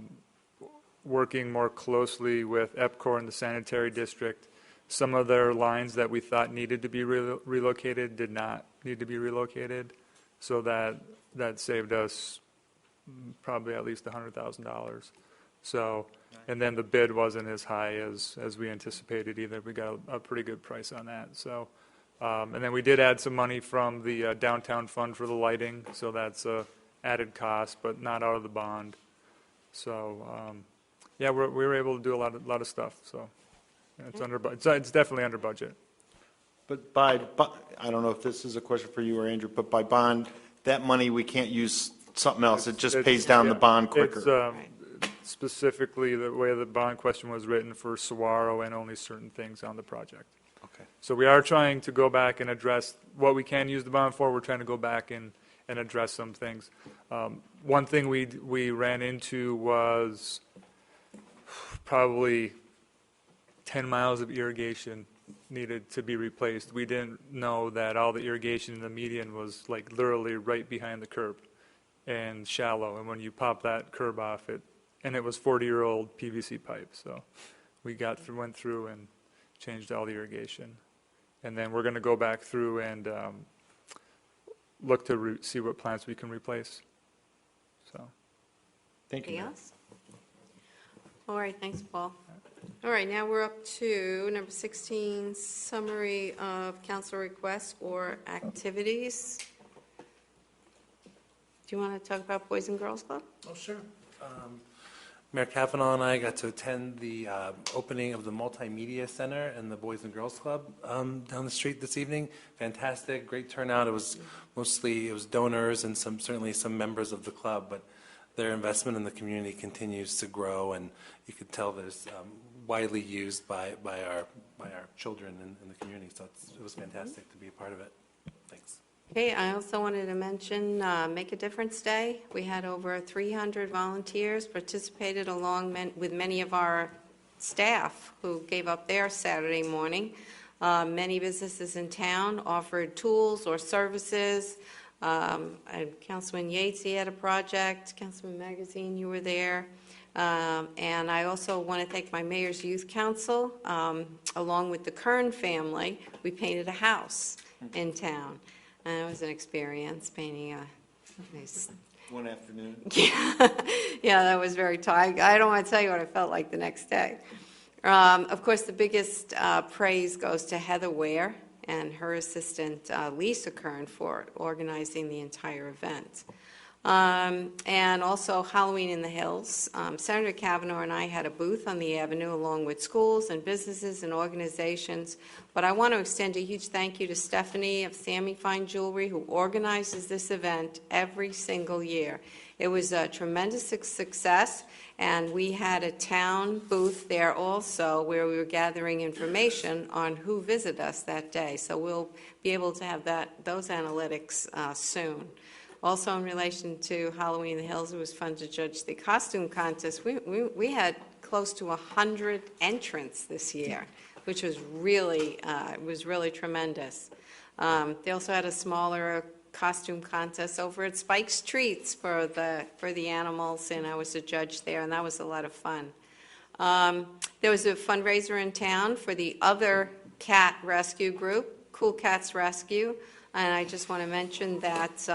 working more closely with EPCOR and the sanitary district. Some of their lines that we thought needed to be relocated did not need to be relocated, so that saved us probably at least $100,000. So, and then the bid wasn't as high as we anticipated either. We got a pretty good price on that. So, and then we did add some money from the downtown fund for the lighting, so that's a added cost, but not out of the bond. So, yeah, we were able to do a lot of stuff. So. It's definitely under budget. But I don't know if this is a question for you or Andrew, but by bond, that money we can't use something else. It just pays down the bond quicker. It's specifically the way the bond question was written for Saguaro and only certain things on the project. Okay. So we are trying to go back and address what we can use the bond for. We're trying to go back and address some things. One thing we ran into was probably 10 miles of irrigation needed to be replaced. We didn't know that all the irrigation in the median was like literally right behind the curb and shallow. And when you pop that curb off, it was 40-year-old PVC pipe. So we went through and changed all the irrigation. And then we're going to go back through and look to see what plants we can replace. So. Thank you. Anything else? All right, thanks, Paul. All right, now we're up to number 16, summary of council requests or activities. Do you want to talk about Boys and Girls Club? Oh, sure. Mayor Kavanaugh and I got to attend the opening of the Multimedia Center and the Boys and Girls Club down the street this evening. Fantastic, great turnout. It was donors and certainly some members of the club, but their investment in the community continues to grow, and you could tell that it's widely used by our children in the community. So it was fantastic to be a part of it. Thanks. Okay, I also wanted to mention Make a Difference Day. We had over 300 volunteers participated along with many of our staff who gave up their Saturday morning. Many businesses in town offered tools or services. Councilman Yates, he had a project. Councilman Magazine, you were there. And I also want to thank my Mayor's Youth Council. Along with the Kern family, we painted a house in town. And it was an experience, painting a nice... One afternoon. Yeah, that was very tiring. I don't want to tell you what I felt like the next day. Of course, the biggest praise goes to Heather Ware and her assistant, Lisa Kern, for organizing the entire event. And also Halloween in the Hills. Senator Kavanaugh and I had a booth on the Avenue along with schools and businesses and organizations. But I want to extend a huge thank you to Stephanie of Sammy Fine Jewelry, who organizes this event every single year. It was a tremendous success, and we had a town booth there also where we were gathering information on who visited us that day. So we'll be able to have those analytics soon. Also, in relation to Halloween in the Hills, it was fun to judge the costume contest. We had close to 100 entrants this year, which was really tremendous. They also had a smaller costume contest over at Spike's Treats for the animals, and I was a judge there, and that was a lot of fun. There was a fundraiser in town for the other cat rescue group, Cool Cats Rescue, and I just want to mention that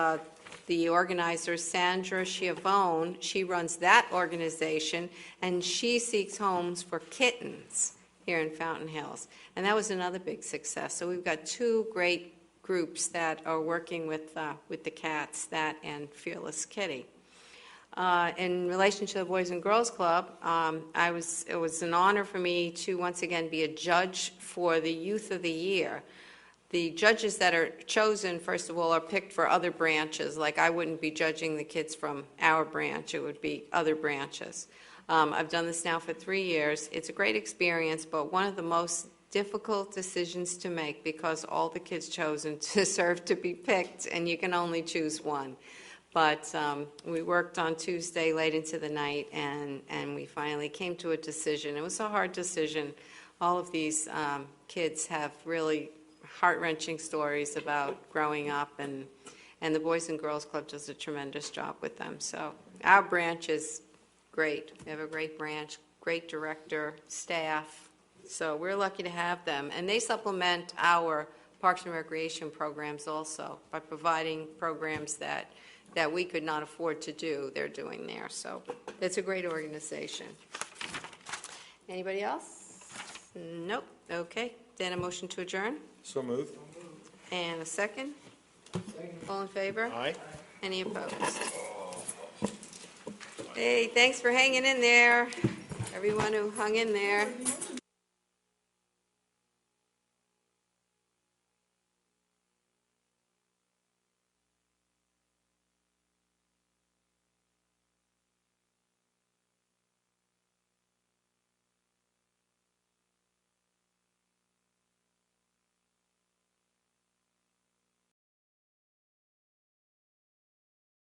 the organizer, Sandra Schiavone, she runs that organization, and she seeks homes for kittens here in Fountain Hills. And that was another big success. So we've got two great groups that are working with the cats, that and Fearless Kitty. In relation to the Boys and Girls Club, it was an honor for me to once again be a judge for the Youth of the Year. The judges that are chosen, first of all, are picked for other branches. Like I wouldn't be judging the kids from our branch. It would be other branches. I've done this now for 3 years. It's a great experience, but one of the most difficult decisions to make because all the kids chosen deserve to be picked, and you can only choose one. But we worked on Tuesday late into the night, and we finally came to a decision. It was a hard decision. All of these kids have really heart-wrenching stories about growing up, and the Boys and Girls Club does a tremendous job with them. So our branch is great. We have a great branch, great director, staff. So we're lucky to have them. And they supplement our Parks and Recreation programs also by providing programs that we could not afford to do, they're doing there. So it's a great organization. Anybody else? Nope. Okay. Then a motion to adjourn? So moved. And a second? All in favor? Aye. Any opposed? Hey, thanks for hanging in there, everyone who hung in there.